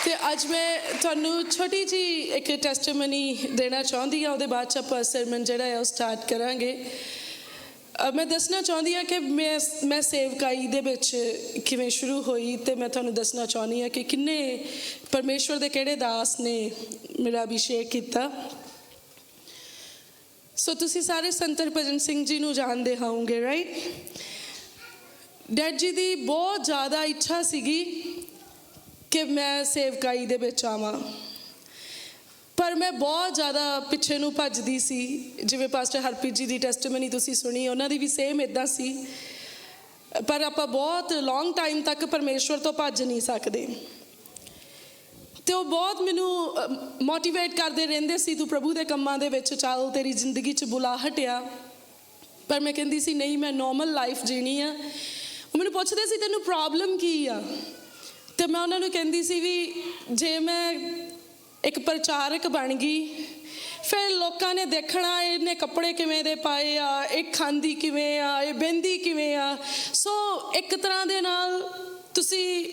ਤੇ ਅੱਜ ਮੈਂ ਤੁਹਾਨੂੰ ਛੋਟੀ ਜੀ ਇੱਕ ਟੈਸਟੀਮਨੀ ਦੇਣਾ ਚਾਹੁੰਦੀ ਹਾਂ। ਉਹਦੇ ਬਾਅਦ 'ਚ ਆਪਾਂ ਸਰਮਨ ਜਿਹੜਾ ਹੈ ਉਹ ਸਟਾਰਟ ਕਰਾਂਗੇ। ਮੈਂ ਦੱਸਣਾ ਚਾਹੁੰਦੀ ਹਾਂ ਕਿ ਮੈਂ ਸੇਵਕਾਈ ਦੇ ਵਿੱਚ ਕਿਵੇਂ ਸ਼ੁਰੂ ਹੋਈ, ਅਤੇ ਮੈਂ ਤੁਹਾਨੂੰ ਦੱਸਣਾ ਚਾਹੁੰਦੀ ਹਾਂ ਕਿ ਕਿੰਨੇ ਪਰਮੇਸ਼ਵਰ ਦੇ ਕਿਹੜੇ ਦਾਸ ਨੇ ਮੇਰਾ ਅਭਿਸ਼ੇਕ ਕੀਤਾ। ਸੋ ਤੁਸੀਂ ਸਾਰੇ ਸੰਤ ਹਰਭਜਨ ਸਿੰਘ ਜੀ ਨੂੰ ਜਾਣਦੇ ਹੋਵੋਗੇ, ਰਾਈਟ? ਡੈਡ ਜੀ ਦੀ ਬਹੁਤ ਜ਼ਿਆਦਾ ਇੱਛਾ ਸੀਗੀ ਕਿ ਮੈਂ ਸੇਵਕਾਈ ਦੇ ਵਿੱਚ ਆਵਾਂ, ਪਰ ਮੈਂ ਬਹੁਤ ਜ਼ਿਆਦਾ ਪਿੱਛੇ ਨੂੰ ਭੱਜਦੀ ਸੀ। ਜਿਵੇਂ ਪਾਸਟਰ ਹਰਪ੍ਰੀਤ ਜੀ ਦੀ ਟੈਸਟੀਮਨੀ ਤੁਸੀਂ ਸੁਣੀ, ਉਹਨਾਂ ਦੀ ਵੀ ਸੇਮ ਇੱਦਾਂ ਸੀ। ਪਰ ਆਪਾਂ ਬਹੁਤ ਲੌਂਗ ਟਾਈਮ ਤੱਕ ਪਰਮੇਸ਼ਵਰ ਤੋਂ ਭੱਜ ਨਹੀਂ ਸਕਦੇ। ਅਤੇ ਉਹ ਬਹੁਤ ਮੈਨੂੰ ਮੋਟੀਵੇਟ ਕਰਦੇ ਰਹਿੰਦੇ ਸੀ, ਤੂੰ ਪ੍ਰਭੂ ਦੇ ਕੰਮਾਂ ਦੇ ਵਿੱਚ ਚੱਲ, ਤੇਰੀ ਜ਼ਿੰਦਗੀ 'ਚ ਬੁਲਾਹਟ ਆ। ਪਰ ਮੈਂ ਕਹਿੰਦੀ ਸੀ ਨਹੀਂ, ਮੈਂ ਨੋਰਮਲ ਲਾਈਫ ਜੀਣੀ ਆ। ਉਹ ਮੈਨੂੰ ਪੁੱਛਦੇ ਸੀ ਤੈਨੂੰ ਪ੍ਰੋਬਲਮ ਕੀ ਆ, ਅਤੇ ਮੈਂ ਉਹਨਾਂ ਨੂੰ ਕਹਿੰਦੀ ਸੀ ਵੀ ਜੇ ਮੈਂ ਇੱਕ ਪ੍ਰਚਾਰਕ ਬਣ ਗਈ, ਫਿਰ ਲੋਕਾਂ ਨੇ ਦੇਖਣਾ ਇਹਨੇ ਕੱਪੜੇ ਕਿਵੇਂ ਦੇ ਪਾਏ ਆ, ਇਹ ਖਾਂਦੀ ਕਿਵੇਂ ਆ, ਇਹ ਬਹਿੰਦੀ ਕਿਵੇਂ ਆ। ਸੋ ਇੱਕ ਤਰ੍ਹਾਂ ਦੇ ਨਾਲ ਤੁਸੀਂ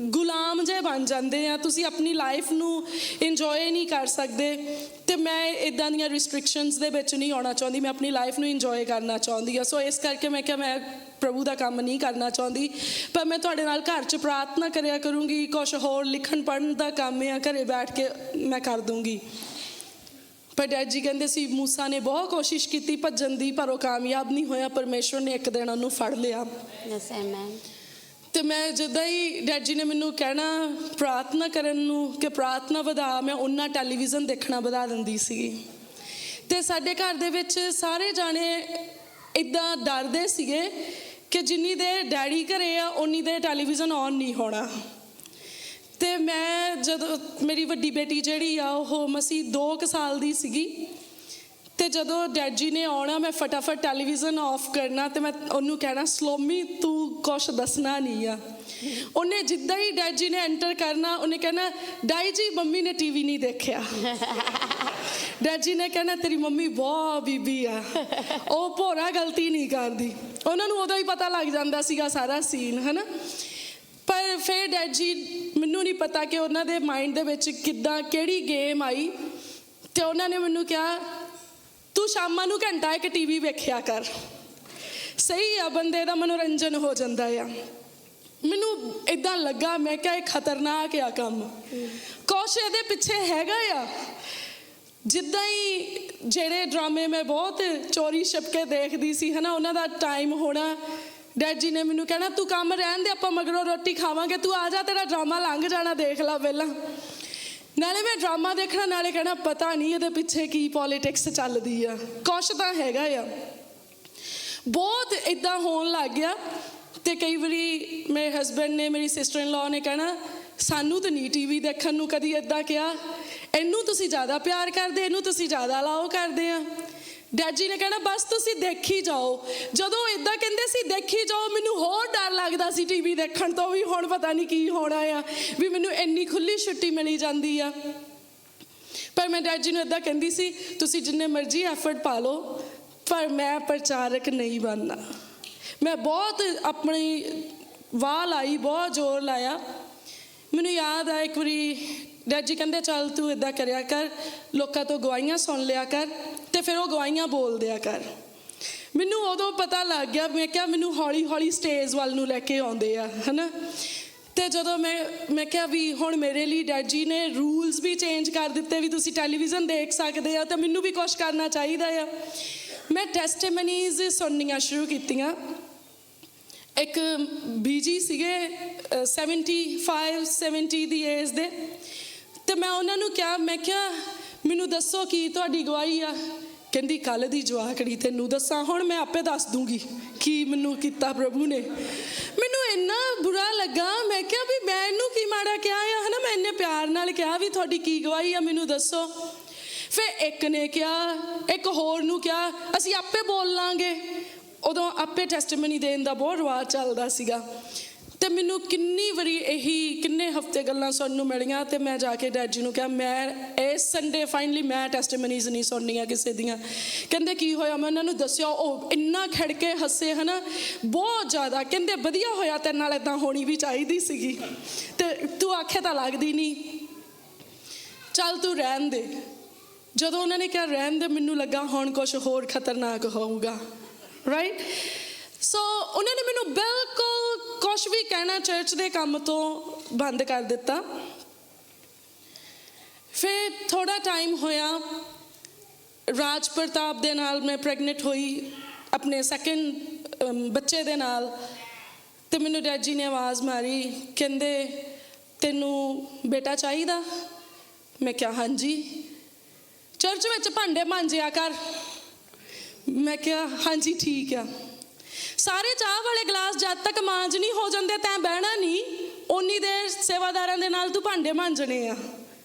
ਗੁਲਾਮ ਜਿਹੇ ਬਣ ਜਾਂਦੇ ਆ, ਤੁਸੀਂ ਆਪਣੀ ਲਾਈਫ ਨੂੰ ਇੰਜੋਏ ਨਹੀਂ ਕਰ ਸਕਦੇ। ਅਤੇ ਮੈਂ ਇੱਦਾਂ ਦੀਆਂ ਰਿਸਟ੍ਰਿਕਸ਼ਨਸ ਦੇ ਵਿੱਚ ਨਹੀਂ ਆਉਣਾ ਚਾਹੁੰਦੀ, ਮੈਂ ਆਪਣੀ ਲਾਈਫ ਨੂੰ ਇੰਜੋਏ ਕਰਨਾ ਚਾਹੁੰਦੀ ਹਾਂ। ਸੋ ਇਸ ਕਰਕੇ ਮੈਂ ਕਿਹਾ ਮੈਂ ਪ੍ਰਭੂ ਦਾ ਕੰਮ ਨਹੀਂ ਕਰਨਾ ਚਾਹੁੰਦੀ, ਪਰ ਮੈਂ ਤੁਹਾਡੇ ਨਾਲ ਘਰ 'ਚ ਪ੍ਰਾਰਥਨਾ ਕਰਿਆ ਕਰੂੰਗੀ। ਕੁਛ ਹੋਰ ਲਿਖਣ ਪੜ੍ਹਨ ਦਾ ਕੰਮ ਆ, ਘਰੇ ਬੈਠ ਕੇ ਮੈਂ ਕਰ ਦੂੰਗੀ। ਪਰ ਡੈਡ ਜੀ ਕਹਿੰਦੇ ਸੀ ਮੂਸਾ ਨੇ ਬਹੁਤ ਕੋਸ਼ਿਸ਼ ਕੀਤੀ ਭੱਜਣ ਦੀ, ਪਰ ਉਹ ਕਾਮਯਾਬ ਨਹੀਂ ਹੋਇਆ। ਪਰਮੇਸ਼ਵਰ ਨੇ ਇੱਕ ਦਿਨ ਉਹਨੂੰ ਫੜ ਲਿਆ। ਅਤੇ ਮੈਂ ਜਿੱਦਾਂ ਹੀ ਡੈਡ ਜੀ ਨੇ ਮੈਨੂੰ ਕਹਿਣਾ ਪ੍ਰਾਰਥਨਾ ਕਰਨ ਨੂੰ ਕਿ ਪ੍ਰਾਰਥਨਾ ਵਧਾ, ਮੈਂ ਉਹਨਾਂ ਟੈਲੀਵਿਜ਼ਨ ਦੇਖਣਾ ਵਧਾ ਦਿੰਦੀ ਸੀਗੀ। ਅਤੇ ਸਾਡੇ ਘਰ ਦੇ ਵਿੱਚ ਸਾਰੇ ਜਾਣੇ ਇੱਦਾਂ ਡਰਦੇ ਸੀਗੇ ਕਿ ਜਿੰਨੀ ਦੇਰ ਡੈਡੀ ਘਰੇ ਆ ਉਨੀ ਦੇਰ ਟੈਲੀਵਿਜ਼ਨ ਔਨ ਨਹੀਂ ਹੋਣਾ। ਅਤੇ ਮੈਂ ਜਦੋਂ ਮੇਰੀ ਵੱਡੀ ਬੇਟੀ ਜਿਹੜੀ ਆ ਉਹ ਮਸੀਂ 2 ਕੁ ਸਾਲ ਦੀ ਸੀਗੀ, ਅਤੇ ਜਦੋਂ ਡੈਡ ਜੀ ਨੇ ਆਉਣਾ ਮੈਂ ਫਟਾਫਟ ਟੈਲੀਵਿਜ਼ਨ ਆਫ ਕਰਨਾ ਅਤੇ ਮੈਂ ਉਹਨੂੰ ਕਹਿਣਾ ਸਲੋਮੀ ਤੂੰ ਕੁਛ ਦੱਸਣਾ ਨਹੀਂ ਆ। ਉਹਨੇ ਜਿੱਦਾਂ ਹੀ ਡੈਡ ਜੀ ਨੇ ਐਂਟਰ ਕਰਨਾ ਉਹਨੇ ਕਹਿਣਾ ਡਾਈ ਜੀ ਮੰਮੀ ਨੇ TV ਨਹੀਂ ਦੇਖਿਆ। ਡੈਡ ਜੀ ਨੇ ਕਹਿਣਾ ਤੇਰੀ ਮੰਮੀ ਬਹੁਤ ਬੀਬੀ ਆ, ਉਹ ਭੋਰਾ ਗਲਤੀ ਨਹੀਂ ਕਰਦੀ। ਉਹਨਾਂ ਨੂੰ ਉਦੋਂ ਹੀ ਪਤਾ ਲੱਗ ਜਾਂਦਾ ਸੀਗਾ ਸਾਰਾ ਸੀਨ, ਹੈ ਨਾ। ਪਰ ਫਿਰ ਡੈਡ ਜੀ, ਮੈਨੂੰ ਨਹੀਂ ਪਤਾ ਕਿ ਉਹਨਾਂ ਦੇ ਮਾਈਂਡ ਦੇ ਵਿੱਚ ਕਿੱਦਾਂ ਕਿਹੜੀ ਗੇਮ ਆਈ, ਅਤੇ ਉਹਨਾਂ ਨੇ ਮੈਨੂੰ ਕਿਹਾ ਤੂੰ ਸ਼ਾਮਾਂ ਨੂੰ ਘੰਟਾ ਇੱਕ TV ਵੇਖਿਆ ਕਰ। ਸਹੀ ਆ, ਬੰਦੇ ਦਾ ਮਨੋਰੰਜਨ ਹੋ ਜਾਂਦਾ ਆ। ਮੈਨੂੰ ਇੱਦਾਂ ਲੱਗਾ, ਮੈਂ ਕਿਹਾ ਇਹ ਖਤਰਨਾਕ ਆ ਕੰਮ, ਕੁਛ ਇਹਦੇ ਪਿੱਛੇ ਹੈਗਾ ਆ। ਜਿੱਦਾਂ ਹੀ ਜਿਹੜੇ ਡਰਾਮੇ ਮੈਂ ਬਹੁਤ ਚੋਰੀ ਛਿਪਕੇ ਦੇਖਦੀ ਸੀ, ਹੈ ਨਾ, ਉਹਨਾਂ ਦਾ ਟਾਈਮ ਹੋਣਾ, ਡੈਡ ਜੀ ਨੇ ਮੈਨੂੰ ਕਹਿਣਾ ਤੂੰ ਕੰਮ ਰਹਿਣ ਦੇ, ਆਪਾਂ ਮਗਰੋਂ ਰੋਟੀ ਖਾਵਾਂਗੇ, ਤੂੰ ਆ ਜਾ, ਤੇਰਾ ਡਰਾਮਾ ਲੰਘ ਜਾਣਾ, ਦੇਖ ਲਾ ਪਹਿਲਾਂ। ਨਾਲੇ ਮੈਂ ਡਰਾਮਾ ਦੇਖਣਾ, ਨਾਲੇ ਕਹਿਣਾ ਪਤਾ ਨਹੀਂ ਇਹਦੇ ਪਿੱਛੇ ਕੀ ਪੋਲੀਟਿਕਸ ਚੱਲਦੀ ਆ, ਕੁਛ ਤਾਂ ਹੈਗਾ ਆ। ਬਹੁਤ ਇੱਦਾਂ ਹੋਣ ਲੱਗ ਗਿਆ। ਅਤੇ ਕਈ ਵਾਰੀ ਮੇਰੇ ਹਸਬੈਂਡ ਨੇ, ਮੇਰੀ ਸਿਸਟਰ ਇਨ ਲਾਅ ਨੇ ਕਹਿਣਾ ਸਾਨੂੰ ਤਾਂ ਨਹੀਂ TV ਦੇਖਣ ਨੂੰ ਕਦੀ ਇੱਦਾਂ ਕਿਹਾ, ਇਹਨੂੰ ਤੁਸੀਂ ਜ਼ਿਆਦਾ ਪਿਆਰ ਕਰਦੇ, ਇਹਨੂੰ ਤੁਸੀਂ ਜ਼ਿਆਦਾ ਅਲਾਓ ਕਰਦੇ ਆ। ਡੈਡ ਜੀ ਨੇ ਕਹਿਣਾ ਬਸ ਤੁਸੀਂ ਦੇਖੀ ਜਾਓ। ਜਦੋਂ ਇੱਦਾਂ ਕਹਿੰਦੇ ਸੀ ਦੇਖੀ ਜਾਓ, ਮੈਨੂੰ ਹੋਰ ਡਰ ਲੱਗਦਾ ਸੀ TV ਦੇਖਣ ਤੋਂ ਵੀ, ਹੁਣ ਪਤਾ ਨਹੀਂ ਕੀ ਹੋਣਾ ਆ, ਵੀ ਮੈਨੂੰ ਇੰਨੀ ਖੁੱਲ੍ਹੀ ਛੁੱਟੀ ਮਿਲੀ ਜਾਂਦੀ ਆ। ਪਰ ਮੈਂ ਡੈਡ ਜੀ ਨੂੰ ਇੱਦਾਂ ਕਹਿੰਦੀ ਸੀ ਤੁਸੀਂ ਜਿੰਨੇ ਮਰਜ਼ੀ ਐਫਰਟ ਪਾ ਲਓ, ਪਰ ਮੈਂ ਪ੍ਰਚਾਰਕ ਨਹੀਂ ਬਣਨਾ। ਮੈਂ ਬਹੁਤ ਆਪਣੀ ਵਾਹ ਲਾਈ, ਬਹੁਤ ਜ਼ੋਰ ਲਾਇਆ। ਮੈਨੂੰ ਯਾਦ ਆ ਇੱਕ ਵਾਰੀ ਡੈਡ ਜੀ ਕਹਿੰਦੇ ਚੱਲ ਤੂੰ ਇੱਦਾਂ ਕਰਿਆ ਕਰ, ਲੋਕਾਂ ਤੋਂ ਗਵਾਹੀਆਂ ਸੁਣ ਲਿਆ ਕਰ ਅਤੇ ਫਿਰ ਉਹ ਗਵਾਹੀਆਂ ਬੋਲ ਦਿਆ ਕਰ। ਮੈਨੂੰ ਉਦੋਂ ਪਤਾ ਲੱਗ ਗਿਆ, ਮੈਂ ਕਿਹਾ ਮੈਨੂੰ ਹੌਲੀ ਹੌਲੀ ਸਟੇਜ ਵੱਲ ਨੂੰ ਲੈ ਕੇ ਆਉਂਦੇ ਆ, ਹੈ ਨਾ। ਅਤੇ ਜਦੋਂ ਮੈਂ ਕਿਹਾ ਵੀ ਹੁਣ ਮੇਰੇ ਲਈ ਡੈਡ ਜੀ ਨੇ ਰੂਲਸ ਵੀ ਚੇਂਜ ਕਰ ਦਿੱਤੇ ਵੀ ਤੁਸੀਂ ਟੈਲੀਵਿਜ਼ਨ ਦੇਖ ਸਕਦੇ ਆ, ਤਾਂ ਮੈਨੂੰ ਵੀ ਕੁਛ ਕਰਨਾ ਚਾਹੀਦਾ ਆ। ਮੈਂ ਟੈਸਟੀਮਨੀਜ਼ ਸੁਣਨੀਆਂ ਸ਼ੁਰੂ ਕੀਤੀਆਂ। ਇੱਕ ਬੀਜੀ ਸੀਗੇ 75-70 ਦੀ ਏਜ ਦੇ, ਅਤੇ ਮੈਂ ਉਹਨਾਂ ਨੂੰ ਕਿਹਾ, ਮੈਂ ਕਿਹਾ ਮੈਨੂੰ ਦੱਸੋ ਕੀ ਤੁਹਾਡੀ ਗਵਾਹੀ ਆ। ਕਹਿੰਦੀ ਕੱਲ੍ਹ ਦੀ ਜਵਾਕੜੀ, ਤੈਨੂੰ ਦੱਸਾਂ ਹੁਣ, ਮੈਂ ਆਪੇ ਦੱਸ ਦੂੰਗੀ ਕੀ ਮੈਨੂੰ ਕੀਤਾ ਪ੍ਰਭੂ ਨੇ। ਮੈਨੂੰ ਇੰਨਾ ਬੁਰਾ ਲੱਗਾ, ਮੈਂ ਕਿਹਾ ਵੀ ਮੈਂ ਇਹਨੂੰ ਕੀ ਮਾੜਾ ਕਿਹਾ ਆ, ਹੈ ਨਾ। ਮੈਂ ਇੰਨੇ ਪਿਆਰ ਨਾਲ ਕਿਹਾ ਵੀ ਤੁਹਾਡੀ ਕੀ ਗਵਾਹੀ ਆ ਮੈਨੂੰ ਦੱਸੋ। ਫਿਰ ਇੱਕ ਨੇ ਕਿਹਾ, ਇੱਕ ਹੋਰ ਨੂੰ ਕਿਹਾ ਅਸੀਂ ਆਪੇ ਬੋਲ ਲਾਂਗੇ। ਉਦੋਂ ਆਪੇ ਟੈਸਟੀਮਨੀ ਦੇਣ ਦਾ ਬਹੁਤ ਰਿਵਾਜ਼ ਚੱਲਦਾ ਸੀਗਾ। ਅਤੇ ਮੈਨੂੰ ਕਿੰਨੀ ਵਾਰੀ ਕਿੰਨੇ ਹਫ਼ਤੇ ਗੱਲਾਂ ਸੁਣਨ ਨੂੰ ਮਿਲੀਆਂ। ਅਤੇ ਮੈਂ ਜਾ ਕੇ ਡੈਡ ਜੀ ਨੂੰ ਕਿਹਾ ਮੈਂ ਇਸ ਸੰਡੇ ਫਾਈਨਲੀ ਮੈਂ ਟੈਸਟੀਮਨੀਜ਼ ਨਹੀਂ ਸੁਣਨੀਆਂ ਕਿਸੇ ਦੀਆਂ। ਕਹਿੰਦੇ ਕੀ ਹੋਇਆ, ਮੈਂ ਉਹਨਾਂ ਨੂੰ ਦੱਸਿਆ, ਉਹ ਇੰਨਾ ਖਿੜ ਕੇ ਹੱਸੇ, ਹੈ ਨਾ, ਬਹੁਤ ਜ਼ਿਆਦਾ। ਕਹਿੰਦੇ ਵਧੀਆ ਹੋਇਆ ਤੇਰੇ ਨਾਲ ਇੱਦਾਂ ਹੋਣੀ ਵੀ ਚਾਹੀਦੀ ਸੀਗੀ, ਅਤੇ ਤੂੰ ਆਖੇ ਤਾਂ ਲੱਗਦੀ ਨਹੀਂ। ਚੱਲ ਤੂੰ ਰਹਿਣ ਦੇ। ਜਦੋਂ ਉਹਨਾਂ ਨੇ ਕਿਹਾ ਰਹਿਣ ਦੇ, ਮੈਨੂੰ ਲੱਗਾ ਹੁਣ ਕੁਛ ਹੋਰ ਖਤਰਨਾਕ ਹੋਊਗਾ, ਰਾਈਟ। ਸੋ ਉਹਨਾਂ ਨੇ ਮੈਨੂੰ ਬਿਲਕੁਲ ਕੁਛ ਵੀ ਕਹਿਣਾ ਚਰਚ ਦੇ ਕੰਮ ਤੋਂ ਬੰਦ ਕਰ ਦਿੱਤਾ। ਫਿਰ ਥੋੜ੍ਹਾ ਟਾਈਮ ਹੋਇਆ, ਰਾਜ ਪ੍ਰਤਾਪ ਦੇ ਨਾਲ ਮੈਂ ਪ੍ਰੈਗਨੈਂਟ ਹੋਈ ਆਪਣੇ ਸੈਕਿੰਡ ਬੱਚੇ ਦੇ ਨਾਲ। ਅਤੇ ਮੈਨੂੰ ਡੈਡ ਜੀ ਨੇ ਆਵਾਜ਼ ਮਾਰੀ, ਕਹਿੰਦੇ ਤੈਨੂੰ ਬੇਟਾ ਚਾਹੀਦਾ? ਮੈਂ ਕਿਹਾ ਹਾਂਜੀ। ਚਰਚ ਵਿੱਚ ਭਾਂਡੇ ਮਾਂਜਿਆ ਕਰ। ਮੈਂ ਕਿਹਾ ਹਾਂਜੀ ਠੀਕ ਆ। ਸਾਰੇ ਚਾਹ ਵਾਲੇ ਗਲਾਸ ਜਦ ਤੱਕ ਮਾਂਜ ਨਹੀਂ ਹੋ ਜਾਂਦੇ ਤੈਂ ਬਹਿਣਾ ਨਹੀਂ, ਓਨੀ ਦੇਰ ਸੇਵਾਦਾਰਾਂ ਦੇ ਨਾਲ ਤੂੰ ਭਾਂਡੇ ਮਾਂਜਣੇ ਆ।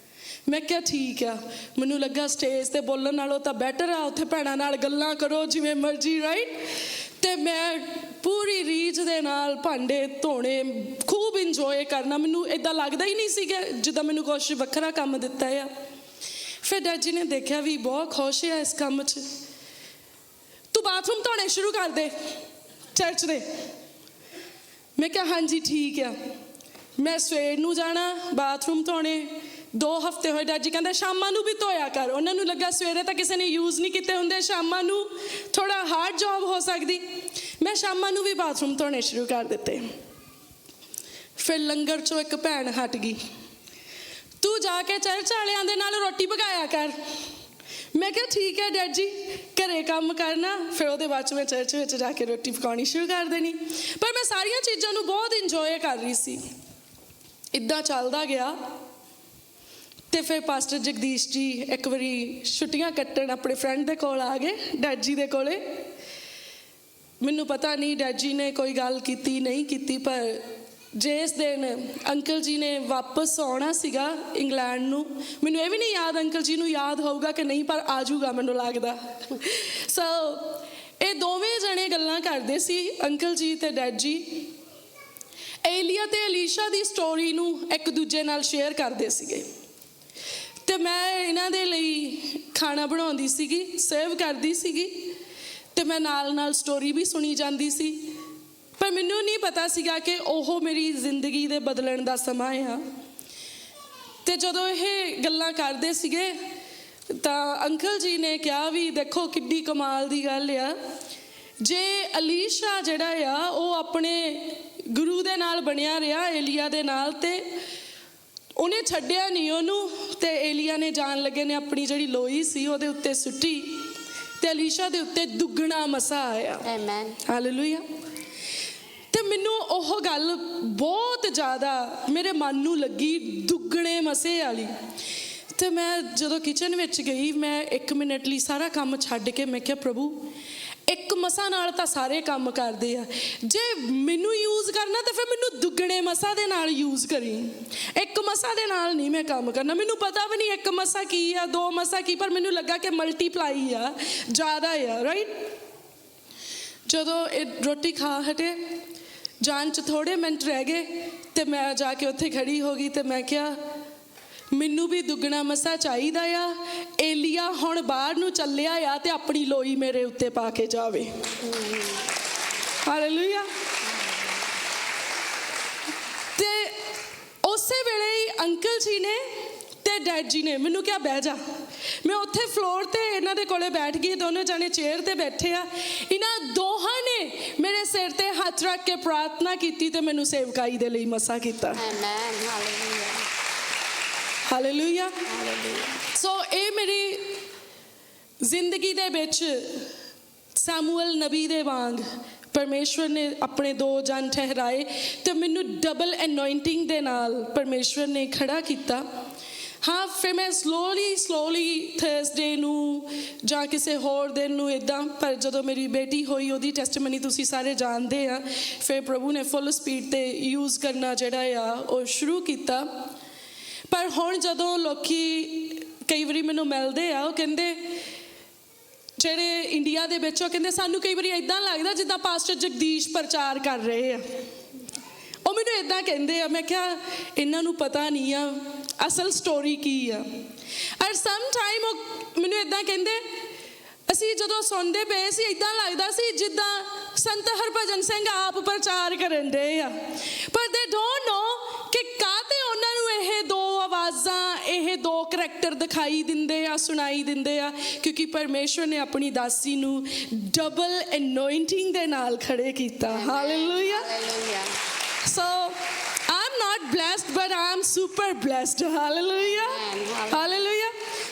ਮੈਂ ਕਿਹਾ ਠੀਕ ਆ। ਮੈਨੂੰ ਲੱਗਾ ਸਟੇਜ 'ਤੇ ਬੋਲਣ ਨਾਲੋਂ ਤਾਂ ਬੈਟਰ ਆ ਉੱਥੇ ਭੈਣਾਂ ਨਾਲ ਗੱਲਾਂ ਕਰੋ ਜਿਵੇਂ ਮਰਜ਼ੀ, ਰਾਈਟ। ਅਤੇ ਮੈਂ ਪੂਰੀ ਰੀਝ ਦੇ ਨਾਲ ਭਾਂਡੇ ਧੋਣੇ, ਖੂਬ ਇੰਜੋਏ ਕਰਨਾ। ਮੈਨੂੰ ਇੱਦਾਂ ਲੱਗਦਾ ਹੀ ਨਹੀਂ ਸੀਗਾ ਜਿੱਦਾਂ ਮੈਨੂੰ ਕੁਛ ਵੱਖਰਾ ਕੰਮ ਦਿੱਤਾ ਆ। ਫਿਰ ਡੈਡ ਜੀ ਨੇ ਦੇਖਿਆ ਵੀ ਬਹੁਤ ਖੁਸ਼ ਆ ਇਸ ਕੰਮ 'ਚ, ਤੂੰ ਬਾਥਰੂਮ ਧੋਣੇ ਸ਼ੁਰੂ ਕਰ ਦੇ ਚਰਚ ਦੇ। ਮੈਂ ਕਿਹਾ ਹਾਂਜੀ ਠੀਕ ਆ। ਮੈਂ ਸਵੇਰ ਨੂੰ ਜਾਣਾ ਬਾਥਰੂਮ ਧੋਣੇ। 2 ਹਫ਼ਤੇ ਹੋਏ, ਡੈਡ ਜੀ ਕਹਿੰਦਾ ਸ਼ਾਮਾਂ ਨੂੰ ਵੀ ਧੋਇਆ ਕਰ। ਉਹਨਾਂ ਨੂੰ ਲੱਗਾ ਸਵੇਰੇ ਤਾਂ ਕਿਸੇ ਨੇ ਯੂਜ਼ ਨਹੀਂ ਕੀਤੇ ਹੁੰਦੇ, ਸ਼ਾਮਾਂ ਨੂੰ ਥੋੜ੍ਹਾ ਹਾਰਡ ਜੋਬ ਹੋ ਸਕਦੀ। ਮੈਂ ਸ਼ਾਮਾਂ ਨੂੰ ਵੀ ਬਾਥਰੂਮ ਧੋਣੇ ਸ਼ੁਰੂ ਕਰ ਦਿੱਤੇ। ਫਿਰ ਲੰਗਰ 'ਚੋਂ ਇੱਕ ਭੈਣ ਹਟ ਗਈ, ਤੂੰ ਜਾ ਕੇ ਚਰਚ ਵਾਲਿਆਂ ਦੇ ਨਾਲ ਰੋਟੀ ਪਕਾਇਆ ਕਰ। ਮੈਂ ਕਿਹਾ ਠੀਕ ਹੈ ਡੈਡ ਜੀ, ਘਰੇ ਕੰਮ ਕਰਨਾ। ਫਿਰ ਉਹਦੇ ਬਾਅਦ 'ਚ ਮੈਂ ਚਰਚ ਵਿੱਚ ਜਾ ਕੇ ਰੋਟੀ ਪਕਾਉਣੀ ਸ਼ੁਰੂ ਕਰ ਦੇਣੀ। ਪਰ ਮੈਂ ਸਾਰੀਆਂ ਚੀਜ਼ਾਂ ਨੂੰ ਬਹੁਤ ਇੰਜੋਏ ਕਰ ਰਹੀ ਸੀ। ਇੱਦਾਂ ਚੱਲਦਾ ਗਿਆ। ਅਤੇ ਫਿਰ ਪਾਸਟਰ ਜਗਦੀਸ਼ ਜੀ ਇੱਕ ਵਾਰੀ ਛੁੱਟੀਆਂ ਕੱਟਣ ਆਪਣੇ ਫਰੈਂਡ ਦੇ ਕੋਲ ਆ ਗਏ, ਡੈਡ ਜੀ ਦੇ ਕੋਲ। ਮੈਨੂੰ ਪਤਾ ਨਹੀਂ ਡੈਡ ਜੀ ਨੇ ਕੋਈ ਗੱਲ ਕੀਤੀ ਨਹੀਂ ਕੀਤੀ, ਪਰ ਜਿਸ ਦਿਨ ਅੰਕਲ ਜੀ ਨੇ ਵਾਪਸ ਆਉਣਾ ਸੀਗਾ ਇੰਗਲੈਂਡ ਨੂੰ, ਮੈਨੂੰ ਇਹ ਵੀ ਨਹੀਂ ਯਾਦ ਅੰਕਲ ਜੀ ਨੂੰ ਯਾਦ ਹੋਊਗਾ ਕਿ ਨਹੀਂ, ਪਰ ਆ ਜਾਊਗਾ ਮੈਨੂੰ ਲੱਗਦਾ। ਸੋ ਇਹ ਦੋਵੇਂ ਜਣੇ ਗੱਲਾਂ ਕਰਦੇ ਸੀ, ਅੰਕਲ ਜੀ ਅਤੇ ਡੈਡ ਜੀ। ਏਲੀਆ ਅਤੇ ਅਲੀਸ਼ਾ ਦੀ ਸਟੋਰੀ ਨੂੰ ਇੱਕ ਦੂਜੇ ਨਾਲ ਸ਼ੇਅਰ ਕਰਦੇ ਸੀਗੇ। ਅਤੇ ਮੈਂ ਇਹਨਾਂ ਦੇ ਲਈ ਖਾਣਾ ਬਣਾਉਂਦੀ ਸੀਗੀ, ਸਰਵ ਕਰਦੀ ਸੀਗੀ, ਅਤੇ ਮੈਂ ਨਾਲ ਨਾਲ ਸਟੋਰੀ ਵੀ ਸੁਣੀ ਜਾਂਦੀ ਸੀ। ਪਰ ਮੈਨੂੰ ਨਹੀਂ ਪਤਾ ਸੀਗਾ ਕਿ ਉਹ ਮੇਰੀ ਜ਼ਿੰਦਗੀ ਦੇ ਬਦਲਣ ਦਾ ਸਮਾਂ ਆ। ਅਤੇ ਜਦੋਂ ਇਹ ਗੱਲਾਂ ਕਰਦੇ ਸੀਗੇ ਤਾਂ ਅੰਕਲ ਜੀ ਨੇ ਕਿਹਾ ਵੀ ਦੇਖੋ ਕਿੱਡੀ ਕਮਾਲ ਦੀ ਗੱਲ ਆ, ਜੇ ਅਲੀਸ਼ਾ ਜਿਹੜਾ ਆ ਉਹ ਆਪਣੇ ਗੁਰੂ ਦੇ ਨਾਲ ਬਣਿਆ ਰਿਹਾ ਏਲੀਆ ਦੇ ਨਾਲ, ਅਤੇ ਉਹਨੇ ਛੱਡਿਆ ਨਹੀਂ ਉਹਨੂੰ। ਅਤੇ ਏਲੀਆ ਨੇ ਜਾਣ ਲੱਗੇ ਨੇ ਆਪਣੀ ਜਿਹੜੀ ਲੋਈ ਸੀ ਉਹਦੇ ਉੱਤੇ ਸੁੱਟੀ, ਅਤੇ ਅਲੀਸ਼ਾ ਦੇ ਉੱਤੇ ਦੁੱਗਣਾ ਮਸਾ ਆਇਆ। Amen, hallelujah. ਅਤੇ ਮੈਨੂੰ ਉਹ ਗੱਲ ਬਹੁਤ ਜ਼ਿਆਦਾ ਮੇਰੇ ਮਨ ਨੂੰ ਲੱਗੀ, ਦੁੱਗਣੇ ਮਸੇ ਵਾਲੀ। ਅਤੇ ਮੈਂ ਜਦੋਂ ਕਿਚਨ ਵਿੱਚ ਗਈ, ਮੈਂ 1 ਮਿੰਟ ਲਈ ਸਾਰਾ ਕੰਮ ਛੱਡ ਕੇ ਮੈਂ ਕਿਹਾ ਪ੍ਰਭੂ, ਇੱਕ ਮਸਾ ਨਾਲ ਤਾਂ ਸਾਰੇ ਕੰਮ ਕਰਦੇ ਆ, ਜੇ ਮੈਨੂੰ ਯੂਜ਼ ਕਰਨਾ ਤਾਂ ਫਿਰ ਮੈਨੂੰ ਦੁੱਗਣੇ ਮਸਾ ਦੇ ਨਾਲ ਯੂਜ਼ ਕਰੀ। ਇੱਕ ਮਸਾ ਦੇ ਨਾਲ ਨਹੀਂ ਮੈਂ ਕੰਮ ਕਰਨਾ। ਮੈਨੂੰ ਪਤਾ ਵੀ ਨਹੀਂ ਇੱਕ ਮਸਾ ਕੀ ਆ, 2 ਮਸਾ ਕੀ, ਪਰ ਮੈਨੂੰ ਲੱਗਾ ਕਿ ਮਲਟੀਪਲਾਈ ਆ, ਜ਼ਿਆਦਾ ਆ, ਰਾਈਟ। ਜਦੋਂ ਇਹ ਰੋਟੀ ਖਾ ਹਟੇ, ਜਾਣ 'ਚ ਥੋੜ੍ਹੇ ਮਿੰਟ ਰਹਿ ਗਏ, ਅਤੇ ਮੈਂ ਜਾ ਕੇ ਉੱਥੇ ਖੜੀ ਹੋ ਗਈ ਅਤੇ ਮੈਂ ਕਿਹਾ ਮੈਨੂੰ ਵੀ ਦੁੱਗਣਾ ਮਸਾ ਚਾਹੀਦਾ ਆ। ਏਲੀਆ ਹੁਣ ਬਾਹਰ ਨੂੰ ਚੱਲਿਆ ਆ ਅਤੇ ਆਪਣੀ ਲੋਈ ਮੇਰੇ ਉੱਤੇ ਪਾ ਕੇ ਜਾਵੇ। ਹਾਲੇਲੂਇਆ। ਅਤੇ ਉਸੇ ਵੇਲੇ ਹੀ ਅੰਕਲ ਜੀ ਨੇ ਅਤੇ ਡੈਡ ਜੀ ਨੇ ਮੈਨੂੰ ਕਿਹਾ ਬਹਿ ਜਾ। ਮੈਂ ਉੱਥੇ ਫਲੋਰ 'ਤੇ ਇਹਨਾਂ ਦੇ ਕੋਲੇ ਬੈਠ ਗਈ, ਦੋਨੋਂ ਜਾਣੇ ਚੇਅਰ 'ਤੇ ਬੈਠੇ ਆ। ਇਹਨਾਂ ਦੋਹਾਂ ਨੇ ਮੇਰੇ ਸਿਰ 'ਤੇ ਹੱਥ ਰੱਖ ਕੇ ਪ੍ਰਾਰਥਨਾ ਕੀਤੀ ਅਤੇ ਮੈਨੂੰ ਸੇਵਕਾਈ ਦੇ ਲਈ ਮਸਾ ਕੀਤਾ। ਹਾਲੇਲੂਇਆ। ਸੋ ਇਹ ਮੇਰੀ ਜ਼ਿੰਦਗੀ ਦੇ ਵਿੱਚ ਸਾਮੂਅਲ ਨਬੀ ਦੇ ਵਾਂਗ ਪਰਮੇਸ਼ਵਰ ਨੇ ਆਪਣੇ 2 ਜਨ ਠਹਿਰਾਏ ਅਤੇ ਮੈਨੂੰ ਡਬਲ ਅਨੋਇੰਟਿੰਗ ਦੇ ਨਾਲ ਪਰਮੇਸ਼ਵਰ ਨੇ ਖੜਾ ਕੀਤਾ। ਹਾਂ, ਫਿਰ ਮੈਂ ਸਲੋਲੀ ਥਰਸਡੇ ਨੂੰ ਜਾਂ ਕਿਸੇ ਹੋਰ ਦਿਨ ਨੂੰ ਇੱਦਾਂ, ਪਰ ਜਦੋਂ ਮੇਰੀ ਬੇਟੀ ਹੋਈ ਉਹਦੀ ਟੈਸਟਮਨੀ ਤੁਸੀਂ ਸਾਰੇ ਜਾਣਦੇ ਆ। ਫਿਰ ਪ੍ਰਭੂ ਨੇ ਫੁੱਲ ਸਪੀਡ 'ਤੇ ਯੂਜ਼ ਕਰਨਾ ਜਿਹੜਾ ਆ ਉਹ ਸ਼ੁਰੂ ਕੀਤਾ। ਪਰ ਹੁਣ ਜਦੋਂ ਲੋਕੀ ਕਈ ਵਾਰੀ ਮੈਨੂੰ ਮਿਲਦੇ ਆ, ਉਹ ਕਹਿੰਦੇ ਜਿਹੜੇ ਇੰਡੀਆ ਦੇ ਵਿੱਚ, ਉਹ ਕਹਿੰਦੇ ਸਾਨੂੰ ਕਈ ਵਾਰੀ ਇੱਦਾਂ ਲੱਗਦਾ ਜਿੱਦਾਂ ਪਾਸਟਰ ਜਗਦੀਸ਼ ਪ੍ਰਚਾਰ ਕਰ ਰਹੇ ਆ। ਉਹ ਮੈਨੂੰ ਇੱਦਾਂ ਕਹਿੰਦੇ ਆ। ਮੈਂ ਕਿਹਾ ਇਹਨਾਂ ਨੂੰ ਪਤਾ ਨਹੀਂ ਆ ਅਸਲ ਸਟੋਰੀ ਕੀ ਆ। ਔਰ ਸਮ ਟਾਈਮ ਉਹ ਮੈਨੂੰ ਇੱਦਾਂ ਕਹਿੰਦੇ, ਅਸੀਂ ਜਦੋਂ ਸੁਣਦੇ ਪਏ ਸੀ ਇੱਦਾਂ ਲੱਗਦਾ ਸੀ ਜਿੱਦਾਂ ਸੰਤ ਹਰਭਜਨ ਸਿੰਘ ਆਪ ਪ੍ਰਚਾਰ ਕਰਨ ਦੇ ਆ, ਪਰ ਦੇ ਡੋਂਟ ਨੋ ਕਿ ਕਾਹਤੇ ਉਹਨਾਂ ਨੂੰ ਇਹ 2 ਆਵਾਜ਼ਾਂ, ਇਹ ਦੋ ਕਰੈਕਟਰ ਦਿਖਾਈ ਦਿੰਦੇ ਆ, ਸੁਣਾਈ ਦਿੰਦੇ ਆ, ਕਿਉਂਕਿ ਪਰਮੇਸ਼ਵਰ ਨੇ ਆਪਣੀ ਦਾਸੀ ਨੂੰ ਡਬਲ ਅਨੋਇੰਟਿੰਗ ਦੇ ਨਾਲ ਖੜੇ ਕੀਤਾ। Hallelujah. So I'm not blessed, but I'm super blessed. Hallelujah. Hallelujah.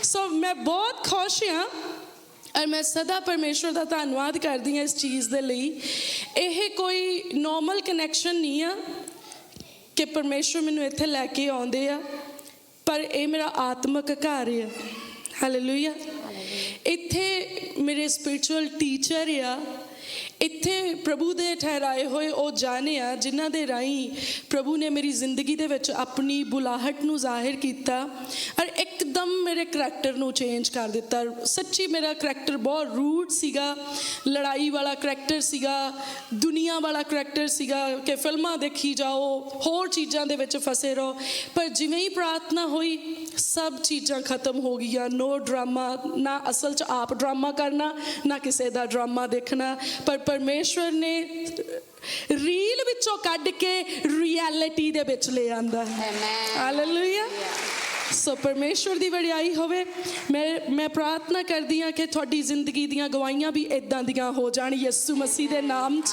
So मैं बहुत खुश ਹਾਂ ਔਰ ਮੈਂ ਸਦਾ ਪਰਮੇਸ਼ਵਰ ਦਾ ਧੰਨਵਾਦ ਕਰਦੀ ਹਾਂ ਇਸ ਚੀਜ਼ ਦੇ ਲਈ। ਇਹ ਕੋਈ ਨੋਰਮਲ ਕਨੈਕਸ਼ਨ ਨਹੀਂ ਆ ਕਿ ਪਰਮੇਸ਼ਵਰ ਮੈਨੂੰ ਇੱਥੇ ਲੈ ਕੇ ਆਉਂਦੇ ਆ, ਪਰ ਇਹ ਮੇਰਾ ਆਤਮਿਕ ਘਰ ਆ। ਹਾਲੇਲੂਇਆ। ਇੱਥੇ ਮੇਰੇ ਸਪਿਰਚੁਅਲ ਟੀਚਰ ਆ, ਇੱਥੇ ਪ੍ਰਭੂ ਦੇ ਠਹਿਰਾਏ ਹੋਏ ਉਹ ਜਾਣੇ ਆ ਜਿਨ੍ਹਾਂ ਦੇ ਰਾਹੀਂ ਪ੍ਰਭੂ ਨੇ ਮੇਰੀ ਜ਼ਿੰਦਗੀ ਦੇ ਵਿੱਚ ਆਪਣੀ ਬੁਲਾਹਟ ਨੂੰ ਜ਼ਾਹਿਰ ਕੀਤਾ ਔਰ ਇੱਕਦਮ ਮੇਰੇ ਕਰੈਕਟਰ ਨੂੰ ਚੇਂਜ ਕਰ ਦਿੱਤਾ। ਸੱਚੀ ਮੇਰਾ ਕਰੈਕਟਰ ਬਹੁਤ ਰੂਡ ਸੀਗਾ, ਲੜਾਈ ਵਾਲਾ ਕਰੈਕਟਰ ਸੀਗਾ, ਦੁਨੀਆ ਵਾਲਾ ਕਰੈਕਟਰ ਸੀਗਾ ਕਿ ਫਿਲਮਾਂ ਦੇਖੀ ਜਾਓ, ਹੋਰ ਚੀਜ਼ਾਂ ਦੇ ਵਿੱਚ ਫਸੇ ਰਹੋ। ਪਰ ਜਿਵੇਂ ਹੀ ਪ੍ਰਾਰਥਨਾ ਹੋਈ ਸਭ ਚੀਜ਼ਾਂ ਖਤਮ ਹੋ ਗਈਆਂ। ਨੋ ਡਰਾਮਾ, ਨਾ ਅਸਲ 'ਚ ਆਪ ਡਰਾਮਾ ਕਰਨਾ, ਨਾ ਕਿਸੇ ਦਾ ਡਰਾਮਾ ਦੇਖਣਾ, ਪਰ ਪਰਮੇਸ਼ਵਰ ਨੇ ਰੀਲ ਵਿੱਚੋਂ ਕੱਢ ਕੇ ਰਿਐਲਿਟੀ ਦੇ ਵਿੱਚ ਲੈ ਆਂਦਾ। ਹਾਲੇਲੂਇਆ। ਸੋ ਪਰਮੇਸ਼ਵਰ ਦੀ ਵਡਿਆਈ ਹੋਵੇ। ਮੈਂ ਪ੍ਰਾਰਥਨਾ ਕਰਦੀ ਹਾਂ ਕਿ ਤੁਹਾਡੀ ਜ਼ਿੰਦਗੀ ਦੀਆਂ ਗਵਾਹੀਆਂ ਵੀ ਇੱਦਾਂ ਦੀਆਂ ਹੋ ਜਾਣ ਯਿਸੂ ਮਸੀਹ ਦੇ ਨਾਮ 'ਚ।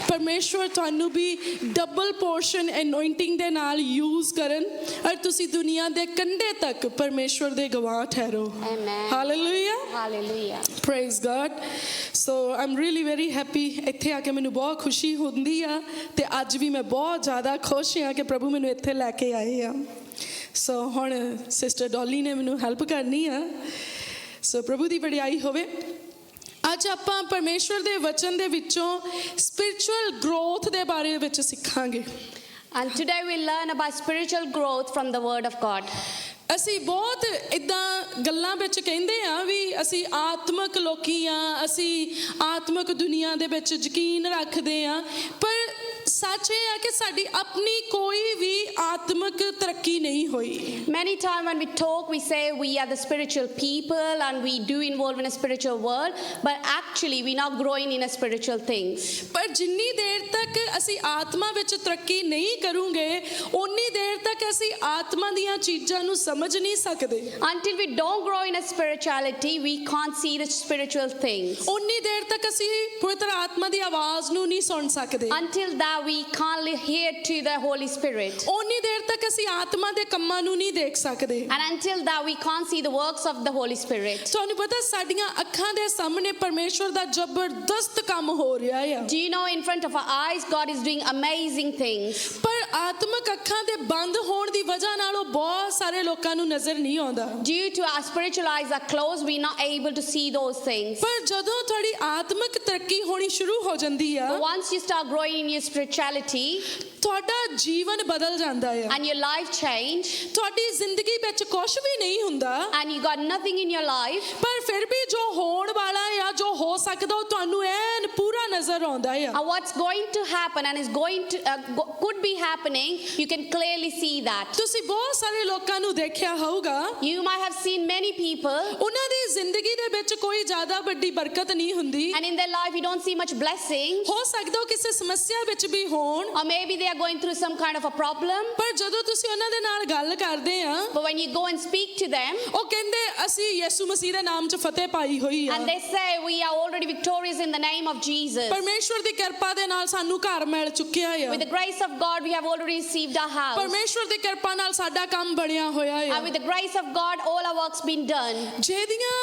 ਪਰਮੇਸ਼ਵਰ ਤੁਹਾਨੂੰ ਵੀ ਡਬਲ ਪੋਰਸ਼ਨ ਅਨੋਇੰਟਿੰਗ ਦੇ ਨਾਲ ਯੂਜ਼ ਕਰਨ ਔਰ ਤੁਸੀਂ ਦੁਨੀਆ ਦੇ ਕੰਢੇ ਤੱਕ ਪਰਮੇਸ਼ਵਰ ਦੇ ਗਵਾਹ ਠਹਿਰੋ। Hallelujah. Hallelujah. Praise God. So I'm really very happy. ਇੱਥੇ ਆ ਕੇ ਮੈਨੂੰ ਬਹੁਤ ਖੁਸ਼ੀ ਹੁੰਦੀ ਆ ਤੇ ਅੱਜ ਵੀ ਮੈਂ ਬਹੁਤ ਜ਼ਿਆਦਾ ਖੁਸ਼ ਹਾਂ ਕਿ ਪ੍ਰਭੂ ਮੈਨੂੰ ਇੱਥੇ ਲੈ ਕੇ ਆਏ ਆ। ਸੋ ਹੁਣ ਸਿਸਟਰ ਡੋਲੀ ਨੇ ਮੈਨੂੰ ਹੈਲਪ ਕਰਨੀ ਆ। ਸੋ ਪ੍ਰਭੂ ਦੀ ਵਡਿਆਈ ਹੋਵੇ। ਅੱਜ ਆਪਾਂ ਪਰਮੇਸ਼ਵਰ ਦੇ ਵਚਨ ਦੇ ਵਿੱਚੋਂ ਸਪਿਰਚੁਅਲ ਗਰੋਥ ਦੇ ਬਾਰੇ ਵਿੱਚ ਸਿੱਖਾਂਗੇ। And today we learn about spiritual growth from the word of God. ਅਸੀਂ ਬਹੁਤ ਇੱਦਾਂ ਗੱਲਾਂ ਵਿੱਚ ਕਹਿੰਦੇ ਆ ਵੀ ਅਸੀਂ ਆਤਮਿਕ ਲੋਕੀ ਆ, ਅਸੀਂ ਆਤਮਿਕ ਦੁਨੀਆ ਦੇ ਵਿੱਚ ਯਕੀਨ ਰੱਖਦੇ ਆ, ਪਰ ਸੱਚ ਇਹ ਆ ਕਿ ਸਾਡੀ ਆਪਣੀ ਕੋਈ ਵੀ ਆਤਮਿਕ ਤਰੱਕੀ ਨਹੀਂ ਹੋਈ। Many times when we talk, we say we are the spiritual people and we do involve in a spiritual world, but actually we're not growing in a spiritual things. ਪਰ ਜਿੰਨੀ ਦੇਰ ਤੱਕ ਅਸੀਂ ਆਤਮਾ ਵਿੱਚ ਤਰੱਕੀ ਨਹੀਂ ਕਰੂੰਗੇ ਉਨੀ ਦੇਰ ਤੱਕ ਅਸੀਂ ਆਤਮਾ ਦੀਆਂ ਚੀਜ਼ਾਂ ਨੂੰ ਸਮਝ ਨਹੀਂ ਸਕਦੇ। Until we don't grow in a spirituality, we can't see the spiritual things. ਉਨੀ ਦੇਰ ਤੱਕ ਅਸੀਂ ਪਵਿੱਤਰ ਆਤਮਾ ਦੀ ਆਵਾਜ਼ ਨੂੰ ਨਹੀਂ ਸੁਣ ਸਕਦੇ। Until that we can't hear to the Holy Spirit. ਉਨੀ ਦੇਰ ਤੱਕ ਅਸੀਂ ਆਤਮਾ ਦੇ ਕੰਮਾਂ ਨੂੰ ਨਹੀਂ ਦੇਖ ਸਕਦੇ। And until that we can't see the works of the Holy Spirit. ਤੁਹਾਨੂੰ ਪਤਾ ਸਾਡੀਆਂ ਅੱਖਾਂ ਦੇ ਸਾਹਮਣੇ ਪਰਮੇਸ਼ਵਰ ਦਾ ਜ਼ਬਰਦਸਤ ਕੰਮ ਹੋ ਰਿਹਾ ਆ। Do you know in front of our eyes God is doing amazing things? ਪਰ ਆਤਮਿਕ ਅੱਖਾਂ ਦੇ ਬੰਦ ਹੋਣ ਦੀ ਵਜ੍ਹਾ ਨਾਲ ਉਹ ਬਹੁਤ ਸਾਰੇ ਲੋਕਾਂ ਨੂੰ ਨਜ਼ਰ ਨਹੀਂ ਆਉਂਦਾ। Due to our spiritual eyes are closed, we're not able to see those things. ਪਰ ਜਦੋਂ ਤੁਹਾਡੀ ਆਤਮਿਕ ਤਰੱਕੀ ਹੋਣੀ ਸ਼ੁਰੂ ਹੋ ਜਾਂਦੀ ਆ, But once you start growing in your spirituality ਤੁਹਾਡਾ ਜੀਵਨ ਬਦਲ ਜਾਂਦਾ ਆ। and your life change ਤੁਹਾਡੀ ਜ਼ਿੰਦਗੀ ਵਿੱਚ ਕੁਝ ਵੀ ਨਹੀਂ ਹੁੰਦਾ, and you got nothing in your life, ਪਰ ਫਿਰ ਵੀ ਜੋ ਹੋਣ ਵਾਲਾ ਆ, ਜੋ ਹੋ ਸਕਦਾ ਉਹ ਤੁਹਾਨੂੰ ਐਨ ਪੂਰਾ ਨਜ਼ਰ ਆਉਂਦਾ ਆ। and what's going to happen and is going to could be happening, you can clearly see that. ਤੁਸੀਂ ਬਹੁਤ ਸਾਰੇ ਲੋਕਾਂ ਨੂੰ ਦੇਖਿਆ ਹੋਊਗਾ, You might have seen many people ਉਹਨਾਂ ਦੀ ਜ਼ਿੰਦਗੀ ਦੇ ਵਿੱਚ ਕੋਈ ਜ਼ਿਆਦਾ ਵੱਡੀ ਬਰਕਤ ਨਹੀਂ ਹੁੰਦੀ। and in their life you don't see much blessing, ਹੋ ਸਕਦਾ ਉਹ ਕਿਸੇ ਸਮੱਸਿਆ ਵਿੱਚ ਵੀ ਹੋਣ, or maybe they are going through some kind of a problem, ਪਰ ਜਦੋਂ ਤੁਸੀਂ ਉਹਨਾਂ ਦੇ ਨਾਲ ਗੱਲ ਕਰਦੇ ਆ but when you go and speak to them ਉਹ ਕਹਿੰਦੇ ਅਸੀਂ ਯਿਸੂ ਮਸੀਹ ਦੇ ਨਾਮ 'ਚ ਫਤਿਹ ਪਾਈ ਹੋਈ ਆ। and they say we are already victorious in the name of Jesus. ਪਰਮੇਸ਼ਵਰ ਦੀ ਕਿਰਪਾ ਦੇ ਨਾਲ ਸਾਨੂੰ ਘਰ ਮਿਲ ਚੁੱਕਿਆ ਆ। With the grace of God we have already received our house. ਪਰਮੇਸ਼ਵਰ ਦੀ ਕਿਰਪਾ ਨਾਲ ਸਾਡਾ ਕੰਮ ਬਣਿਆ ਹੋਇਆ ਆ। And with the grace of God all our works been done. ਜਿਹਦੀਆਂ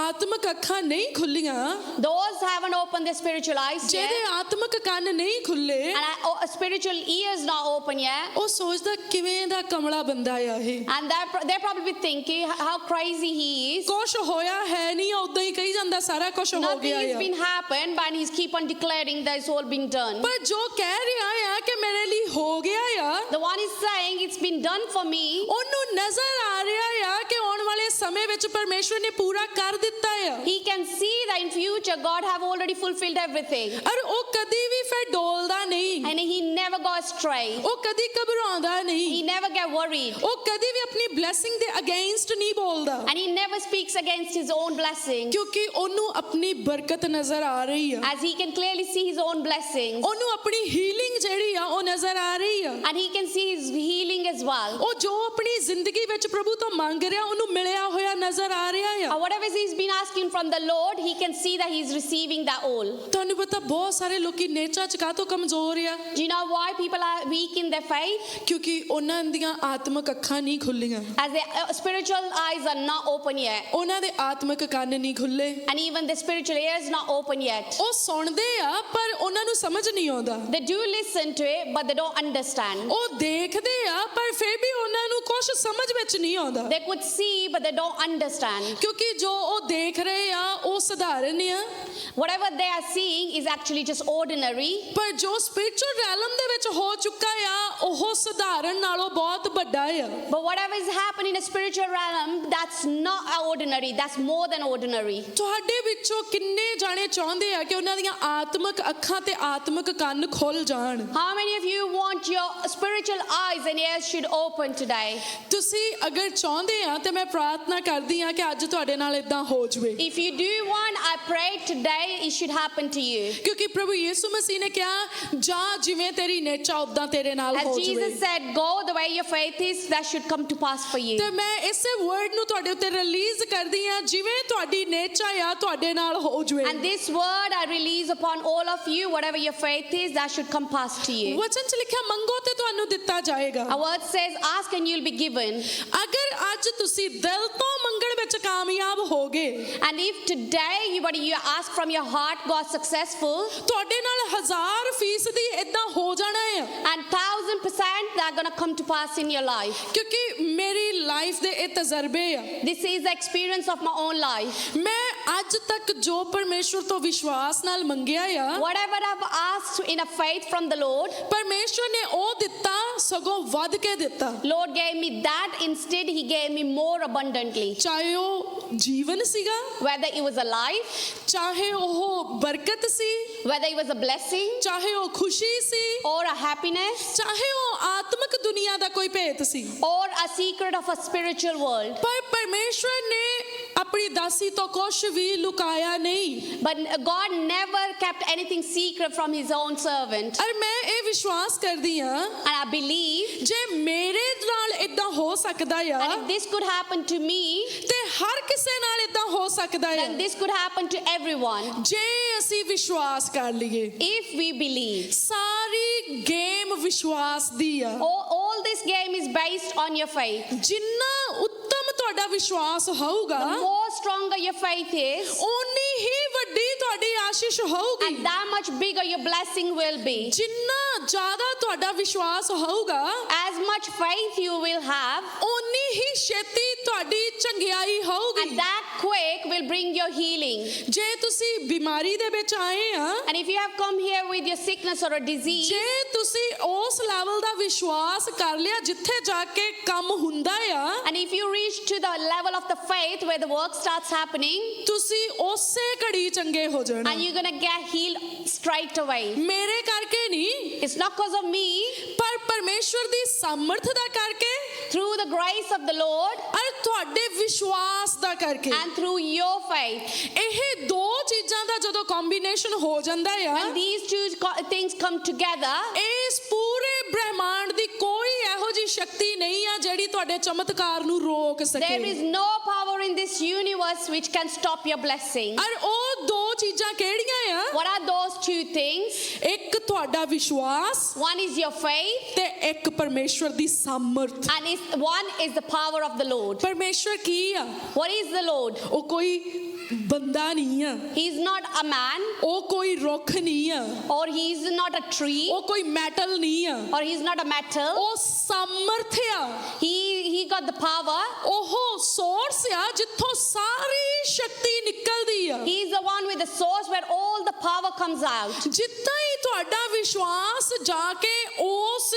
ਆਤਮਿਕ ਅੱਖਾਂ ਨਹੀਂ ਖੁੱਲੀਆਂ, Those haven't opened their spiritual eyes yet, ਜਿਹਦੇ ਆਤਮਿਕ ਕੰਨ ਨਹੀਂ ਖੁੱਲੇ, and spiritual ears not open yet, ਉਹ ਸੋਚਦਾ ਕਿਵੇਂ ਦਾ ਕਮਲਾ ਬੰਦਾ ਆ ਇਹ, and they're probably thinking how crazy he is. ਕੁਛ ਹੋਇਆ ਹੈ ਨਹੀਂ, ਉਦਾਂ ਹੀ ਕਹੀ ਜਾਂਦਾ ਸਾਰਾ ਕੁਛ ਹੋ Nothing ਗਿਆ has ਆ। been happened, but he's keep on declaring that it's all been done. ਪਰ ਜੋ ਕਹਿ ਰਿਹਾ ਆ ਕਿ ਮੇਰੇ ਲਈ ਹੋ ਗਿਆ ਆ, The one is saying it's been done for me, ਉਹਨੂੰ ਨਜ਼ਰ ਆ ਰਿਹਾ ਆ ਕਿ ਆਉਣ ਵਾਲੇ ਸਮੇਂ ਵਿੱਚ ਪਰਮੇਸ਼ਵਰ ਨੇ ਪੂਰਾ ਕਰ ਦਿੱਤਾ ਆ। he can see that in future God have already fulfilled everything. ਔਰ ਉਹ ਕਦੀ ਵੀ ਫਿਰ ਡੋਲਦਾ ਨਹੀਂ, and he never got astray. ਉਹ ਕਦੀ ਘਬਰਾਉਂਦਾ ਨਹੀਂ, He never get worried, ਉਹ ਕਦੀ ਵੀ ਆਪਣੀ ਬਲੇਸਿੰਗ ਦੇ ਅਗੇਂਸਟ ਨਹੀਂ ਬੋਲਦਾ, and he never speaks against his own blessing, ਕਿਉਂਕਿ ਉਹਨੂੰ ਆਪਣੀ ਬਰਕਤ ਨਜ਼ਰ ਆ ਰਹੀ ਆ, as he can clearly see his own blessings, ਉਹਨੂੰ ਆਪਣੀ ਹੀਲਿੰਗ ਜਿਹੜੀ ਆ ਉਹ ਨਜ਼ਰ ਆ ਰਹੀ ਆ, and he can see his healing as well. ਉਹ ਜੋ ਆਪਣੀ ਜ਼ਿੰਦਗੀ ਵਿੱਚ ਪ੍ਰਭੂ ਤੋਂ ਮੰਗ ਰਿਹਾ ਉਹਨੂੰ ਮਿਲਿਆ ਹੋਇਆ ਨਜ਼ਰ ਆ ਰਿਹਾ ਆ। Whatever he's been asking from the Lord, he can see that he's receiving that all. ਤੁਹਾਨੂੰ ਪਤਾ ਬਹੁਤ ਸਾਰੇ ਲੋਕੀ ਨੇਚਾ ਚ ਕਾਹਤੋਂ ਕਮਜ਼ੋਰ ਆ, Do you know why people are weak in their faith? ਕਿਉਂਕਿ ਉਹਨਾਂ ਦੀਆਂ ਆਤਮਿਕ ਅੱਖਾਂ ਨਹੀਂ ਖੁੱਲੀਆਂ, As their spiritual eyes are not open yet, ਉਹਨਾਂ ਦੇ ਆਤਮਿਕ ਕੰਨ ਨਹੀਂ ਖੁੱਲੇ, and even the spiritual ears not open yet. ਉਹ ਸੁਣਦੇ ਆ ਪਰ ਉਹਨਾਂ ਨੂੰ ਸਮਝ ਨਹੀਂ ਆਉਂਦਾ, They do listen to it, but they don't understand. ਉਹ ਦੇਖਦੇ ਆ ਪਰ ਫਿਰ ਵੀ ਉਹਨਾਂ ਨੂੰ ਕੁਝ ਸਮਝ ਵਿੱਚ ਨਹੀਂ ਆਉਂਦਾ, They could see, but they don't understand. ਕਿਉਂਕਿ ਜੋ ਉਹ ਦੇਖ ਰਹੇ ਆ ਉਹ ਸਧਾਰਨ ਆ, Whatever they are seeing is actually just ordinary. ਪਰ ਜੋ ਸਪਿਰਚੁਅਲ ਰੈਲਮ ਦੇ ਵਿੱਚ ਹੋ ਚੁੱਕਾ ਆ ਉਹ ਸਧਾਰਨ ਨਾਲੋਂ ਬਹੁਤ ਵੱਡਾ ਆ। But whatever is happening in the spiritual realm, that's not ordinary. That's more than ordinary. ਤੁਹਾਡੇ ਵਿੱਚੋਂ ਕਿੰਨੇ ਜਾਣੇ ਚਾਹੁੰਦੇ ਆ ਕਿ ਉਹਨਾਂ ਦੀਆਂ ਆਤਮਿਕ ਅੱਖਾਂ ਤੇ ਆਤਮਿਕ ਕੰਨ ਖੁੱਲ ਜਾਣ? How many of you want your spiritual eyes and ears should open today? ਤੁਸੀਂ ਅਗਰ ਚਾਹੁੰਦੇ ਆ ਤੇ ਮੈਂ ਪ੍ਰਾਰਥਨਾ ਕਰਦੀ ਆ ਕਿ ਅੱਜ ਤੁਹਾਡੇ ਨਾਲ ਇਦਾਂ ਹੋ ਜਵੇ, If you do want, I pray today it should happen to you. ਕਿਉਂਕਿ ਪ੍ਰਭੂ ਯਿਸੂ ਮਸੀਹ ਨੇ ਕਿਹਾ ਜਾ ਜਿਵੇਂ ਤੇਰੀ ਨੇਚਾ ਉਦਾਂ ਤੇਰੇ ਨਾਲ As ਹੋ ਜਵੇ। Jesus said, go the way your faith is, that should come to pass for you. ਤੇ ਮੈਂ ਇਸੇ ਵਰਡ ਨੂੰ ਤੁਹਾਡੇ ਉੱਤੇ ਰਿਲੀਜ਼ ਕਰਦੀ ਆ ਜਿਵੇਂ ਤੁਹਾਡੀ ਨੇਚਾ ਆ ਤੁਹਾਡੇ ਨਾਲ ਹੋ ਜਵੇ। And this word I release upon all of you, whatever your faith is, that should come past to you. ਵਚਨ ਚ ਲਿਖਿਆ ਮੰਗੋ ਤੇ ਤੁਹਾਨੂੰ ਦਿੱਤਾ ਜਾਏਗਾ। Our word says, ask and you'll be given. ਅਗਰ ਅੱਜ ਤੁਸੀਂ ਦਿਲ ਤੋਂ ਮੰਗਣ ਵਿੱਚ ਕਾਮਯਾਬ ਹੋਗੇ, And if today you ask from your heart, God successful, ਤੁਹਾਡੇ ਨਾਲ 1000% ਇਦਾਂ ਹੋ ਜਾਣਾ ਆ, and 1000% that are going to come to pass in your life. ਕਿਉਂਕਿ ਮੇਰੀ ਲਾਈਫ ਦੇ ਇਹ ਤਜਰਬੇ ਆ। This is the experience of my own life. ਮੈਂ ਅੱਜ ਤੱਕ ਜੋ ਪਰਮੇਸ਼ਵਰ ਤੋਂ ਵਿਸ਼ਵਾਸ ਨਾਲ ਮੰਗਿਆ ਆ, Whatever I've asked in a faith from the Lord, ਪਰਮੇਸ਼ਵਰ ਨੇ ਉਹ ਦਿੱਤਾ ਸਗੋਂ ਵੱਧ ਕੇ ਦਿੱਤਾ, Lord gave me that. Instead, He gave me more abundantly. ਚਾਹੇ ਉਹ ਜੀਵਨ ਸੀਗਾ, Whether it was a life, ਚਾਹੇ ਉਹ ਬਰਕਤ ਸੀ, whether it was a blessing ਚਾਹੇ ਉਹ ਖੁਸ਼ੀ ਸੀ, or a happiness, ਚਾਹੇ ਉਹ ਆਤਮਿਕ ਦੁਨੀਆ ਦਾ ਕੋਈ ਭੇਤ ਸੀ, or a secret of a spiritual world. ਪਰ ਪਰਮੇਸ਼ਵਰ ਨੇ ਆਪਣੀ ਦਾਸੀ ਤੋਂ ਕੁਝ ਵੀ ਲੁਕਾਇਆ ਨਹੀਂ। But God never kept anything secret from His own servant. ਔਰ ਮੈਂ ਇਹ ਵਿਸ਼ਵਾਸ ਕਰਦੀ ਆ And I believe, ਜੇ ਮੇਰੇ ਨਾਲ ਇਦਾਂ ਹੋ ਸਕਦਾ ਆ and if this could happen to me, ਤੇ ਹਰ ਕਿਸੇ ਨਾਲ ਇਦਾਂ ਹੋ ਸਕਦਾ ਆ then this could happen to everyone. ਜੇ ਅਸੀਂ ਵਿਸ਼ਵਾਸ ਕਰ ਲਈਏ। If we believe. Sorry game ਵਿਸ਼ਵਾਸ ਦੀ ਆ। All this game is based on your faith. ਜਿੰਨਾ ਉੱਤਮ ਤੁਹਾਡਾ ਵਿਸ਼ਵਾਸ ਹੋਊਗਾ, The more stronger your faith is, ਓਨੀ ਹੀ ਵੱਡੀ ਤੁਹਾਡੀ ਆਸ਼ੀਸ਼ ਹੋਊਗੀ। and that much bigger your blessing will be. ਜਿੰਨਾ ਜ਼ਿਆਦਾ ਤੁਹਾਡਾ ਵਿਸ਼ਵਾਸ ਹੋਊਗਾ, As much faith you will have, ਓਨੀ ਹੀ ਛੇਤੀ ਤੁਹਾਡੀ ਚੰਗਿਆਈ ਹੋਊਗੀ। and that quick will bring your healing. ਜੇ ਤੁਸੀਂ ਬਿਮਾਰੀ ਦੇ ਵਿੱਚ ਆਏ ਆ, And if you have come here with your sickness or a disease, ਜੇ ਤੁਸੀਂ ਉਸ ਲੈਵਲ ਦਾ ਵਿਸ਼ਵਾਸ ਕਰ ਲਿਆ ਜਿੱਥੇ ਜਾ ਕੇ ਕੰਮ ਹੁੰਦਾ ਆ, and if you reach to the level of the faith where the work starts happening, ਤੁਸੀਂ ਉਸੇ ਘੜੀ ਚੰਗੇ ਹੋ ਜਾਣਾ। and you're gonna get healed straight away. ਮੇਰੇ ਕਰਕੇ ਨਹੀਂ, It's not because of me, ਪਰ ਪਰਮੇਸ਼ਵਰ ਦੀ ਸਮਰਥ ਦਾ ਕਰਕੇ through the grace of the Lord ਔਰ ਤੁਹਾਡੇ ਵਿਸ਼ਵਾਸ ਦਾ ਕਰਕੇ। and through your faith. ਇਹ ਦੋ ਚੀਜ਼ਾਂ ਦਾ ਜਦੋਂ ਕੰਬੀਨੇਸ਼ਨ ਹੋ ਜਾਂਦਾ ਆ, When these two things come together, ਇਸ ਪੂਰੇ ਬ੍ਰਹਿਮੰਡ ਦੀ ਕੋਈ ਇਹੋ ਜਿਹੀ ਸ਼ਕਤੀ ਨਹੀਂ ਆ ਜਿਹੜੀ ਤੁਹਾਡੇ ਚਮਤਕਾਰ ਨੂੰ ਰੋਕ there ਸਕੇ। is no power in this universe which can stop your blessing. ਔਰ ਉਹ ਦੋ ਚੀਜ਼ਾਂ ਕਿਹੜੀਆਂ ਆ? What are those two things? ਇੱਕ ਤੁਹਾਡਾ ਵਿਸ਼ਵਾਸ One is your faith, ਤੇ ਇੱਕ ਪਰਮੇਸ਼ਵਰ ਦੀ ਸਮਰਥ। and one is the power of the Lord. ਪਰਮੇਸ਼ਵਰ ਕੀ ਆ? What is the Lord? ਉਹ ਕੋਈ ਬੰਦਾ ਨਹੀਂ ਆ, He is not a man, ਉਹ ਕੋਈ ਰੁੱਖ ਨਹੀਂ ਆ, or he is not a tree, ਉਹ ਕੋਈ ਮੈਟਲ ਨਹੀਂ ਆ, or he is not a metal. ਉਹ ਸਮਰਥ ਆ। He got the power. ਉਹ ਸੋਰਸ ਆ ਜਿੱਥੋਂ ਸਾਰੀ ਸ਼ਕਤੀ ਨਿਕਲਦੀ ਆ। He is the one with the source where all the power comes out. ਜਿੱਦਾਂ ਹੀ ਤੁਹਾਡਾ ਵਿਸ਼ਵਾਸ ਜਾ ਕੇ ਉਸ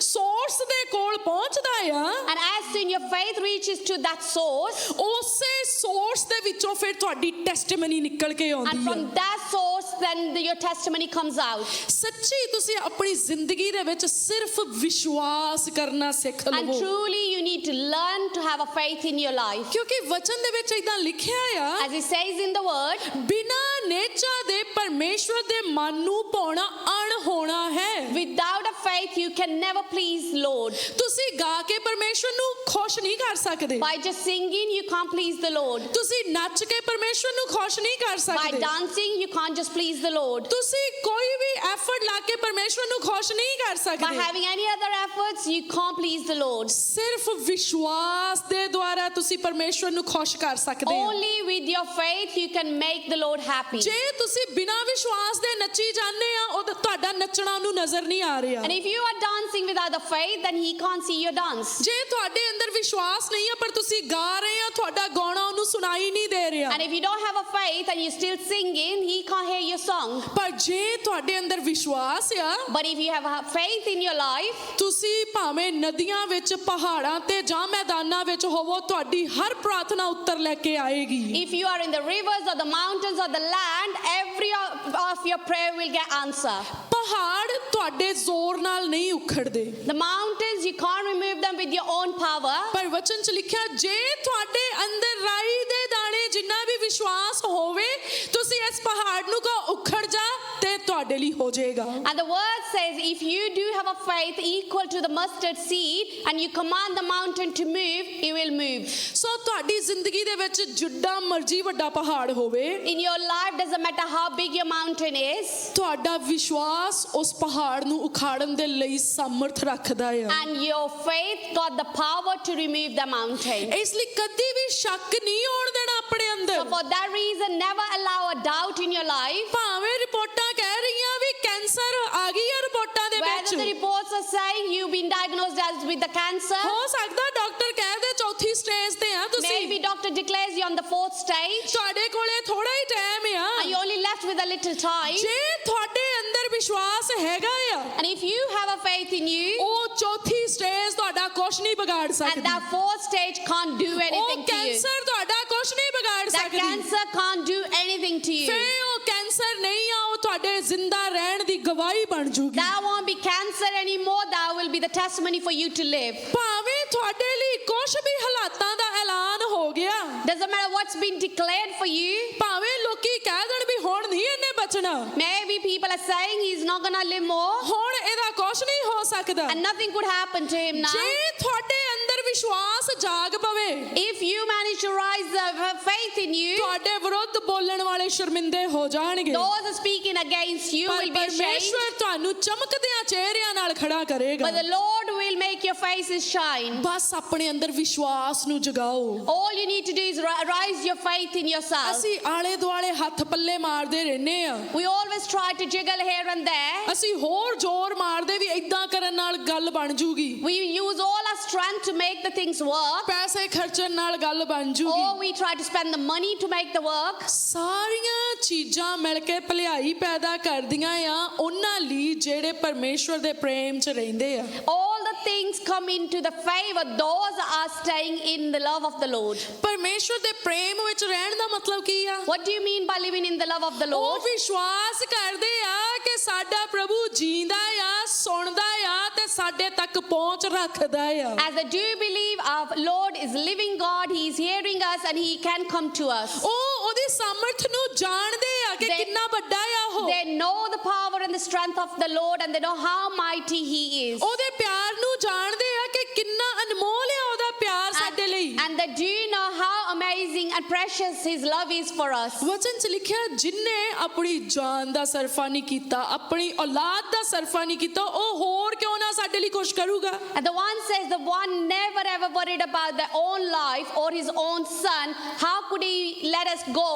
ਸੋਰਸ ਦੇ ਕੋਲ ਪਹੁੰਚਦਾ ਆ, And as soon your faith reaches to that source, ਉਸੇ ਸੋਰਸ ਦੇ ਵਿੱਚੋਂ ਫਿਰ ਤੁਹਾਡੀ ਟੈਸਟੀਮਨੀ ਨਿਕਲ ਕੇ and ਆਉਂਦੀ from ਆ। that source, then your testimony comes out. ਸੱਚੀ ਤੁਸੀਂ ਆਪਣੀ ਜ਼ਿੰਦਗੀ ਦੇ ਵਿੱਚ ਸਿਰਫ ਵਿਸ਼ਵਾਸ ਕਰਨਾ ਸਿੱਖ And ਲਵੋ, truly, you need to learn to have a faith in your life. ਕਿਉਂਕਿ ਵਚਨ ਦੇ ਵਿੱਚ ਇਦਾਂ ਲਿਖਿਆ ਆ, As it says in the word, ਬਿਨਾਂ ਨੇਚਾ ਦੇ ਪਰਮੇਸ਼ਵਰ ਦੇ ਮਨ ਨੂੰ ਪਾਉਣਾ ਅਣਹੋਣਾ ਹੈ। without a faith, you can never please Lord. ਤੁਸੀਂ ਗਾ ਕੇ ਪਰਮੇਸ਼ਵਰ ਨੂੰ ਖੁਸ਼ ਨਹੀਂ ਕਰ ਸਕਦੇ, By just singing, you can't please the Lord. ਤੁਸੀਂ ਨੱਚ ਕੇ ਪਰਮੇਸ਼ਵਰ ਨੂੰ ਖੁਸ਼ ਨਹੀਂ ਕਰ By ਸਕਦੇ, dancing, you can't just please the Lord. ਤੁਸੀਂ ਕੋਈ ਵੀ ਐਫਰਟ ਲਾ ਕੇ ਪਰਮੇਸ਼ਵਰ ਨੂੰ ਖੁਸ਼ ਨਹੀਂ ਕਰ By ਸਕਦੇ। having any other efforts, you can't please the Lord. ਸਿਰਫ ਵਿਸ਼ਵਾਸ ਦੇ ਦੁਆਰਾ ਤੁਸੀਂ ਪਰਮੇਸ਼ਵਰ ਨੂੰ ਖੁਸ਼ ਕਰ ਸਕਦੇ ਹੋ। Only with your faith, you can make the Lord happy. ਜੇ ਤੁਸੀਂ ਬਿਨਾਂ ਵਿਸ਼ਵਾਸ ਦੇ ਨੱਚੀ ਜਾਂਦੇ ਆ, ਉਹ ਤੁਹਾਡਾ ਨੱਚਣਾ ਉਹਨੂੰ ਨਜ਼ਰ ਨਹੀਂ ਆ ਰਿਹਾ। And if you are dancing without the faith, then he can't see your dance. ਜੇ ਤੁਹਾਡੇ ਅੰਦਰ ਵਿਸ਼ਵਾਸ ਨਹੀਂ ਆ ਪਰ ਤੁਸੀਂ ਗਾ ਰਹੇ ਆ, ਤੁਹਾਡਾ ਗਾਣਾ ਉਹਨੂੰ ਸੁਣਾਈ ਨਹੀਂ ਦੇ ਰਿਹਾ। And if you don't have a faith and you're still singing, he can't hear your song. ਪਰ ਜੇ ਤੁਹਾਡੇ ਅੰਦਰ ਵਿਸ਼ਵਾਸ ਆ, But if you have a faith in your life, ਤੁਸੀਂ ਭਾਵੇਂ ਨਦੀਆਂ ਵਿੱਚ, ਪਹਾੜਾਂ ਤੇ ਜਾਂ ਮੈਦਾਨਾਂ ਵਿੱਚ ਹੋਵੋ, ਤੁਹਾਡੀ ਹਰ ਪ੍ਰਾਰਥਨਾ ਉੱਤਰ ਲੈ ਕੇ ਆਏਗੀ। if you are in the rivers or the mountains or the land, every of your prayer will get answer. ਪਹਾੜ ਤੁਹਾਡੇ ਜ਼ੋਰ ਨਾਲ ਨਹੀਂ ਉਖੜਦੇ, The mountains, you can't remove them with your own power. ਪਰ ਵਚਨ ਚ ਲਿਖਿਆ, ਜੇ ਤੁਹਾਡੇ ਅੰਦਰ ਰਾਈ ਦੇ ਦਾਣੇ ਜਿੰਨਾ ਵੀ ਵਿਸ਼ਵਾਸ ਹੋਵੇ, ਤੁਸੀਂ ਇਸ ਪਹਾੜ ਨੂੰ ਕਹੋ ਉਖੜ ਜਾ, ਤੇ ਤੁਹਾਡੇ ਲਈ ਹੋ ਜਾਏਗਾ। And the word says, if you do have a faith equal to the mustard seed and you command the mountain to move, it will move. ਸੋ ਤੁਹਾਡੀ ਜ਼ਿੰਦਗੀ ਦੇ ਵਿੱਚ ਜਿੱਡਾ ਮਰਜ਼ੀ ਵੱਡਾ ਪਹਾੜ ਹੋਵੇ, In your life, doesn't matter how big your mountain is, ਤੁਹਾਡਾ ਵਿਸ਼ਵਾਸ ਉਸ ਪਹਾੜ ਨੂੰ ਉਖਾੜਨ ਦੇ ਲਈ ਸਮਰਥ ਰੱਖਦਾ ਹੈ। and your faith got the power to remove the mountain. ਇਸ ਲਈ ਕਦੀ ਵੀ ਸ਼ੱਕ ਨਹੀਂ ਆਉਣ ਦੇਣਾ ਆਪਣੇ So ਅੰਦਰ। for that reason, never allow a doubt in your life. ਭਾਵੇਂ ਰਿਪੋਰਟਾਂ ਕਹਿ ਰਹੀਆਂ ਵੀ ਕੈਂਸਰ ਆ ਗਈ ਹੈ ਰਿਪੋਰਟਾਂ ਦੇ Whether the ਵਿੱਚ, reports are saying you've been diagnosed as with the cancer, ਹੋ ਸਕਦਾ ਡਾਕਟਰ ਕਹਿ ਦੇ ਚੌਥੀ ਸਟੇਜ ਤੇ ਆ maybe ਤੁਸੀਂ, doctor declares you're on the 4th stage, ਤੁਹਾਡੇ ਕੋਲੇ ਥੋੜਾ ਹੀ ਟਾਈਮ ਆ। and you're only left with a little time. ਜੇ ਤੁਹਾਡੇ ਅੰਦਰ ਵਿਸ਼ਵਾਸ ਹੈਗਾ ਆ, And if you have a faith in you, ਉਹ ਚੌਥੀ ਸਟੇਜ ਤੁਹਾਡਾ ਕੁਛ ਨਹੀਂ ਵਿਗਾੜ and ਸਕਦੀ, that 4th stage can't do ਉਹ anything to you. ਕੈਂਸਰ ਤੁਹਾਡਾ ਕੁਛ ਨਹੀਂ ਵਿਗਾੜ That ਸਕਦੀ। cancer can't do anything to you. ਫੇ ਉਹ ਕੈਂਸਰ ਨਹੀਂ ਆ, ਉਹ ਤੁਹਾਡੇ ਜ਼ਿੰਦਾ ਰਹਿਣ ਦੀ ਗਵਾਹੀ ਬਣ ਜੂਗੀ। That won't be cancer anymore. That will be the testimony for you to live. ਭਾਵੇਂ ਤੁਹਾਡੇ ਲਈ ਕੁਛ ਵੀ ਹਾਲਾਤਾਂ ਦਾ ਐਲਾਨ ਹੋ ਗਿਆ, Doesn't matter what's been declared for you. ਭਾਵੇਂ ਲੋਕੀ ਕਹਿ ਦੇਣ ਵੀ ਹੁਣ ਨਹੀਂ ਇਹਨੇ ਬਚਣਾ, Maybe people are saying he's not gonna live more, ਹੁਣ ਇਹਦਾ ਕੁਛ ਨਹੀਂ ਹੋ ਸਕਦਾ। and nothing could happen to him now. ਜੇ ਤੁਹਾਡੇ ਅੰਦਰ ਵਿਸ਼ਵਾਸ ਜਾਗ ਪਵੇ, If you manage to rise the faith in you, ਤੁਹਾਡੇ ਵਿਰੁੱਧ ਬੋਲਣ ਵਾਲੇ ਸ਼ਰਮਿੰਦੇ ਹੋ ਜਾਣਗੇ, those speaking against you ਪਰ will be ashamed. ਪਰਮੇਸ਼ਵਰ ਤੁਹਾਨੂੰ ਚਮਕਦਿਆਂ ਚਿਹਰਿਆਂ ਨਾਲ ਖੜਾ ਕਰੇਗਾ। But the Lord will make your faces shine. ਬਸ ਆਪਣੇ ਅੰਦਰ ਵਿਸ਼ਵਾਸ ਨੂੰ ਜਗਾਓ। All you need to do is rise your faith in yourself. ਅਸੀਂ ਆਲੇ ਦੁਆਲੇ ਹੱਥ ਪੱਲੇ ਮਾਰਦੇ ਰਹਿੰਦੇ ਆ, We always try to jiggle here and there. ਅਸੀਂ ਹੋਰ ਜ਼ੋਰ ਮਾਰਦੇ ਵੀ ਇਦਾਂ ਕਰਨ ਨਾਲ ਗੱਲ ਬਣ ਜੂਗੀ, We use all our strength to make the things work. ਪੈਸੇ ਖਰਚਣ ਨਾਲ ਗੱਲ ਬਣ ਜੂਗੀ। Or we try to spend the money to make the work. ਸਾਰੀਆਂ ਚੀਜ਼ਾਂ ਮਿਲ ਕੇ ਭਲਾਈ ਪੈਦਾ ਕਰਦੀਆਂ ਆ ਉਹਨਾਂ ਲਈ ਜਿਹੜੇ ਪਰਮੇਸ਼ਵਰ ਦੇ ਪ੍ਰੇਮ 'ਚ ਰਹਿੰਦੇ ਆ। All the things come into the favor. Those are staying in the love of the Lord. ਪਰਮੇਸ਼ਵਰ ਦੇ ਪ੍ਰੇਮ ਵਿੱਚ ਰਹਿਣ ਦਾ ਮਤਲਬ ਕੀ ਆ? What do you mean by living in the love of the ਉਹ Lord? ਵਿਸ਼ਵਾਸ ਕਰਦੇ ਆ ਕਿ ਸਾਡਾ ਪ੍ਰਭੂ ਜੀਂਦਾ ਆ, ਸੁਣਦਾ ਆ ਤੇ ਸਾਡੇ ਤੱਕ ਪਹੁੰਚ ਰੱਖਦਾ ਆ। As they do believe our Lord is living God, He is hearing us and He can come to us. ਉਹ ਉਹਦੀ ਸਮਰਥ ਨੂੰ ਜਾਣਦੇ ਆ ਕਿ They- ਕਿੰਨਾ ਵੱਡਾ ਆ ਉਹ। They know the power and the strength of the Lord, and they know how mighty He is. ਉਹਦੇ ਪਿਆਰ ਨੂੰ ਜਾਣਦੇ ਆ ਕਿ ਕਿੰਨਾ ਅਨਮੋਲ ਆ ਉਹਦਾ ਪਿਆਰ ਸਾਡੇ ਲਈ। And they do know how amazing amazing and precious His love is for us. ਵਚਨ 'ਚ ਲਿਖਿਆ ਜਿਨਨੇ ਆਪਣੀ ਜਾਨ ਦਾ ਸਰਫਾ ਨਹੀਂ ਕੀਤਾ, ਆਪਣੀ ਔਲਾਦ ਦਾ ਸਰਫਾ ਨਹੀਂ ਕੀਤਾ, ਉਹ ਹੋਰ ਕਿਉਂ ਨਾ ਸਾਡੇ ਲਈ ਕੁਛ ਕਰੂਗਾ। And the one says, the one never ever worried about their own life or his own son. How could He let us go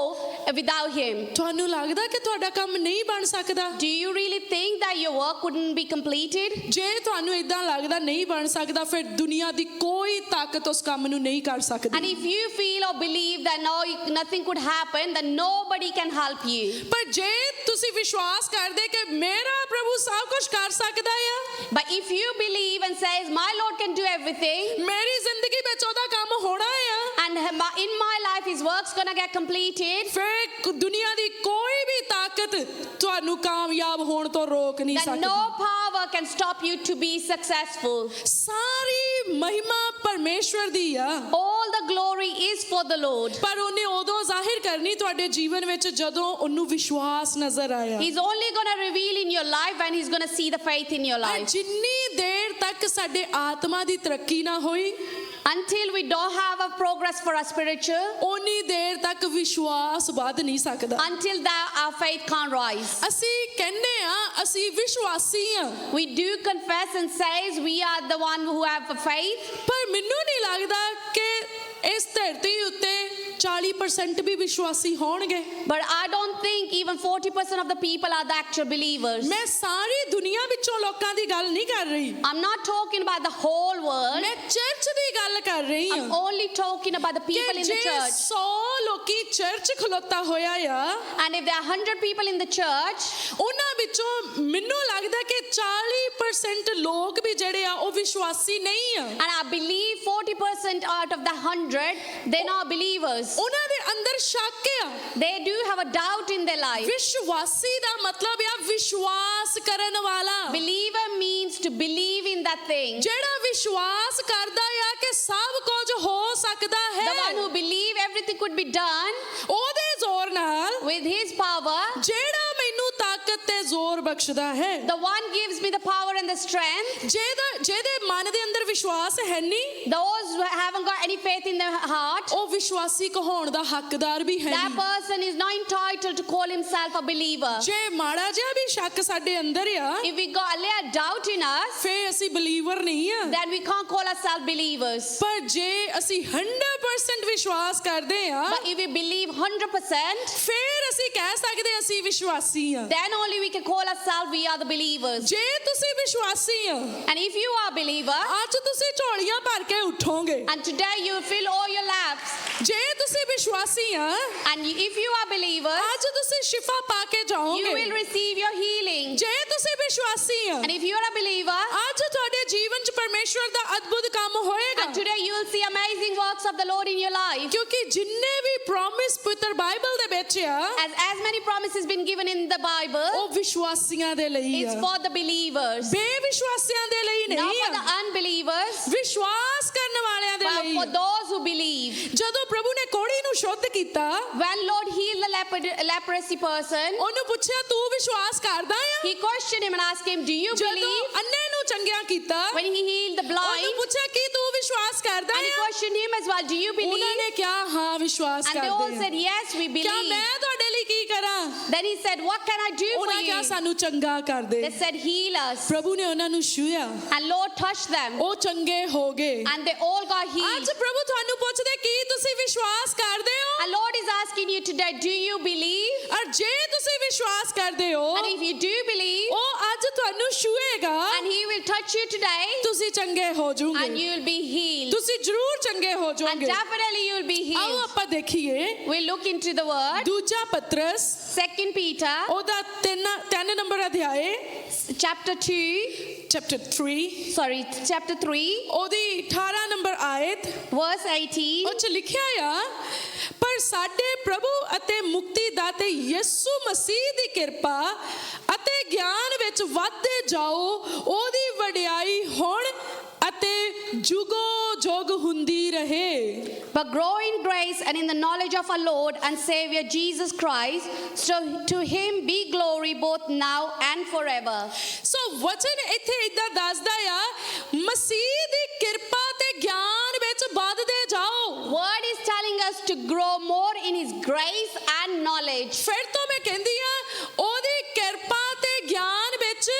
without Him? ਤੁਹਾਨੂੰ ਲੱਗਦਾ ਕਿ ਤੁਹਾਡਾ ਕੰਮ ਨਹੀਂ ਬਣ ਸਕਦਾ? Do you really think that your work couldn't be completed? ਜੇ ਤੁਹਾਨੂੰ ਇਦਾਂ ਲੱਗਦਾ ਨਹੀਂ ਬਣ ਸਕਦਾ, ਫਿਰ ਦੁਨੀਆ ਦੀ ਕੋਈ ਤਾਕਤ ਉਸ ਕੰਮ ਨੂੰ ਨਹੀਂ ਕਰ ਸਕਦੀ। And if you feel or believe that no, nothing could happen, then nobody can help you. ਪਰ ਜੇ ਤੁਸੀਂ ਵਿਸ਼ਵਾਸ ਕਰਦੇ ਕਿ ਮੇਰਾ ਪ੍ਰਭੂ ਸਭ ਕੁਝ ਕਰ ਸਕਦਾ ਆ, But if you believe and says, my Lord can do everything, ਮੇਰੀ ਜ਼ਿੰਦਗੀ ਵਿੱਚ ਉਹਦਾ ਕੰਮ ਹੋਣਾ ਆ, and in my life His work's gonna get completed, ਫਿਰ ਦੁਨੀਆ ਦੀ ਕੋਈ ਵੀ ਤਾਕਤ ਤੁਹਾਨੂੰ ਕਾਮਯਾਬ ਹੋਣ ਤੋਂ ਰੋਕ ਨਹੀਂ then ਸਕਦੀ। no power can stop you to be successful. ਸਾਰੀ ਮਹਿਮਾ ਪਰਮੇਸ਼ਵਰ ਦੀ ਆ, All the glory is for the Lord. ਪਰ ਉਹਨੇ ਉਦੋਂ ਜ਼ਾਹਿਰ ਕਰਨੀ ਤੁਹਾਡੇ ਜੀਵਨ ਵਿੱਚ ਜਦੋਂ ਉਹਨੂੰ ਵਿਸ਼ਵਾਸ ਨਜ਼ਰ ਆਇਆ। He's only gonna reveal in your life when He's gonna see the faith in your life. ਜਿੰਨੀ ਦੇਰ ਤੱਕ ਸਾਡੇ ਆਤਮਾ ਦੀ ਤਰੱਕੀ ਨਾ ਹੋਈ, Until we don't have a progress for our spiritual, ਉਨੀ ਦੇਰ ਤੱਕ ਵਿਸ਼ਵਾਸ ਵੱਧ ਨਹੀਂ ਸਕਦਾ। until that our faith can't rise. ਅਸੀਂ ਕਹਿੰਦੇ ਆ ਅਸੀਂ ਵਿਸ਼ਵਾਸੀ ਆ, We do confess and says we are the one who have a faith, ਪਰ ਮੈਨੂੰ ਨਹੀਂ ਲੱਗਦਾ ਕਿ ਇਸ ਧਰਤੀ ਉੱਤੇ 40% ਵੀ ਵਿਸ਼ਵਾਸੀ ਹੋਣਗੇ। but I don't think even 40% of the people are the actual believers. ਮੈਂ ਸਾਰੀ ਦੁਨੀਆ ਵਿੱਚੋਂ ਲੋਕਾਂ ਦੀ ਗੱਲ ਨਹੀਂ ਕਰ ਰਹੀ, I'm not talking about the whole world. ਮੈਂ ਚਰਚ ਦੀ ਗੱਲ ਕਰ ਰਹੀ I'm ਹਾਂ only talking about the people ਕਿ in the ਜੇ church. 100 ਲੋਕੀ ਚਰਚ ਖਲੋਤਾ ਹੋਇਆ ਆ, And if there are 100 people in the church, ਉਹਨਾਂ ਵਿੱਚੋਂ ਮੈਨੂੰ ਲੱਗਦਾ ਕਿ 40% ਲੋਕ ਵੀ ਜਿਹੜੇ ਆ ਉਹ ਵਿਸ਼ਵਾਸੀ ਨਹੀਂ ਆ। and I believe 40% out of the 100, they're not believers. ਉਹਨਾਂ ਦੇ ਅੰਦਰ ਸ਼ੱਕ ਆ। They do have a doubt in their life. ਵਿਸ਼ਵਾਸੀ ਦਾ ਮਤਲਬ ਆ ਵਿਸ਼ਵਾਸ ਕਰਨ ਵਾਲਾ, Believer means to believe in that thing. ਜਿਹੜਾ ਵਿਸ਼ਵਾਸ ਕਰਦਾ ਆ ਕਿ ਸਭ ਕੁਝ ਹੋ ਸਕਦਾ The one ਹੈ, who believe everything could be done ਉਹਦੇ ਜ਼ੋਰ ਨਾਲ, with His power. ਜਿਹੜਾ ਮੈਨੂੰ ਤਾਕਤ ਤੇ ਜ਼ੋਰ ਬਖਸ਼ਦਾ ਹੈ, The one gives me the power and the strength. ਜਿਹਦੇ ਮਨ ਦੇ ਅੰਦਰ ਵਿਸ਼ਵਾਸ ਹੈ ਨਹੀਂ, Those who haven't got any faith in their heart, ਉਹ ਵਿਸ਼ਵਾਸੀ ਕਹਾਉਣ ਦਾ ਹੱਕਦਾਰ ਵੀ ਹੈ that ਨਹੀਂ। person is not entitled to call himself a believer. ਜੇ ਮਾੜਾ ਜਿਹਾ ਵੀ ਸ਼ੱਕ ਸਾਡੇ ਅੰਦਰ ਆ, If we got a little doubt in us, ਫੇ ਅਸੀਂ ਬਲੀਵਰ ਨਹੀਂ ਆ। then we can't call ourselves believers. ਪਰ ਜੇ ਅਸੀਂ 100% ਵਿਸ਼ਵਾਸ ਕਰਦੇ ਆ, But if we believe 100%, ਫੇਰ ਅਸੀਂ ਕਹਿ ਸਕਦੇ ਅਸੀਂ ਵਿਸ਼ਵਾਸੀ ਆ। then only we can call ourselves we are the believers. ਜੇ ਤੁਸੀਂ ਵਿਸ਼ਵਾਸੀ ਆ, And if you are a believer, ਅੱਜ ਤੁਸੀਂ ਝੋਲੀਆਂ ਭਰ ਕੇ ਉੱਠੋਗੇ। and today you will fill all your laps, ਜੇ ਤੁਸੀਂ ਵਿਸ਼ਵਾਸੀ ਆ, and if you are believers, ਅੱਜ ਤੁਸੀਂ ਸ਼ਿਫਾ ਪਾ ਕੇ you will ਜਾਓਗੇ। receive your healing. ਜੇ ਤੁਸੀਂ ਵਿਸ਼ਵਾਸੀ ਆ, And if you are a believer, ਅੱਜ ਤੁਹਾਡੇ ਜੀਵਨ 'ਚ ਪਰਮੇਸ਼ਵਰ ਦਾ ਅਦਭੁਤ ਕੰਮ ਹੋਏਗਾ। and today you will see amazing works of the Lord in your life. ਕਿਉਂਕਿ ਜਿੰਨੇ ਵੀ ਪ੍ਰੋਮਿਸ ਪੁੱਤਰ ਬਾਈਬਲ ਦੇ ਵਿੱਚ ਆ, As many promises been given in the Bible, ਉਹ ਵਿਸ਼ਵਾਸੀਆਂ ਦੇ ਲਈ it's ਆ, for the believers, ਬੇਵਿਸ਼ਵਾਸੀਆਂ ਦੇ ਲਈ not ਨਹੀਂ for the ਆ, unbelievers, ਵਿਸ਼ਵਾਸ ਕਰਨ ਵਾਲਿਆਂ ਦੇ but ਲਈ। for those who believe. ਜਦੋਂ ਪ੍ਰਭੂ ਨੇ ਕੋੜੀ ਨੂੰ ਸ਼ੁੱਧ ਕੀਤਾ, When Lord healed the leprosy person, ਉਹਨੂੰ ਪੁੱਛਿਆ ਤੂੰ ਵਿਸ਼ਵਾਸ ਕਰਦਾ ਆ? He questioned him and asked him, do you ਜਦੋਂ believe? ਅੰਨੇ ਨੂੰ ਚੰਗਿਆ ਕੀਤਾ, When He healed the ਉਹਨੂੰ blind, ਪੁੱਛਿਆ ਕੀ ਤੂੰ ਵਿਸ਼ਵਾਸ ਕਰਦਾ and He ਆ? questioned him as well, do you ਉਹਨਾਂ believe? ਨੇ ਕਿਹਾ ਹਾਂ ਵਿਸ਼ਵਾਸ And they all ਕਰਦੇ said, ਆ। yes, we ਕਿਆ believe. ਮੈਂ ਤੁਹਾਡੇ ਲਈ ਕੀ ਕਰਾਂ? Then He said, what can I do for ਉਹਨਾਂ ਕਿਹਾ you? ਸਾਨੂੰ ਚੰਗਾ ਕਰ ਦੇ। They said, heal us. ਪ੍ਰਭੂ ਨੇ ਉਹਨਾਂ ਨੂੰ ਛੂਇਆ, And Lord touched them, ਉਹ ਚੰਗੇ ਹੋ ਗਏ। and they all got healed. ਅੱਜ ਪ੍ਰਭੂ ਤੁਹਾਨੂੰ ਪੁੱਛਦੇ ਕੀ ਤੁਸੀਂ ਵਿਸ਼ਵਾਸ ਕਰਦੇ ਹੋ? And Lord is asking you today, do you believe? ਔਰ ਜੇ ਤੁਸੀਂ ਵਿਸ਼ਵਾਸ ਕਰਦੇ ਹੋ, And if you do believe, ਉਹ ਅੱਜ ਤੁਹਾਨੂੰ ਛੂਏਗਾ, and He will touch you today, ਤੁਸੀਂ ਚੰਗੇ ਹੋ and ਜਾਓਗੇ। you will be healed. ਤੁਸੀਂ ਜ਼ਰੂਰ ਚੰਗੇ ਹੋ And ਜਾਓਗੇ। definitely you will be ਆਓ healed. ਆਪਾਂ ਦੇਖੀਏ We'll look into the word. ਦੂਜਾ ਪਤਰਸ 2 Peter ਉਹਦਾ 3 ਨੰਬਰ ਅਧਿਆਏ chapter 2, ਚੈਪਟਰ 3 chapter 3, ਉਹਦੀ 18 ਨੰਬਰ ਆਇਤ verse 18. ਉਹ ਚ ਲਿਖਿਆ ਆ, ਪਰ ਸਾਡੇ ਪ੍ਰਭੂ ਅਤੇ ਮੁਕਤੀਦਾਤੇ ਯਿਸੂ ਮਸੀਹ ਦੀ ਕਿਰਪਾ ਅਤੇ ਗਿਆਨ ਵਿੱਚ ਵਧਦੇ ਜਾਓ, ਉਹਦੀ ਵਡਿਆਈ ਹੁਣ ਅਤੇ ਜੁਗੋ ਜੁਗ ਹੁੰਦੀ ਰਹੇ। But grow in grace and in the knowledge of our Lord and Savior Jesus Christ. So to Him be glory both now and forever. ਸੋ ਵਚਨ ਇੱਥੇ ਇਦਾਂ ਦੱਸਦਾ ਆ, ਮਸੀਹ ਦੀ ਕਿਰਪਾ ਤੇ ਗਿਆਨ ਵਿੱਚ ਵਧਦੇ ਜਾਓ। Word is telling us to grow more in His grace and knowledge. ਫਿਰ ਤੋਂ ਮੈਂ ਕਹਿੰਦੀ ਆ ਉਹਦੀ ਕਿਰਪਾ ਤੇ ਗਿਆਨ ਵਿੱਚ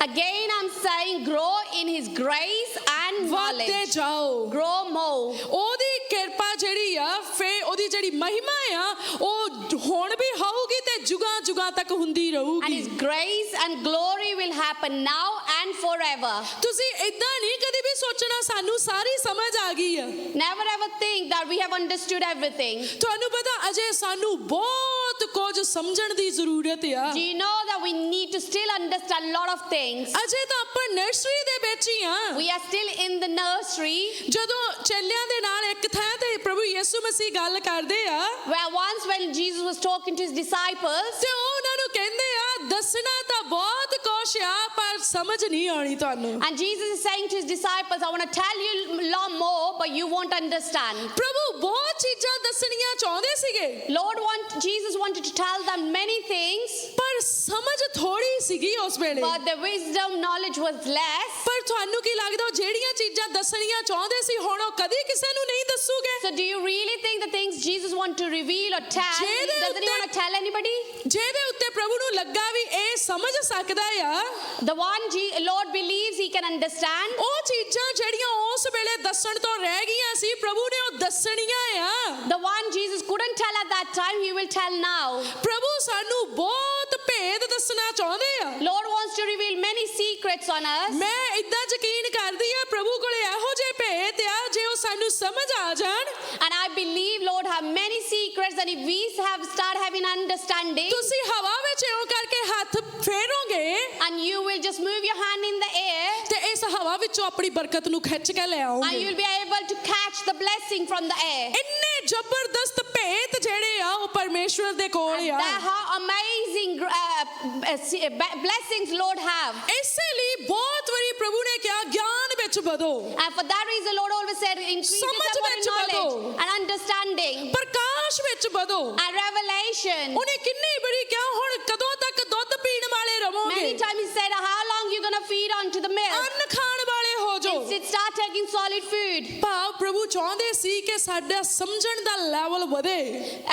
Again, I'm saying grow in His grace and ਵਧਦੇ knowledge. ਜਾਓ Grow more. ਉਹਦੀ ਕਿਰਪਾ ਜਿਹੜੀ ਆ ਫੇ ਉਹਦੀ ਜਿਹੜੀ ਮਹਿਮਾ ਆ ਉਹ ਹੁਣ ਵੀ ਹੋਊਗੀ ਤੇ ਜੁਗਾਂ ਜੁਗਾਂ ਤੱਕ ਹੁੰਦੀ And ਰਹੂਗੀ His grace and glory will happen now and forever. ਤੁਸੀਂ ਇਦਾਂ ਨਹੀਂ ਕਦੀ ਵੀ ਸੋਚਣਾ ਸਾਨੂੰ ਸਾਰੀ ਸਮਝ ਆ ਗਈ ਆ Never ever think that we have understood everything. ਤੁਹਾਨੂੰ ਪਤਾ ਅਜੇ ਸਾਨੂੰ ਬਹੁਤ ਕੁਝ ਸਮਝਣ ਦੀ ਜ਼ਰੂਰਤ ਆ Do you know that we need to still understand a lot of things? ਅਜੇ ਤਾਂ ਆਪਾਂ ਨਰਸਰੀ ਦੇ ਵਿੱਚ ਹੀ ਆ We are still in the nursery ਜਦੋਂ ਚੇਲਿਆਂ ਦੇ ਨਾਲ ਇੱਕ ਥਾਂ ਤੇ ਪ੍ਰਭੂ ਯਿਸੂ ਮਸੀਹ ਗੱਲ ਕਰਦੇ ਆ where once when Jesus was talking to His disciples, ਤੇ ਉਹ ਉਹਨਾਂ ਨੂੰ ਕਹਿੰਦੇ ਆ ਦੱਸਣਾ ਤਾਂ ਬਹੁਤ ਕੁਛ ਆ ਪਰ ਸਮਝ ਨਹੀਂ ਆਉਣੀ ਤੁਹਾਨੂੰ and Jesus is saying to His disciples, I want to tell you a lot more, but you won't understand. ਪ੍ਰਭੂ ਬਹੁਤ ਚੀਜ਼ਾਂ ਦੱਸਣੀਆਂ ਚਾਹੁੰਦੇ ਸੀਗੇ Jesus wanted to tell them many things, ਪਰ ਸਮਝ ਥੋੜੀ ਸੀਗੀ ਉਸ ਵੇਲੇ but the wisdom, knowledge was less. ਪਰ ਤੁਹਾਨੂੰ ਕੀ ਲੱਗਦਾ ਉਹ ਜਿਹੜੀਆਂ ਚੀਜ਼ਾਂ ਦੱਸਣੀਆਂ ਚਾਹੁੰਦੇ ਸੀ ਹੁਣ ਉਹ ਕਦੀ ਕਿਸੇ ਨੂੰ ਨਹੀਂ ਦੱਸੂਗੇ So do you really think the things Jesus want to reveal or tell, ਜਿਹਦੇ doesn't He want to tell anybody? ਜਿਹਦੇ ਉੱਤੇ ਪ੍ਰਭੂ ਨੂੰ ਲੱਗਾ ਵੀ ਇਹ ਸਮਝ ਸਕਦਾ ਆ The one Lord believes He can understand. ਉਹ ਚੀਜ਼ਾਂ ਜਿਹੜੀਆਂ ਉਸ ਵੇਲੇ ਦੱਸਣ ਤੋਂ ਰਹਿ ਗਈਆਂ ਸੀ ਪ੍ਰਭੂ ਨੇ ਉਹ ਦੱਸਣੀਆਂ ਆ The one Jesus couldn't tell at that time, He will tell now. ਪ੍ਰਭੂ ਸਾਨੂੰ ਬਹੁਤ ਭੇਦ ਦੱਸਣਾ ਚਾਹੁੰਦੇ ਆ Lord wants to reveal many secrets on us. ਮੈਂ ਇਦਾਂ ਯਕੀਨ ਕਰਦੀ ਆ ਪ੍ਰਭੂ ਕੋਲੇ ਇਹੋ ਜਿਹੇ ਭੇਦ ਆ ਜੇ ਉਹ ਸਾਨੂੰ ਸਮਝ ਆ ਜਾਣ And I believe Lord have many secrets, and if we start having understanding, ਤੁਸੀਂ ਹਵਾ ਵਿੱਚ ਇਉਂ ਕਰਕੇ ਹੱਥ ਫੇਰੋਗੇ and you will just move your hand in the air, ਤੇ ਇਸ ਹਵਾ ਵਿੱਚੋਂ ਆਪਣੀ ਬਰਕਤ ਨੂੰ ਖਿੱਚ ਕੇ ਲੈ and ਆਓਗੇ you will be able to catch the blessing from the air. ਇੰਨੇ ਜ਼ਬਰਦਸਤ ਭੇਦ ਜਿਹੜੇ ਆ ਉਹ ਪਰਮੇਸ਼ਵਰ ਦੇ ਕੋਲ And ਆ that how amazing blessings Lord have. ਇਸੇ ਲਈ ਬਹੁਤ ਵਾਰੀ ਪ੍ਰਭੂ ਨੇ ਕਿਹਾ ਗਿਆਨ ਵਿੱਚ ਵਧੋ And for that reason, Lord always said, increase ਸਮਝ your ਵਿੱਚ knowledge ਵਧੋ। and understanding ਪ੍ਰਕਾਸ਼ ਵਿੱਚ ਵਧੋ and revelation. ਉਹਨੇ ਕਿੰਨੀ ਬੜੀ ਕਿਹਾ ਹੁਣ ਕਦੋਂ ਤੱਕ ਦੁੱਧ ਪੀਣ ਵਾਲੇ ਰਹੋਗੇ Many times He said, how long you going to feed on to the milk? ਅੰਨ ਖਾਣ ਵਾਲੇ ਹੋ ਜਾਓ Instead, start taking solid food. ਭਾਵ ਪ੍ਰਭੂ ਚਾਹੁੰਦੇ ਸੀ ਕਿ ਸਾਡਾ ਸਮਝਣ ਦਾ ਲੈਵਲ ਵਧੇ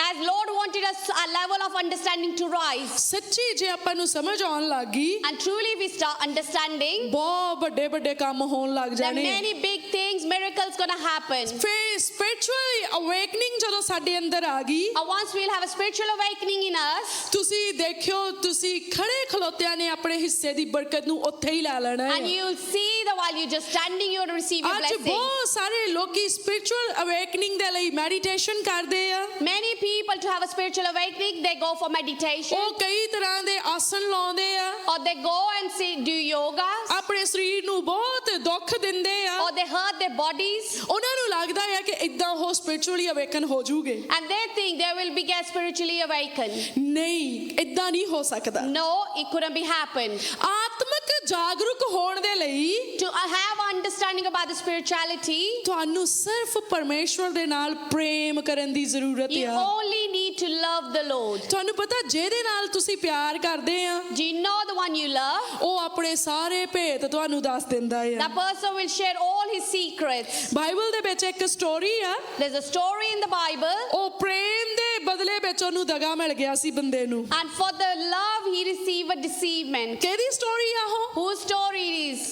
As Lord wanted us a level of understanding to rise. ਸੱਚੀ ਜੇ ਆਪਾਂ ਨੂੰ ਸਮਝ ਆਉਣ ਲੱਗੀ And truly we start understanding, ਬਹੁਤ ਵੱਡੇ ਵੱਡੇ ਕੰਮ ਹੋਣ ਲੱਗ then ਜਾਣੇ many big things, miracles going to happen. ਫਿਰ ਸਪਿਰਚੁਅਲ ਅਵੇਕਨਿੰਗ ਜਦੋਂ ਸਾਡੇ ਅੰਦਰ ਆ ਗਈ And once we'll have a spiritual awakening in us, ਤੁਸੀਂ ਦੇਖਿਓ ਤੁਸੀਂ ਖੜੇ ਖਲੋਤਿਆਂ ਨੇ ਆਪਣੇ ਹਿੱਸੇ ਦੀ ਬਰਕਤ ਨੂੰ ਉੱਥੇ ਹੀ ਲੈ ਲੈਣਾ and ਹੈ you'll see that while you're just standing, you'll receive your ਅੱਜ blessing. ਬਹੁਤ ਸਾਰੇ ਲੋਕੀ ਸਪਿਰਚੁਅਲ ਅਵੇਕਨਿੰਗ ਦੇ ਲਈ ਮੈਡੀਟੇਸ਼ਨ ਕਰਦੇ ਆ Many people, to have a spiritual awakening, they go for meditation, ਉਹ ਕਈ ਤਰ੍ਹਾਂ ਦੇ ਆਸਨ ਲਾਉਂਦੇ ਆ or they go and do yoga, ਆਪਣੇ ਸਰੀਰ ਨੂੰ ਬਹੁਤ ਦੁੱਖ ਦਿੰਦੇ ਆ or they hurt their bodies, ਉਹਨਾਂ ਨੂੰ ਲੱਗਦਾ ਹੈ ਕਿ ਇਦਾਂ ਉਹ ਸਪਿਰਚੁਅਲੀ ਅਵੇਕਨ ਹੋ ਜਾਊਗੇ and they think they will be get spiritually awakened. ਨਹੀਂ ਇਦਾਂ ਨਹੀਂ ਹੋ ਸਕਦਾ No, it couldn't be happened. ਆਤਮਿਕ ਜਾਗਰੂਕ ਹੋਣ ਦੇ ਲਈ To have understanding about the spirituality, ਤੁਹਾਨੂੰ ਸਿਰਫ ਪਰਮੇਸ਼ਵਰ ਦੇ ਨਾਲ ਪ੍ਰੇਮ ਕਰਨ ਦੀ ਜ਼ਰੂਰਤ you ਆ only need to love the Lord. ਤੁਹਾਨੂੰ ਪਤਾ ਜਿਹਦੇ ਨਾਲ ਤੁਸੀਂ ਪਿਆਰ ਕਰਦੇ ਆ Do you know the one you love? ਉਹ ਆਪਣੇ ਸਾਰੇ ਭੇਤ ਤੁਹਾਨੂੰ ਦੱਸ ਦਿੰਦਾ ਆ That person will share all his secrets. Bible ਦੇ ਵਿੱਚ ਇੱਕ ਸਟੋਰੀ ਆ There's a story in the Bible, ਉਹ ਪ੍ਰੇਮ ਦੇ ਬਦਲੇ ਵਿੱਚ ਉਹਨੂੰ ਦਗਾ ਮਿਲ ਗਿਆ ਸੀ ਬੰਦੇ ਨੂੰ and for the love he received a deceivement. ਕਿਹਦੀ ਸਟੋਰੀ ਆ ਉਹ Whose story it is?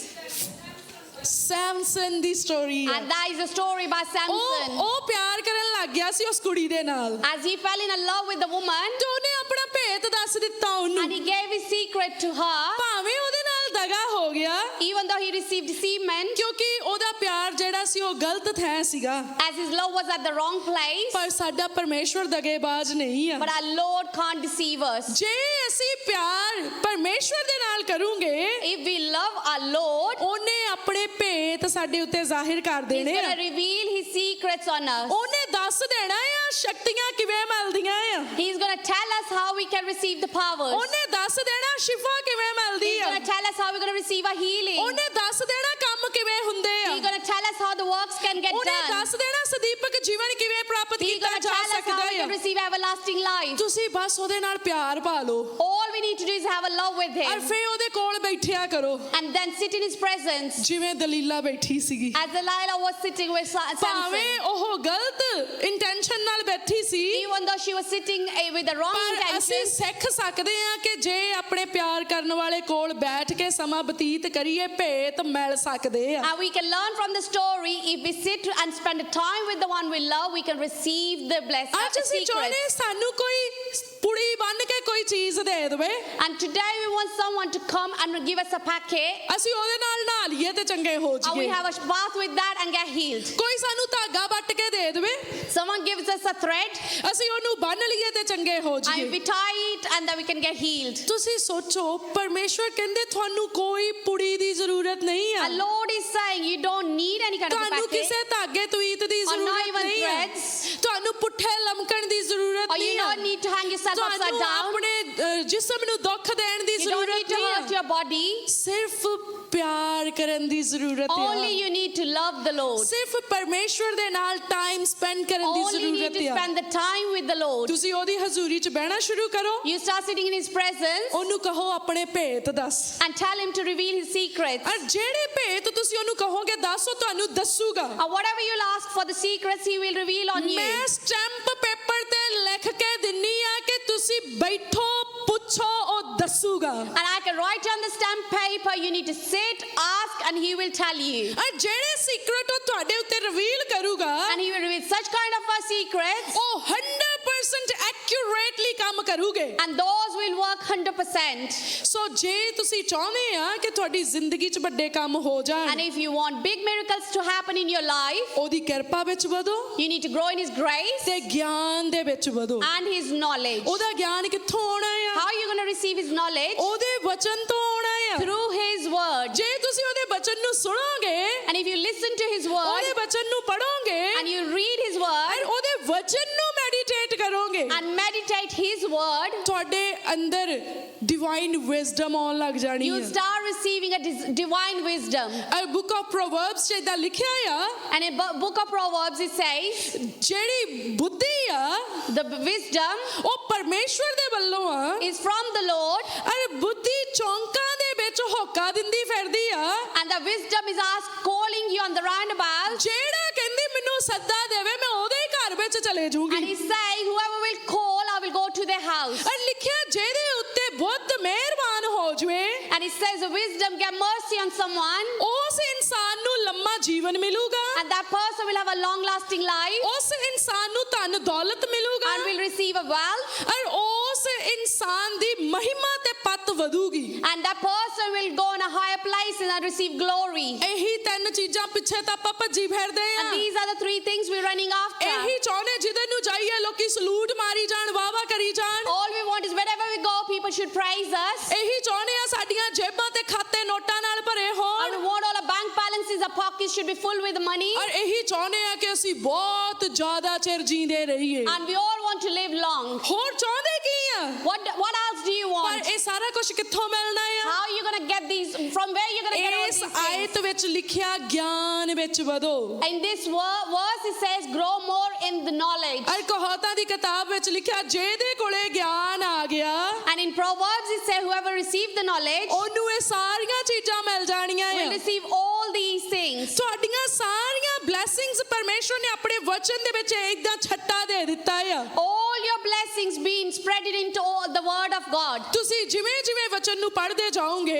Samson the story ਆ And that is a story by Samson. ਉਹ ਪਿਆਰ ਕਰਨ ਲੱਗ ਗਿਆ ਸੀ ਉਸ ਕੁੜੀ ਦੇ ਨਾਲ As he fell in love with the woman, ਤੇ ਉਹਨੇ ਆਪਣਾ ਭੇਤ ਦੱਸ ਦਿੱਤਾ ਉਹਨੂੰ and he gave his secret to her, ਭਾਵੇਂ ਉਹਦੇ ਨਾਲ ਦਗਾ ਹੋ ਗਿਆ even though he received deceivement, ਕਿਉਂਕਿ ਉਹਦਾ ਪਿਆਰ ਜਿਹੜਾ ਸੀ ਉਹ ਗਲਤ ਥਾਂ ਸੀਗਾ as his love was at the wrong place. ਪਰ ਸਾਡਾ ਪਰਮੇਸ਼ਵਰ ਦਗੇਬਾਜ਼ ਨਹੀਂ ਆ But our Lord can't deceive us. ਜੇ ਅਸੀਂ ਪਿਆਰ ਪਰਮੇਸ਼ਵਰ ਦੇ ਨਾਲ ਕਰੂੰਗੇ If we love our Lord, ਉਹਨੇ ਆਪਣੇ ਭੇਤ ਸਾਡੇ ਉੱਤੇ ਜ਼ਾਹਿਰ ਕਰ He's ਦੇਣੇ going ਆ to reveal his secrets on us. ਉਹਨੇ ਦੱਸ ਦੇਣਾ ਆ ਸ਼ਕਤੀਆਂ ਕਿਵੇਂ ਮਿਲਦੀਆਂ ਆ He's going to tell us how we can receive the powers. ਉਹਨੇ ਦੱਸ ਦੇਣਾ ਸ਼ਿਫਾ ਕਿਵੇਂ ਮਿਲਦੀ He's ਆ going to tell us how we're going to receive our healing. ਉਹਨੇ ਦੱਸ ਦੇਣਾ ਕੰਮ ਕਿਵੇਂ ਹੁੰਦੇ ਆ He's going to tell us how the works can get ਉਹਨੇ done. ਦੱਸ ਦੇਣਾ ਸਦੀਪਕ ਜੀਵਨ ਕਿਵੇਂ ਪ੍ਰਾਪਤ He's ਕੀਤਾ going to ਜਾ tell us how ਸਕਦਾ we can ਆ receive everlasting life. ਤੁਸੀਂ ਬਸ ਉਹਦੇ ਨਾਲ ਪਿਆਰ ਪਾ ਲਓ All we need to do is have a love with ਔਰ him, ਫੇ ਉਹਦੇ ਕੋਲ ਬੈਠਿਆ ਕਰੋ and then sit in his presence. ਜਿਵੇਂ ਦਲੀਲਾ ਬੈਠੀ ਸੀਗੀ As Delilah was sitting with Samson, ਭਾਵੇਂ ਉਹ ਗਲਤ ਇੰਟੈਂਸ਼ਨ ਬੈਠੀ ਸੀ, even though she was sitting with the wrong ਪਰ ਅਸੀਂ intentions. ਸਿੱਖ ਸਕਦੇ ਹਾਂ ਕਿ ਜੇ ਆਪਣੇ ਪਿਆਰ ਕਰਨ ਵਾਲੇ ਕੋਲ ਬੈਠ ਕੇ ਸਮਾਂ ਬਤੀਤ ਕਰੀਏ ਭੇਤ ਮਿਲ ਸਕਦੇ ਆ। And we can learn from the story, if we sit and spend time with the one we love, we can receive the blessing. ਅੱਜ ਅਸੀਂ ਚਾਹੁੰਦੇ ਸਾਨੂੰ ਕੋਈ ਪੁੜੀ ਬੰਨ ਕੇ ਕੋਈ ਚੀਜ਼ ਦੇ ਦੇਵੇ, And today we want someone to come and give us a packet, ਅਸੀਂ ਉਹਦੇ ਨਾਲ ਨਹਾ ਲਈਏ ਤੇ ਚੰਗੇ ਹੋ and we ਜਾਈਏ। have a bath with that and get healed. ਕੋਈ ਸਾਨੂੰ ਧਾਗਾ ਵੱਟ ਕੇ ਦੇ ਦੇਵੇ, Someone gives us a thread, ਅਸੀਂ ਉਹਨੂੰ ਬੰਨ ਲਈਏ ਤੇ ਚੰਗੇ ਹੋ and ਜਾਈਏ। we tie it, and then we can get healed. ਤੁਸੀਂ ਸੋਚੋ, ਪਰਮੇਸ਼ਵਰ ਕਹਿੰਦੇ ਤੁਹਾਨੂੰ ਕੋਈ ਪੁੜੀ ਦੀ ਜ਼ਰੂਰਤ ਨਹੀਂ ਆ, And Lord is saying you don't need any kind of a ਤੁਹਾਨੂੰ packet, ਕਿਸੇ ਧਾਗੇ ਤਵੀਤ ਦੀ or not ਜ਼ਰੂਰਤ even ਨਹੀਂ ਆ, threads, ਤੁਹਾਨੂੰ ਪੁੱਠੇ ਲਮਕਣ ਦੀ ਜ਼ਰੂਰਤ or you ਨਹੀਂ ਆ, don't need to hang yourself upside ਤੁਹਾਨੂੰ down. ਆਪਣੇ ਜਿਸਮ ਨੂੰ ਦੁੱਖ ਦੇਣ ਦੀ You don't need ਜ਼ਰੂਰਤ to ਨਹੀਂ hurt ਆ, your body. ਸਿਰਫ ਪਿਆਰ ਕਰਨ ਦੀ ਜ਼ਰੂਰਤ Only ਆ, you need to love the Lord. ਸਿਰਫ ਪਰਮੇਸ਼ਵਰ ਦੇ ਨਾਲ ਟਾਈਮ ਸਪੈਂਡ ਕਰਨ ਦੀ Only need ਜ਼ਰੂਰਤ to ਆ। spend the time with the Lord. ਤੁਸੀਂ ਉਹਦੀ ਹਜ਼ੂਰੀ 'ਚ ਬਹਿਣਾ ਸ਼ੁਰੂ ਕਰੋ, You start sitting in His presence ਉਹਨੂੰ ਕਹੋ ਆਪਣੇ ਭੇਤ ਦੱਸ, and tell Him to reveal His secrets. ਔਰ ਜਿਹੜੇ ਭੇਤ ਤੁਸੀਂ ਉਹਨੂੰ ਕਹੋਗੇ ਦੱਸ, ਉਹ ਤੁਹਾਨੂੰ ਦੱਸੂਗਾ। And whatever you'll ask for the secrets, He will reveal on you. ਮੈਂ ਸਟੈਂਪ ਪੇਪਰ ਤੇ ਲਿਖ ਕੇ ਦਿੰਨੀ ਆ ਕਿ ਤੁਸੀਂ ਬੈਠੋ ਪੁੱਛੋ, ਉਹ ਦੱਸੂਗਾ। And I can write on the stamp paper, you need to sit, ask, and He will tell you. ਔਰ ਜਿਹੜੇ ਸੀਕ੍ਰੇਟ ਉਹ ਤੁਹਾਡੇ ਉੱਤੇ ਰਿਵੀਲ ਕਰੂਗਾ, And He will reveal such kind of secrets, ਉਹ 100% ਐਕਿਊਰੇਟਲੀ ਕੰਮ ਕਰੂਗੇ। and those will work 100%. ਸੋ ਜੇ ਤੁਸੀਂ ਚਾਹੁੰਦੇ ਆ ਕਿ ਤੁਹਾਡੀ ਜ਼ਿੰਦਗੀ 'ਚ ਵੱਡੇ ਕੰਮ ਹੋ And ਜਾਣ, if you want big miracles to happen in your life, ਉਹਦੀ ਕਿਰਪਾ ਵਿੱਚ ਵਧੋ you need to grow in His grace ਤੇ ਗਿਆਨ ਦੇ ਵਿੱਚ ਵਧੋ। and His knowledge. ਉਹਦਾ ਗਿਆਨ ਕਿੱਥੋਂ ਆਉਣਾ ਆ? How are you going to receive His knowledge? ਉਹਦੇ ਵਚਨ ਤੋਂ ਆਉਣਾ ਆ। Through His word. ਜੇ ਤੁਸੀਂ ਉਹਦੇ ਵਚਨ ਨੂੰ ਸੁਣੋਗੇ, And if you listen to His ਉਹਦੇ word ਵਚਨ ਨੂੰ ਪੜੋਗੇ, and you read His word ਔਰ ਉਹਦੇ ਵਚਨ ਨੂੰ ਮੈਡੀਟੇਟ ਕਰੋਗੇ, and meditate His word, ਤੁਹਾਡੇ ਅੰਦਰ ਡਿਵਾਈਨ ਵਿਜ਼ਡਮ ਆਉਣ ਲੱਗ ਜਾਣੀ you ਹੈ। start receiving a divine wisdom. ਔਰ ਬੁੱਕ ਆਫ ਪ੍ਰੋਵਰਬਸ 'ਚ ਇਦਾਂ ਲਿਖਿਆ ਆ, And in book of Proverbs it says, ਜਿਹੜੀ ਬੁੱਧੀ ਆ the wisdom ਉਹ ਪਰਮੇਸ਼ਵਰ ਦੇ ਵੱਲੋਂ ਆ, is from the Lord, ਔਰ ਬੁੱਧੀ ਚੌਂਕਾਂ ਦੇ ਵਿੱਚ ਹੋਕਾ ਦਿੰਦੀ ਫਿਰਦੀ ਆ, and the wisdom is asked, calling you on the roundabout. ਜਿਹੜਾ ਕਹਿੰਦੀ ਮੈਨੂੰ ਸੱਦਾ ਦੇਵੇ ਮੈਂ ਉਹਦੇ ਹੀ ਘਰ ਵਿੱਚ ਚਲੇ And ਜਾਊਂਗੀ। He's saying, whoever will call, I will go to their house. ਔਰ ਲਿਖਿਆ ਜਿਹਦੇ ਉੱਤੇ ਬੁੱਧ ਮਿਹਰਬਾਨ ਹੋ ਜਵੇ, And it says, the wisdom get mercy on someone, ਉਸ ਇਨਸਾਨ ਨੂੰ ਲੰਮਾ ਜੀਵਨ ਮਿਲੂਗਾ, and that person will have a long lasting life ਉਸ ਇਨਸਾਨ ਨੂੰ ਧਨ ਦੌਲਤ ਮਿਲੂਗਾ, and will receive a wealth, ਔਰ ਉਸ ਇਨਸਾਨ ਦੀ ਮਹਿਮਾ ਤੇ ਪੱਤ ਵਧੂਗੀ। and that person will go in a higher place and receive glory. ਇਹੀ ਤਿੰਨ ਚੀਜ਼ਾਂ ਪਿੱਛੇ ਤਾਂ ਆਪਾਂ ਭੱਜੀ ਫਿਰਦੇ ਆ, And these are the three things we're running after. ਇਹੀ ਚਾਹੁੰਦੇ ਜਿਹਦੇ ਨੂੰ ਜਾਈਏ ਲੋਕੀ ਸਲੂਟ ਮਾਰੀ ਜਾਣ, ਵਾਵਾ ਕਰੀ ਜਾਣ, All we want is wherever we go, people should praise us. ਇਹੀ ਚਾਹੁੰਦੇ ਆ ਸਾਡੀਆਂ ਜੇਬਾਂ ਤੇ ਖਾਤੇ ਨੋਟਾਂ ਨਾਲ ਭਰੇ And ਹੋਣ, we want all our bank balances, our pockets should be full with money. ਔਰ ਇਹੀ ਚਾਹੁੰਦੇ ਆ ਕਿ ਅਸੀਂ ਬਹੁਤ ਜ਼ਿਆਦਾ ਚਿਰ ਜੀਂਦੇ ਰਹੀਏ। And we all want to live long. ਹੋਰ ਚਾਹੁੰਦੇ ਕੀ ਆ? What else do you ਪਰ want? ਇਹ ਸਾਰਾ ਕੁਝ ਕਿੱਥੋਂ ਮਿਲਣਾ ਆ? How are you going to get these? From where are you going to get all ਇਸ these things? ਆਇਤ ਵਿੱਚ ਲਿਖਿਆ ਗਿਆਨ ਵਿੱਚ ਵਧੋ। In this verse it says, grow more in the knowledge. ਔਰ ਕਹਾਵਤਾਂ ਦੀ ਕਿਤਾਬ ਵਿੱਚ ਲਿਖਿਆ ਜਿਹਦੇ ਕੋਲੇ ਗਿਆਨ ਆ ਗਿਆ And in Proverbs it says, whoever received the knowledge ਉਹਨੂੰ ਇਹ ਸਾਰੀਆਂ ਚੀਜ਼ਾਂ ਮਿਲ ਜਾਣੀਆਂ will ਆ। receive all these things. ਤੁਹਾਡੀਆਂ ਸਾਰੀਆਂ ਬਲੇਸਿੰਗਸ ਪਰਮੇਸ਼ਵਰ ਨੇ ਆਪਣੇ ਵਚਨ ਦੇ ਵਿੱਚ ਇਦਾਂ ਛੱਟਾ ਦੇ ਦਿੱਤਾ ਆ। All your blessings being spreaded into all the word of God. ਤੁਸੀਂ ਜਿਵੇਂ ਜਿਵੇਂ ਵਚਨ ਨੂੰ ਪੜ੍ਹਦੇ ਜਾਓਗੇ,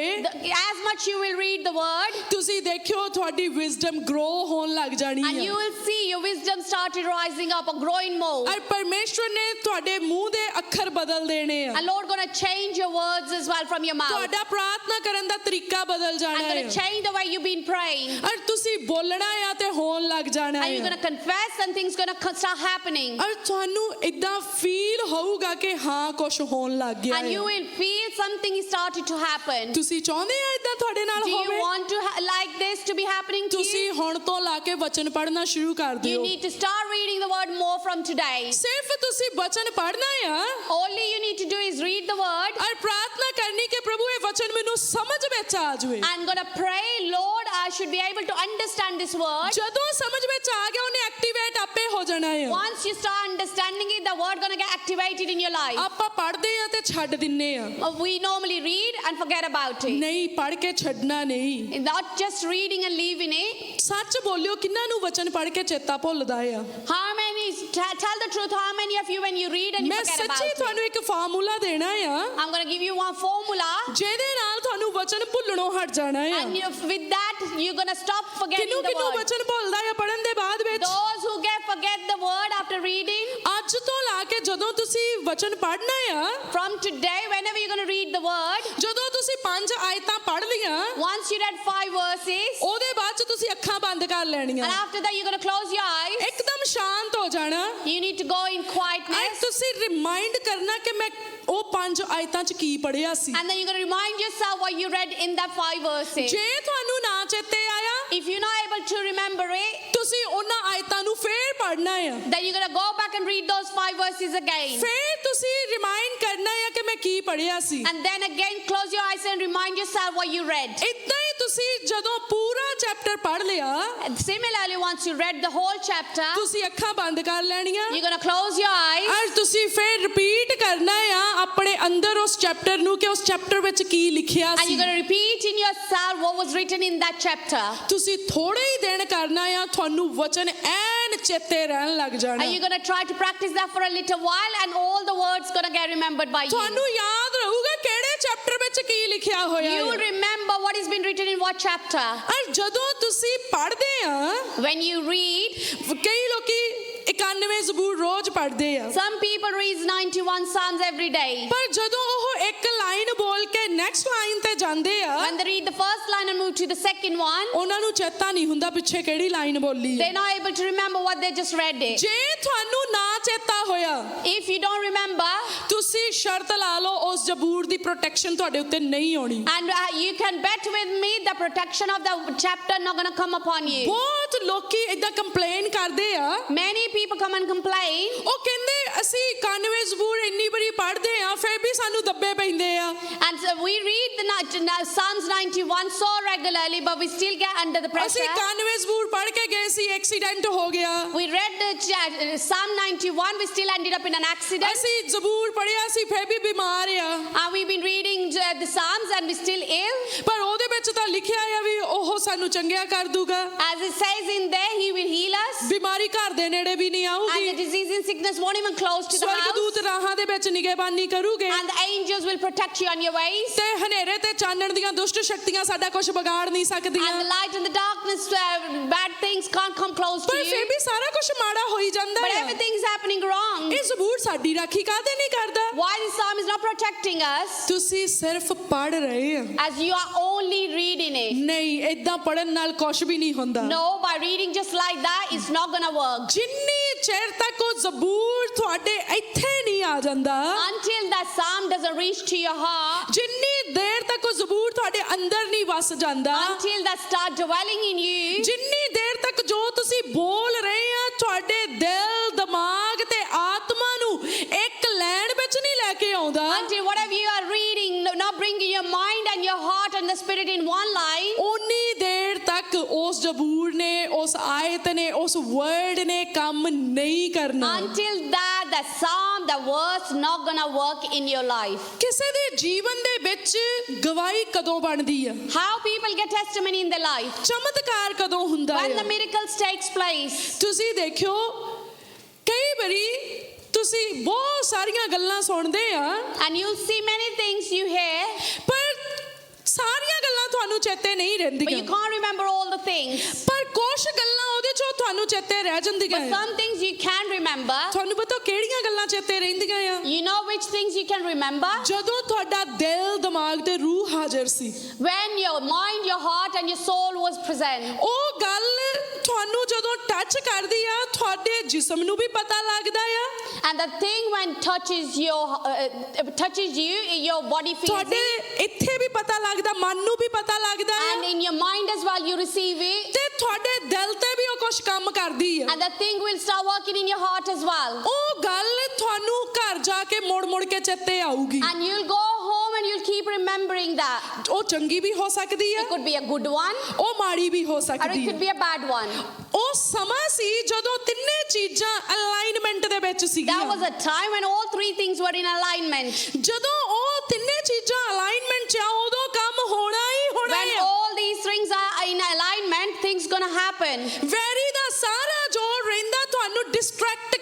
As much you will read the word, ਤੁਸੀਂ ਦੇਖਿਓ ਤੁਹਾਡੀ ਵਿਜ਼ਡਮ ਗਰੋ ਹੋਣ ਲੱਗ ਜਾਣੀ and you ਆ। will see your wisdom started rising up or growing more. ਔਰ ਪਰਮੇਸ਼ਵਰ ਨੇ ਤੁਹਾਡੇ ਮੂੰਹ ਦੇ ਅੱਖਰ ਬਦਲ ਦੇਣੇ ਆ। And Lord going to change your words as well from your mouth. ਤੁਹਾਡਾ ਪ੍ਰਾਰਥਨਾ ਕਰਨ ਦਾ ਤਰੀਕਾ ਬਦਲ I'm ਜਾਣਾ going to ਹੈ, change the way you've been praying. ਔਰ ਤੁਸੀਂ ਬੋਲਣਾ ਆ ਤੇ ਹੋਣ ਲੱਗ ਜਾਣਾ And you're ਹੈ, going to confess and things going to start happening. ਔਰ ਤੁਹਾਨੂੰ ਇਦਾਂ ਫੀਲ ਹੋਊਗਾ ਕਿ ਹਾਂ ਕੁਝ ਹੋਣ ਲੱਗ ਗਿਆ And you ਹੈ। will feel something is started to happen. ਤੁਸੀਂ ਚਾਹੁੰਦੇ ਆ ਇਦਾਂ ਤੁਹਾਡੇ ਨਾਲ Do you ਹੋਵੇ? want to like this to be happening to you? ਤੁਸੀਂ ਹੁਣ ਤੋਂ ਲਾ ਕੇ ਵਚਨ ਪੜ੍ਹਨਾ ਸ਼ੁਰੂ ਕਰ You ਦਿਓ। need to start reading the word more from today. ਸਿਰਫ ਤੁਸੀਂ ਵਚਨ ਪੜ੍ਹਨਾ ਆ All you need to do is read the word ਔਰ ਪ੍ਰਾਰਥਨਾ ਕਰਨੀ ਕਿ ਪ੍ਰਭੂ ਇਹ ਵਚਨ ਮੈਨੂੰ ਸਮਝ ਵਿੱਚ ਆ ਜਾਵੇ। and going to pray, Lord, I should be able to understand this word. ਜਦੋਂ ਸਮਝ ਵਿੱਚ ਆ ਗਿਆ ਉਹਨੇ ਐਕਟੀਵੇਟ ਆਪੇ ਹੋ ਜਾਣਾ ਆ। Once you start understanding it, the word going to get activated in your life. ਆਪਾਂ ਪੜ੍ਹਦੇ ਆ ਤੇ ਛੱਡ ਦਿੰਨੇ ਆ, We normally read and forget about it. ਨਹੀਂ ਪੜ੍ਹ ਕੇ ਛੱਡਣਾ ਨਹੀਂ। Not just reading and leaving it. ਸੱਚ ਬੋਲਿਓ, ਕਿੰਨਾਂ ਨੂੰ ਵਚਨ ਪੜ੍ਹ ਕੇ ਚੇਤਾ ਭੁੱਲਦਾ ਆ? How many tell the truth, how many of you when you read and you ਮੈਂ forget about ਸੱਚੀ it? ਤੁਹਾਨੂੰ ਇੱਕ ਫਾਰਮੂਲਾ ਦੇਣਾ ਆ I'm going to give you one formula, ਜਿਹਦੇ ਨਾਲ ਤੁਹਾਨੂੰ ਵਚਨ ਭੁੱਲਣੋਂ ਹਟ ਜਾਣਾ ਆ and with that you're going to stop forgetting ਕਿਨੂੰ the ਕਿਨੂੰ word. ਵਚਨ ਭੁੱਲਦਾ ਆ ਪੜਨ ਦੇ ਬਾਅਦ ਵਿੱਚ Those who forget the word after reading, ਅੱਜ ਤੋਂ ਲਾ ਕੇ ਜਦੋਂ ਤੁਸੀਂ ਵਚਨ ਪੜ੍ਹਨਾ ਆ from today, whenever you're going to read the word, ਜਦੋਂ ਤੁਸੀਂ 5 ਆਇਤਾਂ ਪੜ੍ਹ ਲੀਆਂ once you read 5 verses, ਉਹਦੇ ਬਾਅਦ ਚ ਤੁਸੀਂ ਅੱਖਾਂ ਬੰਦ ਕਰ ਲੈਣੀਆਂ and after that you're going to close your eyes. ਇੱਕਦਮ ਸ਼ਾਂਤ ਹੋ ਜਾਣਾ You need to go in and quietness, ਤੁਸੀਂ ਰਿਮਾਈਂਡ ਕਰਨਾ ਕਿ ਮੈਂ ਉਹ 5 ਆਇਤਾਂ ਚ ਕੀ ਪੜ੍ਹਿਆ ਸੀ and then you're going to remind yourself what you read in that 5 verses. ਜੇ ਤੁਹਾਨੂੰ ਨਾ ਚੇਤੇ ਆਇਆ If you're not able to remember it, ਤੁਸੀਂ ਉਹਨਾਂ ਆਇਤਾਂ ਨੂੰ ਫੇਰ ਪੜ੍ਹਨਾ ਆ then you're going to go back and read those 5 verses again. ਫੇਰ ਤੁਸੀਂ ਰਿਮਾਈਂਡ ਕਰਨਾ ਆ ਕਿ ਮੈਂ ਕੀ ਪੜ੍ਹਿਆ ਸੀ And then again close your eyes and remind yourself what you read. ਇਦਾਂ ਹੀ ਤੁਸੀਂ ਜਦੋਂ ਪੂਰਾ ਚੈਪਟਰ ਪੜ੍ਹ ਲਿਆ And similarly, once you read the whole chapter, ਤੁਸੀਂ ਅੱਖਾਂ ਬੰਦ ਕਰ ਲੈਣੀਆਂ you're going to close your eyes, ਔਰ ਤੁਸੀਂ ਫੇਰ ਰਿਪੀਟ ਕਰਨਾ ਆ ਆਪਣੇ ਅੰਦਰ ਉਸ ਚੈਪਟਰ ਨੂੰ ਕਿ ਉਸ ਚੈਪਟਰ ਵਿੱਚ ਕੀ ਲਿਖਿਆ and C you're going to repeat in yourself what was written in that chapter. ਤੁਸੀਂ ਥੋੜੇ ਹੀ ਦਿਨ ਕਰਨਾ ਆ ਤੁਹਾਨੂੰ ਵਚਨ ਐਨ ਚੇਤੇ ਰਹਿਣ ਲੱਗ ਜਾਣਾ And you're going to try to practice that for a little while, and all the words going to get remembered by you. ਤੁਹਾਨੂੰ ਯਾਦ ਰਹੂਗਾ ਕਿਹੜੇ ਚੈਪਟਰ ਵਿੱਚ ਕੀ ਲਿਖਿਆ ਹੋਇਆ You will ਹੈ remember what has been written in what chapter. ਔਰ ਜਦੋਂ ਤੁਸੀਂ ਪੜ੍ਹਦੇ ਆ When you read, ਕਈ ਲੋਕੀ 91 ਜ਼ਬੂਰ ਰੋਜ਼ ਪੜ੍ਹਦੇ ਆ some people read 91 Psalms every day. ਪਰ ਜਦੋਂ ਉਹ ਇੱਕ ਲਾਈਨ ਬੋਲ ਕੇ ਨੈਕਸਟ ਲਾਈਨ ਤੇ ਜਾਂਦੇ ਆ When they read the first line and move to the second one, ਉਹਨਾਂ ਨੂੰ ਚੇਤਾ ਨਹੀਂ ਹੁੰਦਾ ਪਿੱਛੇ ਕਿਹੜੀ ਲਾਈਨ ਬੋਲੀ ਹੈ they're not able to remember what they just read it. ਜੇ ਤੁਹਾਨੂੰ ਨਾ ਚੇਤਾ ਹੋਇਆ If you don't remember, ਤੁਸੀਂ ਸ਼ਰਤ ਲਾ ਲਓ ਉਸ ਜ਼ਬੂਰ ਦੀ ਪ੍ਰੋਟੈਕਸ਼ਨ ਤੁਹਾਡੇ ਉੱਤੇ ਨਹੀਂ ਆਉਣੀ and you can bet with me the protection of the chapter not going to come upon you. ਬਹੁਤ ਲੋਕੀ ਇਦਾਂ ਕੰਪਲੇਨ ਕਰਦੇ ਆ Many people come and complain, ਉਹ ਕਹਿੰਦੇ ਅਸੀਂ 91 ਜ਼ਬੂਰ ਇੰਨੀ ਵਾਰੀ ਪੜ੍ਹਦੇ ਆ ਫਿਰ ਵੀ ਸਾਨੂੰ ਦੱਬੇ ਪੈਂਦੇ ਆ and so we read the Psalms 91 so regularly, but we still get under the ਅਸੀਂ pressure. 91 ਜ਼ਬੂਰ ਪੜ੍ਹ ਕੇ ਗਏ ਸੀ ਐਕਸੀਡੈਂਟ ਹੋ ਗਿਆ We read the Psalm 91, we still ended up in an accident. ਅਸੀਂ ਜ਼ਬੂਰ ਪੜ੍ਹਿਆ ਸੀ ਫਿਰ ਵੀ ਬਿਮਾਰ ਆ And we've been reading the Psalms and we're still ill. ਪਰ ਉਹਦੇ ਵਿੱਚ ਤਾਂ ਲਿਖਿਆ ਆ ਵੀ ਉਹ ਸਾਨੂੰ ਚੰਗਿਆ ਕਰ ਦੂਗਾ As it says in there, He will heal us. ਬਿਮਾਰੀ ਘਰ ਦੇ ਨੇੜੇ ਵੀ ਨਹੀਂ And ਆਊਗੀ the disease and sickness won't even close to the house. ਸਵਰਗਦੂਤ ਰਾਹਾਂ ਦੇ ਵਿੱਚ ਨਿਗਹਿਬਾਨੀ ਕਰੂਗੇ And the angels will protect you on your ways. ਤੇ ਹਨੇਰੇ ਤੇ ਚਾਨਣ ਦੀਆਂ ਦੁਸ਼ਟ ਸ਼ਕਤੀਆਂ ਸਾਡਾ ਕੁਝ ਵਿਗਾੜ ਨਹੀਂ ਸਕਦੀਆਂ And the light and the darkness, bad things can't come close to ਪਰ ਫਿਰ you. ਵੀ ਸਾਰਾ ਕੁਝ ਮਾੜਾ ਹੋਈ ਜਾਂਦਾ But ਹੈ everything's happening wrong. ਇਹ ਜ਼ਬੂਰ ਸਾਡੀ ਰਾਖੀ ਕਾਹਦੇ ਨਹੀਂ ਕਰਦਾ Why this psalm is not protecting us? ਤੁਸੀਂ ਸਿਰਫ ਪੜ ਰਹੇ ਆ As you are only reading it. ਨਹੀਂ ਇਦਾਂ ਪੜਨ ਨਾਲ ਕੁਝ ਵੀ ਨਹੀਂ ਹੁੰਦਾ No, by reading just like that, it's not going to work. ਜਿੰਨੀ ਚਿਰ ਤੱਕ ਉਹ ਜ਼ਬੂਰ ਤੁਹਾਡੇ ਇੱਥੇ ਨਹੀਂ ਆ ਜਾਂਦਾ Until that psalm doesn't reach to your heart, ਜਿੰਨੀ ਦੇਰ ਤੱਕ ਉਹ ਜ਼ਬੂਰ ਤੁਹਾਡੇ ਅੰਦਰ ਨਹੀਂ ਵਸ ਜਾਂਦਾ until that start dwelling in you, ਜਿੰਨੀ ਦੇਰ ਤੱਕ ਜੋ ਤੁਸੀਂ ਬੋਲ ਰਹੇ ਆ ਤੁਹਾਡੇ ਦਿਲ ਦਿਮਾਗ ਤੇ ਆਤਮਾ ਨੂੰ ਇੱਕ ਲੈਣ ਵਿੱਚ ਨਹੀਂ ਲੈ ਕੇ ਆਉਂਦਾ until whatever you are reading, not bringing your mind and your heart and the spirit in one line, ਉਨੀ ਦੇਰ ਤੱਕ ਉਸ ਜ਼ਬੂਰ ਨੇ ਉਸ ਆਇਤ ਨੇ ਉਸ ਵਰਡ ਨੇ ਕੰਮ ਨਹੀਂ ਕਰਨਾ until that psalm, the verse not going to work in your life. ਕਿਸੇ ਦੇ ਜੀਵਨ ਦੇ ਵਿੱਚ ਗਵਾਹੀ ਕਦੋਂ ਬਣਦੀ ਆ How people get testimony in their life? ਚਮਤਕਾਰ ਕਦੋਂ ਹੁੰਦਾ When the ਹੈ miracles takes place. ਤੁਸੀਂ ਦੇਖਿਓ ਕਈ ਵਾਰੀ ਤੁਸੀਂ ਬਹੁਤ ਸਾਰੀਆਂ ਗੱਲਾਂ ਸੁਣਦੇ ਆ And you'll see many things you hear, ਪਰ ਸਾਰੀਆਂ ਗੱਲਾਂ ਤੁਹਾਨੂੰ ਚੇਤੇ ਨਹੀਂ but you ਰਹਿੰਦੀਆਂ can't remember all the things. ਪਰ ਕੁਝ ਗੱਲਾਂ ਉਹਦੇ ਚੋਂ ਤੁਹਾਨੂੰ ਚੇਤੇ ਰਹਿ ਜਾਂਦੀਆਂ But ਆ some things you can remember. ਤੁਹਾਨੂੰ ਪਤਾ ਕਿਹੜੀਆਂ ਗੱਲਾਂ ਚੇਤੇ ਰਹਿੰਦੀਆਂ ਆ You know which things you can remember? ਜਦੋਂ ਤੁਹਾਡਾ ਦਿਲ ਦਿਮਾਗ ਤੇ ਰੂਹ ਹਾਜ਼ਰ ਸੀ When your mind, your heart and your soul was present. ਉਹ ਗੱਲ ਤੁਹਾਨੂੰ ਜਦੋਂ ਟੱਚ ਕਰਦੀ ਆ ਤੁਹਾਡੇ ਜਿਸਮ ਨੂੰ ਵੀ ਪਤਾ ਲੱਗਦਾ ਆ And the thing when touches you, your body feels ਤੁਹਾਡੇ it. ਇੱਥੇ ਵੀ ਪਤਾ ਲੱਗਦਾ ਮਨ ਨੂੰ ਵੀ ਪਤਾ ਲੱਗਦਾ And ਆ in your mind as well, you receive it. ਤੇ ਤੁਹਾਡੇ ਦਿਲ ਤੇ ਵੀ ਉਹ ਕੁਝ ਕੰਮ ਕਰਦੀ ਆ And the thing will start working in your heart as well. ਉਹ ਗੱਲ ਤੁਹਾਨੂੰ ਘਰ ਜਾ ਕੇ ਮੁੜ ਮੁੜ ਕੇ ਚੇਤੇ ਆਊਗੀ And you'll go home and you'll keep remembering that. ਉਹ ਚੰਗੀ ਵੀ ਹੋ ਸਕਦੀ ਆ It could be a good one ਉਹ ਮਾੜੀ ਵੀ ਹੋ or it ਸਕਦੀ could ਆ be a bad one. ਉਹ ਸਮਾਂ ਸੀ ਜਦੋਂ ਤਿੰਨੇ ਚੀਜ਼ਾਂ ਅਲਾਈਨਮੈਂਟ ਦੇ ਵਿੱਚ That ਸੀਗੀਆਂ was a time when all three things were in alignment. ਜਦੋਂ ਉਹ ਤਿੰਨੇ ਚੀਜ਼ਾਂ ਅਲਾਈਨਮੈਂਟ 'ਚ ਆ ਉਦੋਂ ਕੰਮ ਹੋਣਾ ਹੀ ਹੋਣਾ When ਆ all these things are in alignment, things gonna happen. ਵੈਰੀ ਦਾ ਸਾਰਾ ਜੋਰ ਰਹਿੰਦਾ ਤੁਹਾਨੂੰ distract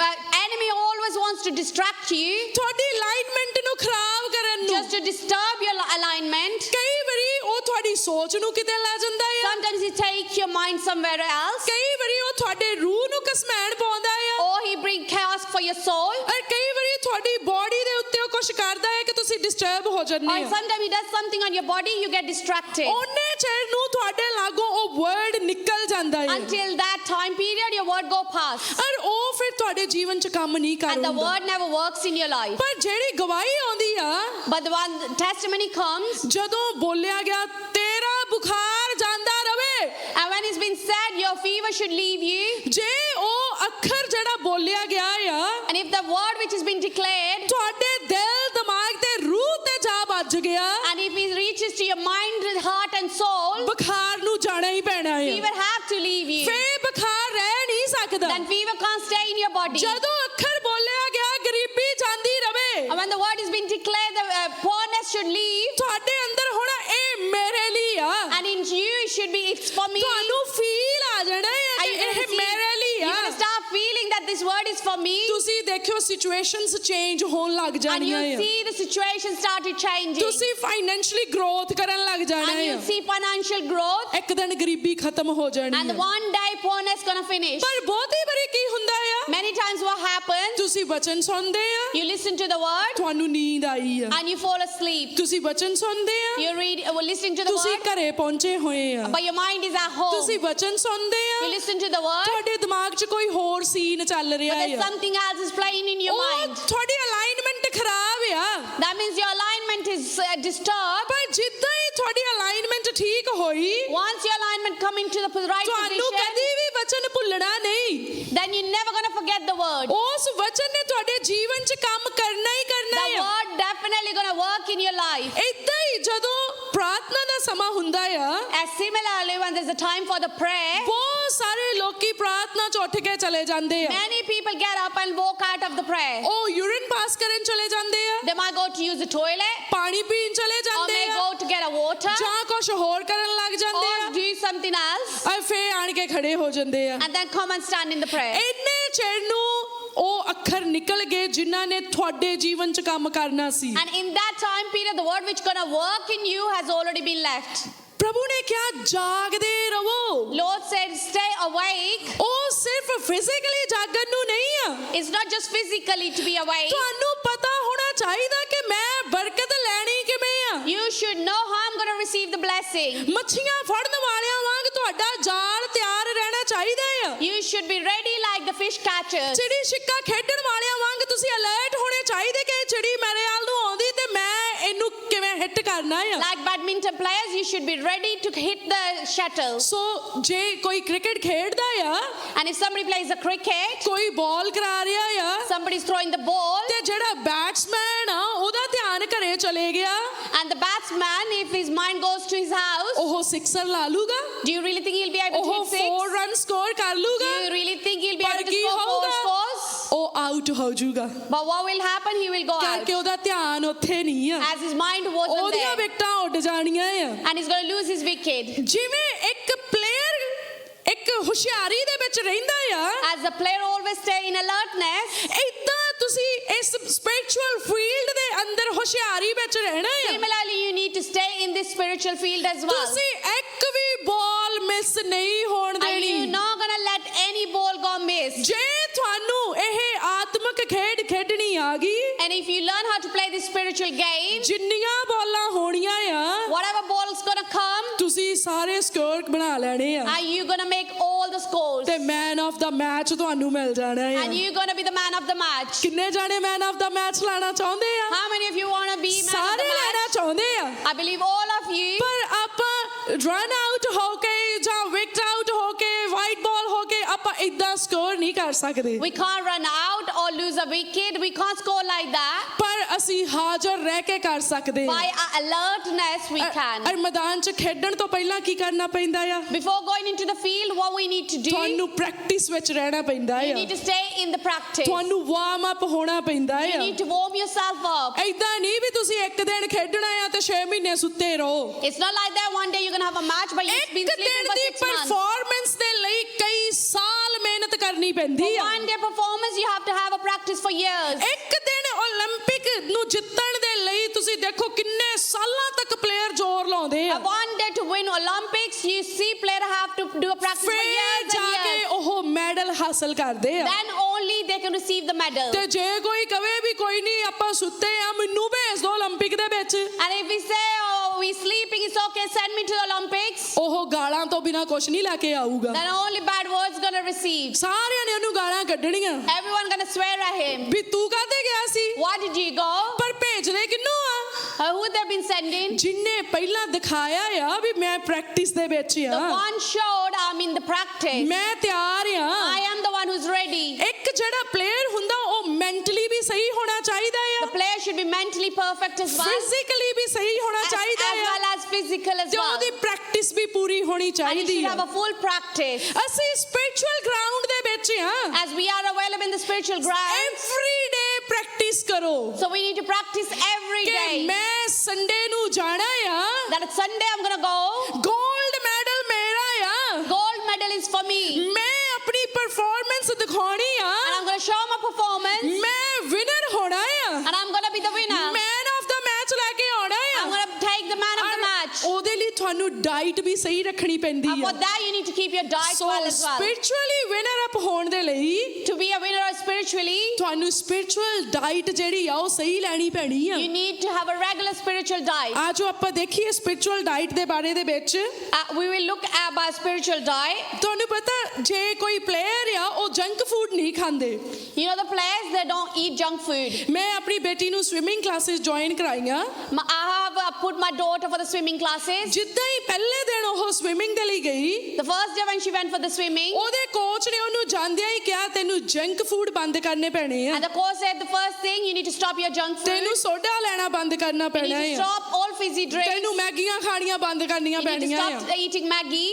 enemy always wants to distract you, ਤੁਹਾਡੀ ਅਲਾਈਨਮੈਂਟ ਨੂੰ ਖਰਾਬ ਕਰਨ ਨੂੰ। just to disturb your alignment. ਕਈ ਵਾਰੀ ਉਹ ਤੁਹਾਡੀ ਸੋਚ ਨੂੰ ਕਿਤੇ ਲੈ ਜਾਂਦਾ ਆ। Sometimes he takes your mind somewhere else, ਕਈ ਵਾਰੀ ਉਹ ਤੁਹਾਡੇ ਰੂਹ ਨੂੰ ਕਸਮੈਣ ਪਾਉਂਦਾ ਆ। or he brings chaos for your soul. ਔਰ ਕਈ ਵਾਰੀ ਤੁਹਾਡੀ ਬਾਡੀ ਦੇ ਉੱਤੇ ਉਹ ਕੁਝ ਕਰਦਾ ਹੈ ਕਿ ਤੁਸੀਂ ਡਿਸਟਰਬ ਹੋ ਜਾਂਦੇ Or ਹੋ। sometimes he does something on your body, you get distracted. ਉਹਨੇ ਚਿਰ ਨੂੰ ਤੁਹਾਡੇ ਲਾਗੋਂ ਉਹ ਵਰਡ ਨਿਕਲ ਜਾਂਦਾ ਹੈ Until that time period, your word go past. ਔਰ ਉਹ ਫਿਰ ਤੁਹਾਡੇ ਜੀਵਨ 'ਚ ਕੰਮ ਨਹੀਂ And the ਕਰਦਾ। word never works in your life. ਪਰ ਜਿਹੜੀ ਗਵਾਹੀ ਆਉਂਦੀ ਆ, But the one testimony comes, ਜਦੋਂ ਬੋਲਿਆ ਗਿਆ ਤੇਰਾ ਬੁਖਾਰ ਜਾਂਦਾ ਰਵੇ, and when it's been said your fever should leave you, ਜੇ ਉਹ ਅੱਖਰ ਜਿਹੜਾ ਬੋਲਿਆ ਗਿਆ ਆ and if the word which has been declared, ਤੁਹਾਡੇ ਦਿਲ ਦਿਮਾਗ ਤੇ ਰੂਹ ਤੇ ਜਾ ਵੱਜ ਗਿਆ, and if it reaches to your mind, heart and soul, ਬੁਖਾਰ ਨੂੰ ਜਾਣਾ ਹੀ ਪੈਣਾ ਹੈ। fever have to leave you. ਫੇਰ ਬੁਖਾਰ ਰਹਿ ਨਹੀਂ ਸਕਦਾ। Then fever can't stay in your body. ਜਦੋਂ ਅੱਖਰ ਬੋਲਿਆ ਗਿਆ ਗਰੀਬੀ ਜਾਂਦੀ ਰਵੇ, And when the word has been declared, the poorness should leave, ਤੁਹਾਡੇ ਅੰਦਰ ਹੁਣ ਇਹ ਮੇਰੇ ਲਈ ਆ। and in you it should be, it's for me. ਤੁਹਾਨੂੰ ਫੀਲ ਆ ਜਾਣਾ ਹੈ Are ਕਿ you gonna ਇਹ see- ਮੇਰੇ ਲਈ You're ਆ। gonna start feeling that this word is for me, ਤੁਸੀਂ ਦੇਖਿਓ ਸਿਚੁਏਸ਼ਨਸ ਚੇਂਜ ਹੋਣ ਲੱਗ and ਜਾਣੀਆਂ you ਆ। see the situation started changing, ਤੁਸੀਂ ਫਾਈਨੈਂਸ਼ੀਅਲੀ ਗਰੋਥ ਕਰਨ ਲੱਗ ਜਾਣਾ and you ਹੈ। see financial growth, ਇੱਕ ਦਿਨ ਗਰੀਬੀ ਖਤਮ ਹੋ ਜਾਣੀ and ਹੈ। one day poorness gonna finish. ਪਰ ਬਹੁਤੀ ਵਾਰੀ ਕੀ ਹੁੰਦਾ ਆ, Many times what happens, ਤੁਸੀਂ ਵਚਨ ਸੁਣਦੇ ਆ, you listen to the word ਤੁਹਾਨੂੰ ਨੀਂਦ ਆਈ ਆ। and you fall asleep. ਤੁਸੀਂ ਵਚਨ ਸੁਣਦੇ ਆ, You read, listening to the ਤੁਸੀਂ word, ਘਰੇ ਪਹੁੰਚੇ ਹੋਏ ਆ। but your mind is at home. ਤੁਸੀਂ ਵਚਨ ਸੁਣਦੇ ਆ, You listen to the word, ਤੁਹਾਡੇ ਦਿਮਾਗ 'ਚ ਕੋਈ ਹੋਰ ਸੀਨ ਚੱਲ but ਰਿਹਾ there's ਆ। something else is playing in your ਉਹ mind. ਤੁਹਾਡੀ ਅਲਾਈਨਮੈਂਟ ਖਰਾਬ ਆ। That means your alignment is disturbed. ਪਰ ਜਿੱਦਾਂ ਹੀ ਤੁਹਾਡੀ ਅਲਾਈਨਮੈਂਟ ਠੀਕ ਹੋਈ, Once your alignment come into the right ਤੁਹਾਨੂੰ position, ਕਦੀ ਵੀ ਵਚਨ ਭੁੱਲਣਾ ਨਹੀਂ। then you're never gonna forget the word. ਉਸ ਵਚਨ ਨੇ ਤੁਹਾਡੇ ਜੀਵਨ 'ਚ ਕੰਮ ਕਰਨਾ ਹੀ ਕਰਨਾ The ਹੈ। word definitely gonna work in your life. ਏਦਾਂ ਹੀ ਜਦੋਂ ਪ੍ਰਾਰਥਨਾ ਦਾ ਸਮਾਂ ਹੁੰਦਾ ਆ, As similarly, when there's a time for the prayer, ਬਹੁਤ ਸਾਰੇ ਲੋਕੀ ਪ੍ਰਾਰਥਨਾ 'ਚ ਉੱਠ ਕੇ ਚਲੇ ਜਾਂਦੇ ਆ। many people get up and walk out of the prayer. ਉਹ ਯੂਰਿਨ ਪਾਸ ਕਰਨ ਚਲੇ ਜਾਂਦੇ ਆ, They might go to use the toilet, ਪਾਣੀ ਪੀਣ ਚਲੇ or ਜਾਂਦੇ may ਆ, go to get a water, ਜਾਂ ਕੁਝ ਹੋਰ ਕਰਨ ਲੱਗ ਜਾਂਦੇ or ਆ, do something else, ਆ ਫੇਰ ਆਣ ਕੇ ਖੜੇ ਹੋ ਜਾਂਦੇ ਆ। and then come and stand in the prayer. ਇੰਨੇ ਚਿਰ ਨੂੰ ਉਹ ਅੱਖਰ ਨਿਕਲ ਗਏ ਜਿਨ੍ਹਾਂ ਨੇ ਤੁਹਾਡੇ ਜੀਵਨ 'ਚ ਕੰਮ ਕਰਨਾ ਸੀ। And in that time period, the word which gonna work in you has already been left. ਪ੍ਰਭੂ ਨੇ ਕਿਹਾ ਜਾਗਦੇ ਰਹੋ। Lord said, stay awake. ਉਹ ਸਿਰਫ ਫਿਜ਼ੀਕਲੀ ਜਾਗਣ ਨੂੰ ਨਹੀਂ ਆ, It's not just physically to be awake. ਤੁਹਾਨੂੰ ਪਤਾ ਹੋਣਾ ਚਾਹੀਦਾ ਕਿ ਮੈਂ ਬਰਕਤ ਲੈਣੀ ਕਿਵੇਂ ਆ। You should know how I'm gonna receive the blessing. ਮੱਛੀਆਂ ਫੜਨ ਵਾਲਿਆਂ ਵਾਂਗ ਤੁਹਾਡਾ ਜਾਲ ਤਿਆਰ ਰਹਿਣਾ ਚਾਹੀਦਾ ਆ। You should be ready like the fish catchers. ਚਿੜੀ ਛਿੱਕਾ ਖੇਡਣ ਵਾਲਿਆਂ ਵਾਂਗ ਤੁਸੀਂ ਅਲਰਟ ਹੋਣੇ ਚਾਹੀਦੇ ਕਿ ਇਹ ਚਿੜੀ ਮੇਰੇ ਵੱਲ ਨੂੰ ਆਉਂਦੀ ਤੇ ਮੈਂ ਇਹਨੂੰ ਕਿਵੇਂ ਹਿੱਟ ਕਰਨਾ ਆ। Like badminton players, you should be ready to hit the shuttle. ਸੋ ਜੇ ਕੋਈ ਕ੍ਰਿਕਟ ਖੇਡਦਾ ਆ, And if somebody plays the cricket, ਕੋਈ ਬਾਲ ਕਰਾ ਰਿਹਾ ਆ, somebody's throwing the ball, ਤੇ ਜਿਹੜਾ ਬੈਟਸਮੈਨ ਆ ਉਹਦਾ ਧਿਆਨ ਘਰੇ ਚਲੇ ਗਿਆ, and the batsman, if his mind goes to his house, ਉਹ ਸਿਕਸਰ ਲਾ ਲੂਗਾ, do you really think he'll be able to ਉਹ hit 4 six? ਰਨ ਸਕੋਰ ਕਰ Do ਲੂਗਾ, you really think he'll be ਪਰ able to ਕੀ score 4 ਹੋਊਗਾ? scores? ਉਹ out ਹੋ ਜਾਊਗਾ But what will happen? He will go out, ਕਿਉਂਕਿ ਉਹਦਾ ਧਿਆਨ ਉੱਥੇ ਨਹੀਂ ਆ। as his mind wasn't ਉਹਦੀਆਂ there, ਵਿਕਟਾਂ ਉੱਡ ਜਾਣੀਆਂ ਆ। and he's going to lose his wicket. ਜਿਵੇਂ ਇੱਕ ਪਲੇਅਰ ਇੱਕ ਹੁਸ਼ਿਆਰੀ ਦੇ ਵਿੱਚ ਰਹਿੰਦਾ ਆ, As the player always stay in alertness, ਏਦਾਂ ਤੁਸੀਂ ਇਸ ਸਪਿਰਚੁਅਲ ਫੀਲਡ ਦੇ ਅੰਦਰ ਹੁਸ਼ਿਆਰੀ ਵਿੱਚ ਰਹਿਣਾ ਆ। similarly you need to stay in this spiritual field as well. ਤੁਸੀਂ ਇੱਕ ਵੀ ਬਾਲ ਮਿਸ ਨਹੀਂ ਹੋਣ And ਦੇਣੀ। you're not going to let any ball go miss. ਜੇ ਤੁਹਾਨੂੰ ਇਹ ਆਤਮਿਕ ਖੇਡ ਖੇਡਣੀ ਆ ਗਈ, And if you learn how to play this spiritual game, ਜਿੰਨੀਆਂ ਬਾਲਾਂ ਹੋਣੀਆਂ ਆ, whatever ball is going to come, ਤੁਸੀਂ ਸਾਰੇ ਸਕੋਰ ਬਣਾ ਲੈਣੇ ਆ are you going to make all the scores? ਤੇ ਮੈਨ ਆਫ ਦਾ ਮੈਚ ਤੁਹਾਨੂੰ ਮਿਲ ਜਾਣਾ ਆ। And you're going to be the man of the match. ਕਿੰਨੇ ਜਾਣੇ ਮੈਨ ਆਫ ਦਾ ਮੈਚ ਲੈਣਾ ਚਾਹੁੰਦੇ ਆ? How many of you want to be man of ਸਾਰੇ the ਲੈਣਾ match? ਚਾਹੁੰਦੇ ਆ, I believe all of you. ਪਰ ਆਪਾਂ ਰਨ ਆਊਟ ਹੋ ਕੇ ਜਾਂ ਵਿਕਟ ਆਊਟ ਹੋ ਕੇ ਵਾਈਟ ਬਾਲ ਹੋ ਕੇ ਆਪਾਂ ਇਦਾਂ ਸਕੋਰ ਨਹੀਂ ਕਰ ਸਕਦੇ। We can't run out or lose a wicket. We can't score like that. ਪਰ ਅਸੀਂ ਹਾਜ਼ਰ ਰਹਿ ਕੇ ਕਰ ਸਕਦੇ By ਹਾਂ। our alertness, we can. ਔਰ ਮੈਦਾਨ 'ਚ ਖੇਡਣ ਤੋਂ ਪਹਿਲਾਂ ਕੀ ਕਰਨਾ ਪੈਂਦਾ ਆ? Before going into the field, what we need to do, ਤੁਹਾਨੂੰ ਪ੍ਰੈਕਟਿਸ ਵਿੱਚ ਰਹਿਣਾ ਪੈਂਦਾ you ਆ, need to stay in the practice. ਤੁਹਾਨੂੰ ਵਾਰਮ ਅਪ ਹੋਣਾ ਪੈਂਦਾ You ਆ। need to warm yourself up. ਏਦਾਂ ਨਹੀਂ ਵੀ ਤੁਸੀਂ ਇੱਕ ਦਿਨ ਖੇਡਣਾ ਆ ਤੇ 6 ਮਹੀਨੇ ਸੁੱਤੇ ਰਹੋ। It's not like that one day you're going to have a match, but you've ਇੱਕ been sleeping ਦਿਨ for ਦੀ 6 months. ਪਰਫਾਰਮੈਂਸ ਦੇ ਲਈ ਕਈ ਸਾਲ ਮਿਹਨਤ ਕਰਨੀ ਪੈਂਦੀ ਆ। One day performance, you have to have a practice for years. ਇੱਕ ਦਿਨ 올림픽 ਨੂੰ ਜਿੱਤਣ ਦੇ ਲਈ ਤੁਸੀਂ ਦੇਖੋ ਕਿੰਨੇ ਸਾਲਾਂ ਤੱਕ ਪਲੇਅਰ ਜ਼ੋਰ ਲਾਉਂਦੇ ਆ। One day to win Olympics, you see player have to do a practice for ਫਿਰ years ਜਾ and ਕੇ years. ਉਹ ਮੈਡਲ ਹਾਸਲ ਕਰਦੇ ਆ। Then only they can receive the medal. ਤੇ ਜੇ ਕੋਈ ਕਵੇ ਵੀ ਕੋਈ ਨਹੀਂ ਆਪਾਂ ਸੁੱਤੇ ਆ ਮੈਨੂੰ ਭੇਜ ਦਿਓ 올림픽 ਦੇ ਵਿੱਚ, And if we say, oh, we sleeping, it's okay, send me to the Olympics, ਉਹ ਗਾਲਾਂ ਤੋਂ ਬਿਨਾ ਕੁਝ ਨਹੀਂ ਲੈ ਕੇ ਆਊਗਾ। then only bad words gonna receive. ਸਾਰਿਆਂ ਨੇ ਉਹਨੂੰ ਗਾਲਾਂ ਕੱਢਣੀਆਂ Everyone gonna swear at him. ਵੀ ਤੂੰ ਕਾਹਤੇ ਗਿਆ ਸੀ, Why did you go? ਪਰ ਭੇਜਦੇ ਕਿਹਨੂੰ ਆ? Who they've been sending? ਜਿੰਨੇ ਪਹਿਲਾਂ ਦਿਖਾਇਆ ਆ ਵੀ ਮੈਂ ਪ੍ਰੈਕਟਿਸ ਦੇ ਵਿੱਚ The ਆ, one showed I'm in the practice. ਮੈਂ ਤਿਆਰ ਆ। I am the one who's ready. ਇੱਕ ਜਿਹੜਾ ਪਲੇਅਰ ਹੁੰਦਾ ਉਹ ਮੈਂਟਲੀ ਵੀ ਸਹੀ ਹੋਣਾ ਚਾਹੀਦਾ ਆ, The player should be mentally perfect as well, physically ਵੀ ਸਹੀ ਹੋਣਾ ਚਾਹੀਦਾ as ਆ, well as physical as ਤੇ well. ਉਹਦੀ ਪ੍ਰੈਕਟਿਸ ਵੀ ਪੂਰੀ ਹੋਣੀ And you ਚਾਹੀਦੀ should ਆ। have a full practice. ਅਸੀਂ ਸਪਿਰਚੁਅਲ ਗਰਾਊਂਡ ਦੇ ਵਿੱਚ ਆ, As we are available in the spiritual ground, every day practice ਕਰੋ so we need to practice every ਕਿ day. ਮੈਂ ਸੰਡੇ ਨੂੰ ਜਾਣਾ ਆ, That Sunday I'm gonna go. Gold medal ਮੇਰਾ ਆ, Gold medal is for me. ਮੈਂ ਆਪਣੀ ਪਰਫਾਰਮੈਂਸ ਦਿਖਾਉਣੀ ਆ, And I'm gonna show my performance. ਮੈਂ ਵਿਨਰ ਹੋਣਾ ਆ, And I'm gonna be the winner. Man of the match ਲੈ ਕੇ ਆਉਣਾ I'm ਆ। gonna take the man of the match. ਉਹਦੇ ਲਈ ਤੁਹਾਨੂੰ ਡਾਈਟ ਵੀ ਸਹੀ ਰੱਖਣੀ ਪੈਂਦੀ And ਆ। for that you need to keep your diet so well as well. Spiritually winner up ਹੋਣ ਦੇ ਲਈ To be a winner spiritually, ਤੁਹਾਨੂੰ ਸਪਿਰਚੁਅਲ ਡਾਈਟ ਜਿਹੜੀ ਆ ਉਹ ਸਹੀ ਲੈਣੀ ਪੈਣੀ ਆ। you need to have a regular spiritual diet. ਆਜੋ ਆਪਾਂ ਦੇਖੀਏ ਸਪਿਰਚੁਅਲ ਡਾਈਟ ਦੇ ਬਾਰੇ ਦੇ ਵਿੱਚ। We will look at our spiritual diet. ਤੁਹਾਨੂੰ ਪਤਾ ਜੇ ਕੋਈ ਪਲੇਅਰ ਆ ਉਹ ਜੰਕ ਫੂਡ ਨਹੀਂ ਖਾਂਦੇ। You know the players, they don't eat junk food. ਮੈਂ ਆਪਣੀ ਬੇਟੀ ਨੂੰ ਸਵਿਮਿੰਗ ਕਲਾਸਿਸ ਜੁਆਇਨ ਕਰਾਈਆਂ। I have put my daughter for the swimming classes. ਜਿੱਦਾਂ ਹੀ ਪਹਿਲੇ ਦਿਨ ਉਹ ਸਵਿਮਿੰਗ ਦੇ ਲਈ ਗਈ, The first day when she went for the swimming, ਉਹਦੇ ਕੋਚ ਨੇ ਉਹਨੂੰ ਜਾਂਦਿਆਂ ਹੀ ਕਿਹਾ ਤੈਨੂੰ ਜੰਕ ਫੂਡ ਬੰਦ ਕਰਨੇ ਪੈਣੇ ਆ, and the coach said the first thing, you need to stop your junk food. ਤੈਨੂੰ ਸੋਡਾ ਲੈਣਾ ਬੰਦ ਕਰਨਾ You ਪੈਣਾ need to ਆ, stop all fizzy drinks. ਤੈਨੂੰ ਮੈਗੀਆਂ ਖਾਣੀਆਂ ਬੰਦ ਕਰਨੀਆਂ You need to ਪੈਣੀਆਂ ਆ। stop eating Maggie.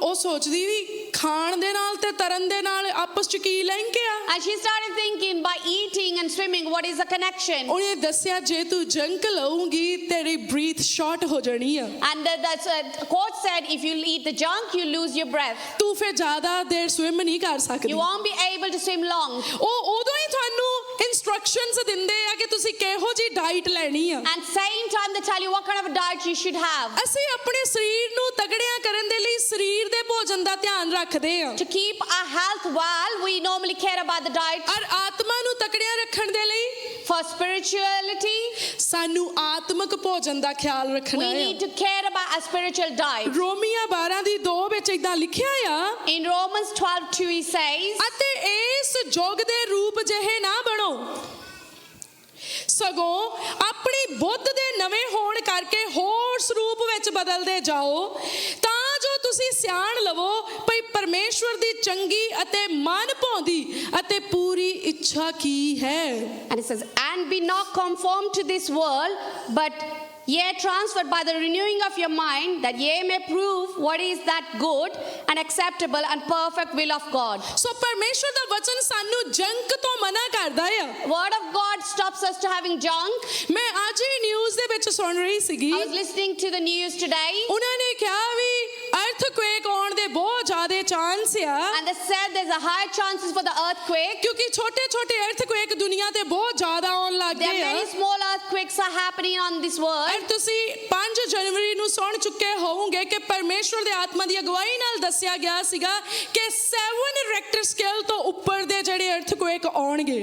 ਉਹ ਸੋਚਦੀ ਵੀ ਖਾਣ ਦੇ ਨਾਲ ਤੇ ਤਰਨ ਦੇ ਨਾਲ ਆਪਸ ਚ ਕੀ ਲਿੰਕ ਆ। And she started thinking, by eating and swimming, what is the connection? ਉਹਨੇ ਦੱਸਿਆ ਜੇ ਤੂੰ ਜੰਕ ਲਊਂਗੀ ਤੇਰੀ ਬ੍ਰੀਥ ਸ਼ਾਰਟ ਹੋ ਜਾਣੀ ਆ, And the coach said, if you eat the junk, you lose your breath. ਤੂੰ ਫਿਰ ਜ਼ਿਆਦਾ ਦੇਰ ਸਵਿਮ ਨਹੀਂ ਕਰ ਸਕਦੀ। You won't be able to swim long. ਉਹ ਉਦੋਂ ਹੀ ਤੁਹਾਨੂੰ ਇਨਸਟਰਕਸ਼ਨਸ ਦਿੰਦੇ ਆ ਕਿ ਤੁਸੀਂ ਕਿਹੋ ਜੀ ਡਾਈਟ ਲੈਣੀ ਆ। And same time they tell you what kind of a diet you should have. ਅਸੀਂ ਆਪਣੇ ਸਰੀਰ ਨੂੰ ਤਗੜਿਆ ਕਰਨ ਦੇ ਲਈ ਸਰੀਰ ਦੇ ਭੋਜਨ ਦਾ ਧਿਆਨ ਰੱਖਦੇ ਆ, To keep our health well, we normally care about the diet. ਔਰ ਆਤਮਾ ਨੂੰ ਤਗੜਿਆ ਰੱਖਣ ਦੇ ਲਈ For spirituality, ਸਾਨੂੰ ਆਤਮਿਕ ਭੋਜਨ ਦਾ ਖਿਆਲ we ਰੱਖਣਾ ਹੈ। need to care about a spiritual diet. ਰੋਮੀਆਂ 12:2 ਵਿੱਚ ਇਦਾਂ ਲਿਖਿਆ ਆ, In Romans 12:2 he says, ਅਤੇ ਇਸ ਯੁੱਗ ਦੇ ਰੂਪ ਜਿਹੇ ਨਾ ਬਣੋ, ਸਗੋਂ ਆਪਣੀ ਬੁੱਧ ਦੇ ਨਵੇਂ ਹੋਣ ਕਰਕੇ ਹੋਰ ਸਰੂਪ ਵਿੱਚ ਬਦਲਦੇ ਜਾਓ, ਤਾਂ ਜੋ ਤੁਸੀਂ ਸਿਆਣ ਲਵੋ ਭਈ ਪਰਮੇਸ਼ਵਰ ਦੀ ਚੰਗੀ ਅਤੇ ਮਨ ਭਾਉਂਦੀ ਅਤੇ ਪੂਰੀ ਇੱਛਾ ਕੀ ਹੈ। and it says, and be not conformed to this world, but ye are transferred by the renewing of your mind, that ye may prove what is that good and acceptable and perfect will of God. ਸੋ ਪਰਮੇਸ਼ਵਰ ਦਾ ਵਚਨ ਸਾਨੂੰ junk ਤੋਂ ਮਨਾ ਕਰਦਾ ਆ। Word of God stops us to having junk. ਮੈਂ ਅੱਜ ਹੀ news ਦੇ ਵਿੱਚ ਸੁਣ ਰਹੀ ਸੀਗੀ, I was listening to the news today, ਉਹਨਾਂ ਨੇ ਕਿਹਾ ਵੀ ਅਰਥਕੁਏਕ ਆਉਣ ਦੇ ਬਹੁਤ ਜ਼ਿਆਦਾ ਚਾਂਸ ਆ, and they said there's a high chances for the earthquake. ਕਿਉਂਕਿ ਛੋਟੇ ਛੋਟੇ ਅਰਥਕੁਏਕ ਦੁਨੀਆ ਤੇ ਬਹੁਤ ਜ਼ਿਆਦਾ ਆਉਣ ਲੱਗ There are ਗਏ ਆ। many small earthquakes are happening on this world. ਔਰ ਤੁਸੀਂ 5 ਜਨਵਰੀ ਨੂੰ ਸੁਣ ਚੁੱਕੇ ਹੋਵੋਗੇ ਕਿ ਪਰਮੇਸ਼ਵਰ ਦੇ ਆਤਮਾ ਦੀ ਅਗਵਾਈ ਨਾਲ ਦੱਸਿਆ ਗਿਆ ਸੀਗਾ ਕਿ 7 ਰੈਕਟਰ ਸਕੇਲ ਤੋਂ ਉੱਪਰ ਦੇ ਜਿਹੜੇ ਅਰਥਕੁਏਕ ਆਉਣਗੇ।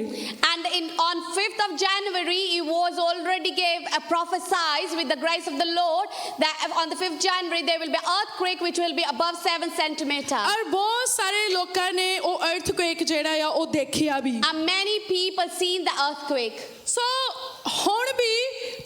And on 5th of January, it was already gave a prophesied with the grace of the Lord that on the 5th January there will be earthquake which will be above 7 centimeters. ਔਰ ਬਹੁਤ ਸਾਰੇ ਲੋਕਾਂ ਨੇ ਉਹ ਅਰਥਕੁਏਕ ਜਿਹੜਾ ਆ ਉਹ ਦੇਖਿਆ ਵੀ। And many people seen the earthquake. ਸੋ ਹੁਣ ਵੀ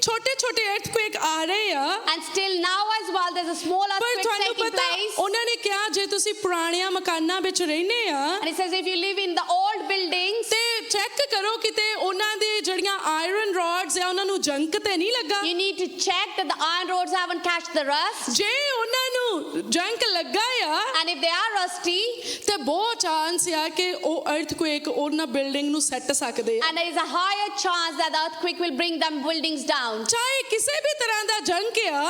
ਛੋਟੇ ਛੋਟੇ ਅਰਥਕੁਏਕ ਆ ਰਹੇ ਆ, And still now as well there's a small ਪਰ earthquake ਤੁਹਾਨੂੰ taking ਪਤਾ place. ਉਹਨਾਂ ਨੇ ਕਿਹਾ ਜੇ ਤੁਸੀਂ ਪੁਰਾਣਿਆਂ ਮਕਾਨਾਂ ਵਿੱਚ ਰਹਿੰਦੇ ਆ And it says if you live in the old buildings, ਤੇ ਚੈੱਕ ਕਰੋ ਕਿਤੇ ਉਹਨਾਂ ਦੇ ਜਿਹੜੀਆਂ ਆਇਰਨ ਰੋਡਸ ਆ ਉਹਨਾਂ ਨੂੰ ਜੰਗ ਜੰਕ ਤੇ ਨਹੀਂ ਲੱਗਾ। You need to check that the iron rods haven't catched the rust. ਜੇ ਉਹਨਾਂ ਨੂੰ ਜੰਕ ਲੱਗਾ ਆ And if they are rusty, ਤੇ ਬਹੁਤ ਚਾਂਸ ਆ ਕਿ ਉਹ ਅਰਥਕੁਏਕ ਉਹਨਾਂ ਬਿਲਡਿੰਗ ਨੂੰ ਸੈੱਟ ਸਕਦੇ ਆ। and there is a higher chance that the earthquake will bring them buildings down. ਚਾਹੇ ਕਿਸੇ ਵੀ ਤਰ੍ਹਾਂ ਦਾ ਜੰਕ ਆ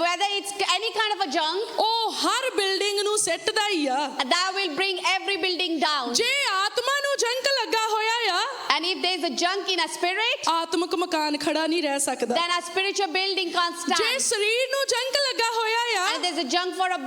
Whether it's any kind of a junk, ਉਹ ਹਰ ਬਿਲਡਿੰਗ ਨੂੰ ਸੈੱਟਦਾ ਹੀ ਆ। that will bring every building down. ਜੇ ਆਤਮਾ ਨੂੰ ਜੰਕ ਲੱਗਾ ਹੋਇਆ ਆ And if there is a junk in a spirit, ਆਤਮਿਕ ਮਕਾਨ ਖੜਾ ਨਹੀਂ ਰਹਿ ਸਕਦਾ। then a spiritual building can't ਜੇ stand. ਸਰੀਰ ਨੂੰ ਜੰਕ ਲੱਗਾ ਹੋਇਆ ਆ And there's a junk for a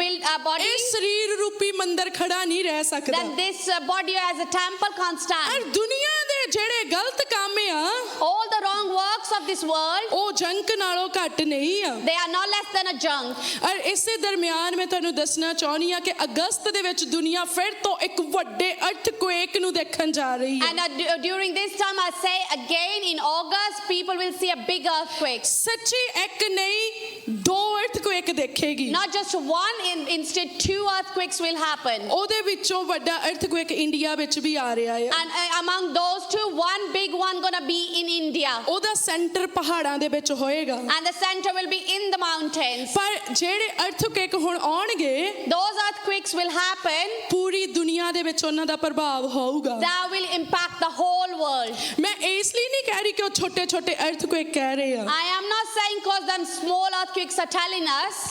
body, ਇਹ ਸਰੀਰ ਰੂਪੀ ਮੰਦਰ ਖੜਾ ਨਹੀਂ ਰਹਿ ਸਕਦਾ। then this body as a temple can't ਔਰ stand. ਦੁਨੀਆ ਦੇ ਜਿਹੜੇ ਗਲਤ ਕੰਮ ਆ All the wrong works of this world, ਉਹ ਜੰਕ ਨਾਲੋਂ ਘੱਟ ਨਹੀਂ ਆ। they are not less than a junk. ਔਰ ਇਸੇ ਦਰਮਿਆਨ ਮੈਂ ਤੁਹਾਨੂੰ ਦੱਸਣਾ ਚਾਹੁੰਦੀ ਆ ਕਿ ਅਗਸਤ ਦੇ ਵਿੱਚ ਦੁਨੀਆ ਫਿਰ ਤੋਂ ਇੱਕ ਵੱਡੇ ਅਰਥਕੁਏਕ ਨੂੰ ਦੇਖਣ ਜਾ ਰਹੀ ਹੈ। And during this time, I say again, in August, people will see a big earthquake. ਸੱਚੀ ਇੱਕ ਨਹੀਂ ਦੋ ਅਰਥਕੁਏਕ ਦੇਖੇਗੀ। Not just one, instead 2 earthquakes will happen. ਉਹਦੇ ਵਿੱਚੋਂ ਵੱਡਾ ਅਰਥਕੁਏਕ ਇੰਡੀਆ ਵਿੱਚ ਵੀ ਆ ਰਿਹਾ ਹੈ। And among those 2, one big one gonna be in India. ਉਹਦਾ ਸੈਂਟਰ ਪਹਾੜਾਂ ਦੇ ਵਿੱਚ ਹੋਏਗਾ। And the center will be in the mountains. ਪਰ ਜਿਹੜੇ ਅਰਥਕੁਏਕ ਹੁਣ ਆਉਣਗੇ Those earthquakes will happen. ਪੂਰੀ ਦੁਨੀਆ ਦੇ ਵਿੱਚ ਉਹਨਾਂ ਦਾ ਪ੍ਰਭਾਵ ਹੋਊਗਾ। That will impact the whole world. ਮੈਂ ਇਸ ਲਈ ਨਹੀਂ ਕਹਿ ਰਹੀ ਕਿ ਉਹ ਛੋਟੇ ਛੋਟੇ ਅਰਥਕੁਏਕ ਕਹਿ ਰਹੇ ਆ। I am not saying because them small earthquakes are telling us,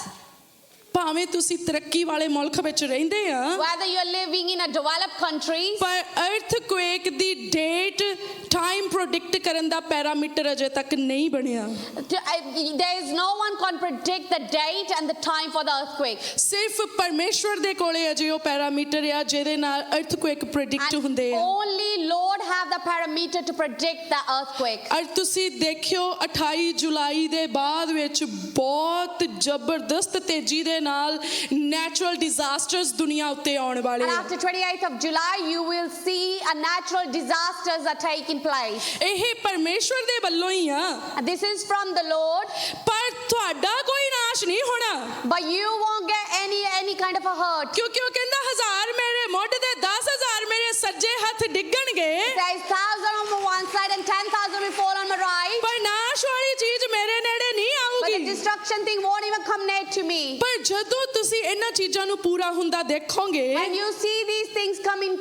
ਭਾਵੇਂ ਤੁਸੀਂ ਤਰੱਕੀ ਵਾਲੇ ਮੁਲਕ ਵਿੱਚ ਰਹਿੰਦੇ ਆ whether you're living in a developed country, ਪਰ ਅਰਥਕੁਏਕ ਦੀ ਡੇਟ ਟਾਈਮ ਪ੍ਰੈਡਿਕਟ ਕਰਨ ਦਾ ਪੈਰਾਮੀਟਰ ਅਜੇ ਤੱਕ ਨਹੀਂ ਬਣਿਆ। there is no one can predict the date and the time for the earthquake. ਸਿਰਫ ਪਰਮੇਸ਼ਵਰ ਦੇ ਕੋਲੇ ਅਜੇ ਉਹ ਪੈਰਾਮੀਟਰ ਆ ਜਿਹਦੇ ਨਾਲ ਅਰਥਕੁਏਕ ਪ੍ਰੈਡਿਕਟ And ਹੁੰਦੇ ਆ। only Lord have the parameter to predict the earthquake. ਔਰ ਤੁਸੀਂ ਦੇਖਿਓ 28 ਜੁਲਾਈ ਦੇ ਬਾਅਦ ਵਿੱਚ ਬਹੁਤ ਜ਼ਬਰਦਸਤ ਤੇਜ਼ੀ ਦੇ ਨਾਲ ਨੈਚੁਰਲ ਡਿਜ਼ਾਸਟਰਸ ਦੁਨੀਆ ਉੱਤੇ ਆਉਣ ਵਾਲੇ And ਆ। after 28th of July, you will see a natural disasters are taking place. ਇਹ ਪਰਮੇਸ਼ਵਰ ਦੇ ਵੱਲੋਂ ਹੀ ਆ And this is from the Lord, ਪਰ ਤੁਹਾਡਾ ਕੋਈ ਨਾਸ਼ ਨਹੀਂ ਹੋਣਾ but you won't get any kind of a hurt. ਕਿਉਂਕਿ ਉਹ ਕਹਿੰਦਾ 1000 ਮੇਰੇ ਮੁੱਢ ਦੇ 10000 ਮੇਰੇ ਸੱਜੇ ਹੱਥ ਡਿੱਗਣਗੇ There is 1,000 on one side and 10,000 will fall on my right, ਪਰ ਨਾਸ਼ ਵਾਲੀ ਚੀਜ਼ ਮੇਰੇ ਨੇੜੇ ਨਹੀਂ but the ਆਊਗੀ। destruction thing won't even come near to me. ਪਰ ਜਦੋਂ ਤੁਸੀਂ ਇਹਨਾਂ ਚੀਜ਼ਾਂ ਨੂੰ ਪੂਰਾ ਹੁੰਦਾ ਦੇਖੋਗੇ When you see these things coming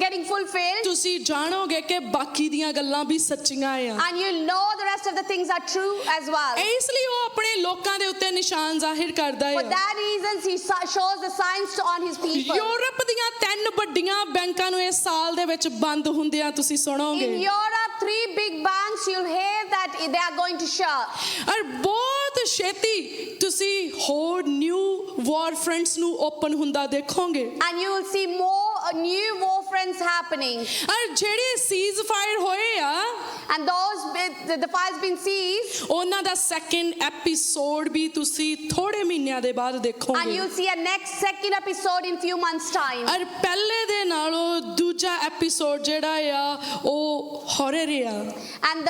getting fulfilled, ਤੁਸੀਂ ਜਾਣੋਗੇ ਕਿ ਬਾਕੀ ਦੀਆਂ ਗੱਲਾਂ ਵੀ ਸੱਚੀਆਂ ਆ। and you'll know the rest of the things are true as well. ਇਸ ਲਈ ਉਹ ਆਪਣੇ ਲੋਕਾਂ ਦੇ ਉੱਤੇ ਨਿਸ਼ਾਨ ਜ਼ਾਹਿਰ ਕਰਦਾ For ਹੈ। that reason, he shows the signs on his people. Europe ਦੀਆਂ 3 ਵੱਡੀਆਂ ਬੈਂਕਾਂ ਨੂੰ ਇਸ ਸਾਲ ਦੇ ਵਿੱਚ ਬੰਦ ਹੁੰਦਿਆਂ ਤੁਸੀਂ In ਸੁਣੋਗੇ। Europe, 3 big banks, you'll hear that they are going to shut. ਔਰ ਬਹੁਤ ਛੇਤੀ ਤੁਸੀਂ ਹੋਰ ਨਿਊ ਵਾਰ ਫਰੰਟਸ ਨੂੰ ਓਪਨ ਹੁੰਦਾ ਦੇਖੋਗੇ। And you will see more new war fronts happening. ਔਰ ਜਿਹੜੇ ਸੀਜ਼ ਫਾਇਰ ਹੋਏ ਆ And those, the fire's been seized. ਉਹਨਾਂ ਦਾ ਸੈਕੰਡ ਐਪੀਸੋਡ ਵੀ ਤੁਸੀਂ ਥੋੜੇ ਮਹੀਨਿਆਂ ਦੇ ਬਾਅਦ And ਦੇਖੋਗੇ। you'll see a second episode in few months' time. ਔਰ ਪਹਿਲੇ ਦੇ ਨਾਲੋਂ ਦੂਜਾ ਐਪੀਸੋਡ ਜਿਹੜਾ ਆ ਉਹ ਹੌਰਰ ਆ। And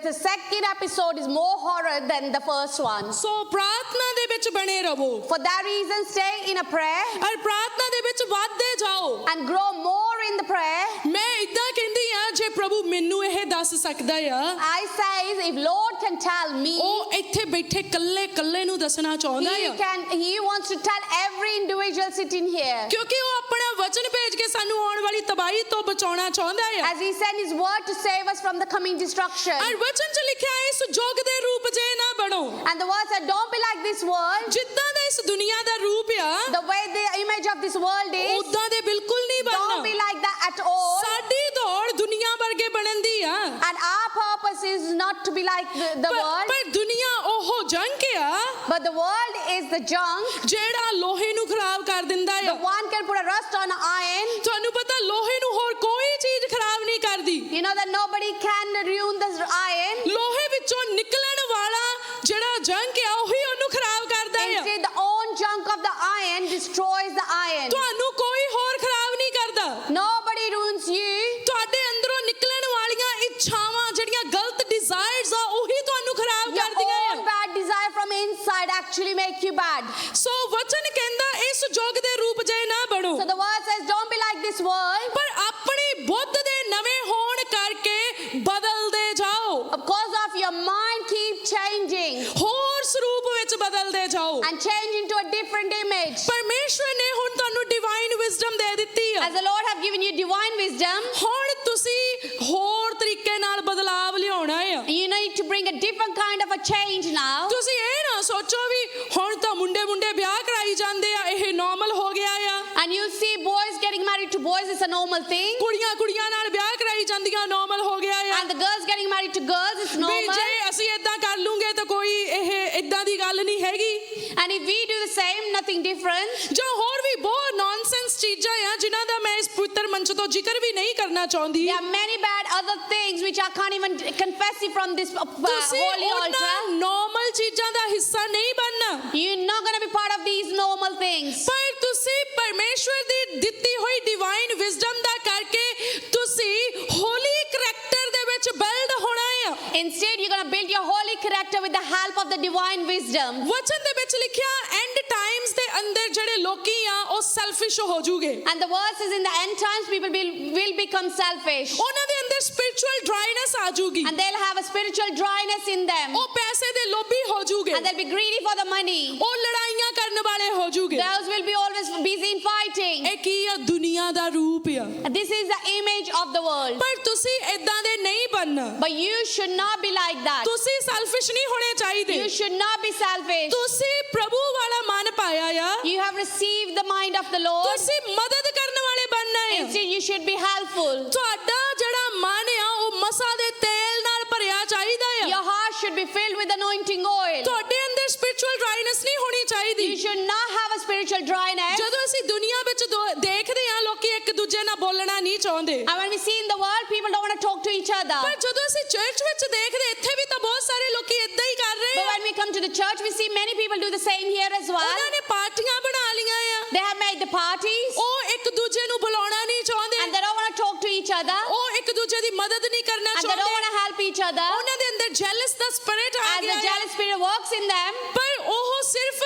the second episode is more horror than the first one. ਸੋ ਪ੍ਰਾਰਥਨਾ ਦੇ ਵਿੱਚ ਬਣੇ ਰਹੋ For that reason, stay in a prayer ਔਰ ਪ੍ਰਾਰਥਨਾ ਦੇ ਵਿੱਚ ਵਧਦੇ ਜਾਓ। and grow more in the prayer. ਮੈਂ ਇਦਾਂ ਕਹਿੰਦੀ ਆ ਜੇ ਪ੍ਰਭੂ ਮੈਨੂੰ ਇਹ ਦੱਸ ਸਕਦਾ ਆ I say, if Lord can tell me, ਉਹ ਇੱਥੇ ਬੈਠੇ ਕੱਲੇ ਕੱਲੇ ਨੂੰ ਦੱਸਣਾ ਚਾਹੁੰਦਾ ਆ He wants to tell every individual sitting here. ਕਿਉਂਕਿ ਉਹ ਆਪਣਾ ਵਚਨ ਭੇਜ ਕੇ ਸਾਨੂੰ ਆਉਣ ਵਾਲੀ ਤਬਾਹੀ ਤੋਂ ਬਚਾਉਣਾ ਚਾਹੁੰਦਾ ਆ। As He sent His word to save us from the coming destruction. ਔਰ ਵਚਨ 'ਚ ਲਿਖਿਆ ਇਸ ਯੁੱਗ ਦੇ ਰੂਪ ਜੇ ਨਾ ਬਣੋ। And the word said, don't be like this world. ਜਿੱਦਾਂ ਦਾ ਇਸ ਦੁਨੀਆ ਦਾ ਰੂਪ ਆ The way the image of this world is, ਉਦਾਂ ਦੇ ਬਿਲਕੁਲ ਨਹੀਂ don't be ਬਣਨਾ। like that at all. ਸਾਡੀ ਦੌੜ ਦੁਨੀਆ ਵਰਗੇ ਬਣਨ ਦੀ ਆ। And our purpose is not to be like the world, ਪਰ ਦੁਨੀਆ ਉਹ ਜੰਕ ਆ but the world is the junk. ਜਿਹੜਾ ਲੋਹੇ ਨੂੰ ਖਰਾਬ ਕਰ ਦਿੰਦਾ The ਆ। one can put a rust on iron. ਤੁਹਾਨੂੰ ਪਤਾ ਲੋਹੇ ਨੂੰ ਹੋਰ ਕੋਈ ਚੀਜ਼ ਖਰਾਬ ਨਹੀਂ ਕਰਦੀ। You know that nobody can ruin this iron. ਲੋਹੇ ਵਿੱਚੋਂ ਨਿਕਲਣ ਵਾਲਾ ਜਿਹੜਾ ਜੰਕ ਆ ਉਹੀ ਉਹਨੂੰ ਖਰਾਬ ਕਰਦਾ ਆ। Instead, the own junk of the iron destroys the iron. ਤੁਹਾਨੂੰ ਕੋਈ ਹੋਰ ਖਰਾਬ ਨਹੀਂ ਕਰਦਾ। Nobody ruins you. ਤੁਹਾਡੇ ਅੰਦਰੋਂ ਨਿਕਲਣ ਵਾਲੀਆਂ ਇੱਛਾਵਾਂ ਜਿਹੜੀਆਂ ਗਲਤ ਡਿਜ਼ਾਇਰਸ ਆ ਉਹੀ ਤੁਹਾਨੂੰ ਖਰਾਬ Your ਕਰਦੀਆਂ own ਆ। bad desire from inside actually make you bad. ਸੋ ਵਚਨ ਕਹਿੰਦਾ ਇਸ ਯੁੱਗ ਦੇ ਰੂਪ ਜੇ ਨਾ ਬਣੋ So the word says, don't be like this world. ਪਰ ਆਪਣੀ ਬੁੱਧ ਦੇ ਨਵੇਂ ਹੋਣ ਕਰਕੇ ਬਦਲਦੇ ਜਾਓ। Because of your mind, keep and change into a different image. ਪਰਮੇਸ਼ਵਰ ਨੇ ਹੁਣ ਤੁਹਾਨੂੰ ਡਿਵਾਈਨ ਵਿਜ਼ਡਮ ਦੇ ਦਿੱਤੀ ਆ As the Lord have given you divine wisdom, ਹੁਣ ਤੁਸੀਂ ਹੋਰ ਤਰੀਕੇ ਨਾਲ ਬਦਲਾਵ ਲਿਆਉਣਾ ਆ you need to bring a different kind of a change now. ਤੁਸੀਂ ਇਹ ਨਾ ਸੋਚੋ ਵੀ ਹੁਣ ਤਾਂ ਮੁੰਡੇ ਵਿਆਹ ਕਰਾਈ ਜਾਂਦੇ ਆ ਇਹ ਨਾਰਮਲ ਹੋ ਗਿਆ ਆ And you see boys getting married to boys is a normal thing. ਕੁੜੀਆਂ ਨਾਲ ਵਿਆਹ ਕਰਾਈ ਜਾਂਦੀਆਂ ਨਾਰਮਲ ਹੋ ਗਿਆ ਆ And the girls getting married to girls is we normal. ਜੇ ਅਸੀਂ ਇਦਾਂ ਕਰ ਲੂਗੇ ਤਾਂ ਕੋਈ ਇਹ ਇਦਾਂ ਦੀ ਗੱਲ ਨਹੀਂ ਹੈਗੀ And if we do the same, nothing different. ਜਾਂ ਹੋਰ ਵੀ ਬਹੁਤ ਨੌਨਸੈਂਸ ਚੀਜ਼ਾਂ ਆ ਜਿਨ੍ਹਾਂ ਦਾ ਮੈਂ ਇਸ ਪਵਿੱਤਰ ਮੰਚ ਤੋਂ ਜ਼ਿਕਰ ਵੀ ਨਹੀਂ ਕਰਨਾ ਚਾਹੁੰਦੀ There are many bad other things which I can't even confess it from this ਤੁਸੀਂ holy altar. ਉਹਨਾਂ ਨਾਰਮਲ ਚੀਜ਼ਾਂ ਦਾ ਹਿੱਸਾ ਨਹੀਂ ਬਣਨਾ You're not going to be part of these normal things. ਪਰ ਤੁਸੀਂ ਪਰਮੇਸ਼ਵਰ ਦੀ ਦਿੱਤੀ ਹੋਈ ਡਿਵਾਈਨ ਵਿਜ਼ਡਮ ਦਾ ਕਰਕੇ ਤੁਸੀਂ ਹੋਲੀ ਕਰੈਕਟਰ ਦੇ ਵਿੱਚ ਬਿਲਡ ਹੋਣਾ ਆ Instead, you're going to build your holy character with the help of the divine wisdom. ਵਚਨ ਦੇ ਵਿੱਚ ਲਿਖਿਆ ਐਂਡ ਟਾਈਮਸ ਦੇ ਅੰਦਰ ਜਿਹੜੇ ਲੋਕੀ ਆ ਉਹ ਸੈਲਫਿਸ਼ ਹੋ ਜੂਗੇ And the verses in the end times, people will become selfish. ਉਹਨਾਂ ਦੇ ਅੰਦਰ ਸਪਿਰਚੁਅਲ ਡਰਾਈਨੈਸ ਆ ਜੂਗੀ And they'll have a spiritual dryness in them. ਉਹ ਪੈਸੇ ਦੇ ਲੋਭੀ ਹੋ ਜੂਗੇ And they'll be greedy for the money. ਉਹ ਲੜਾਈਆਂ ਕਰਨ ਵਾਲੇ ਹੋ ਜੂਗੇ Those will be always busy in fighting. ਇਹ ਕੀ ਆ ਦੁਨੀਆ ਦਾ ਰੂਪ ਆ And this is the image of the world. ਪਰ ਤੁਸੀਂ ਇਦਾਂ ਦੇ ਨਹੀਂ ਬਣਨਾ But you should not be like that. ਤੁਸੀਂ ਸੈਲਫਿਸ਼ ਨਹੀਂ ਹੋਣੇ ਚਾਹੀਦੇ You should not be selfish. ਤੁਸੀਂ ਪ੍ਰਭੂ ਵਾਲਾ ਮਨ ਪਾਇਆ ਆ You have received the mind of the Lord. ਤੁਸੀਂ ਮਦਦ ਕਰਨ ਵਾਲੇ ਬਣਨਾ ਹੈ Instead, you should be helpful. ਤੁਹਾਡਾ ਜਿਹੜਾ ਮਨ ਆ ਉਹ ਮਸਾ ਦੇ ਤੇਲ ਨਾਲ ਭਰਿਆ ਚਾਹੀਦਾ ਆ Your heart should be filled with anointing oil. ਤੁਹਾਡੇ ਅੰਦਰ ਸਪਿਰਚੁਅਲ ਡਰਾਈਨੈਸ ਨਹੀਂ ਹੋਣੀ ਚਾਹੀਦੀ You should not have a spiritual dryness. ਜਦੋਂ ਅਸੀਂ ਦੁਨੀਆ ਵਿੱਚ ਦੇਖਦੇ ਹਾਂ ਲੋਕੀ ਇੱਕ ਦੂਜੇ ਨਾਲ ਬੋਲਣਾ ਨਹੀਂ ਚਾਹੁੰਦੇ And when we see in the world, people don't want to talk to each other. ਪਰ ਜਦੋਂ ਅਸੀਂ ਚਰਚ ਵਿੱਚ ਦੇਖਦੇ ਇੱਥੇ ਵੀ ਤਾਂ ਬਹੁਤ ਸਾਰੇ ਲੋਕੀ ਇਦਾਂ ਹੀ ਕਰ ਰਹੇ But ਆ when we come to the church, we see many people do the same here as well. ਉਹਨਾਂ ਨੇ ਪਾਰਟੀਆਂ ਬਣਾ ਲੀਆਂ ਆ They have made the parties ਉਹ ਇੱਕ ਦੂਜੇ ਨੂੰ ਬੁਲਾਉਣਾ ਨਹੀਂ ਚਾਹੁੰਦੇ and they don't want to talk to each other ਉਹ ਇੱਕ ਦੂਜੇ ਦੀ ਮਦਦ ਨਹੀਂ ਕਰਨਾ and they don't want ਚਾਹੁੰਦੇ to help each other. ਉਹਨਾਂ ਦੇ ਅੰਦਰ ਜੈਲਸ ਦਾ ਸਪਿਰਿਟ ਆ As ਗਿਆ the ਹੈ। jealous spirit works in them, ਪਰ ਉਹ ਸਿਰਫ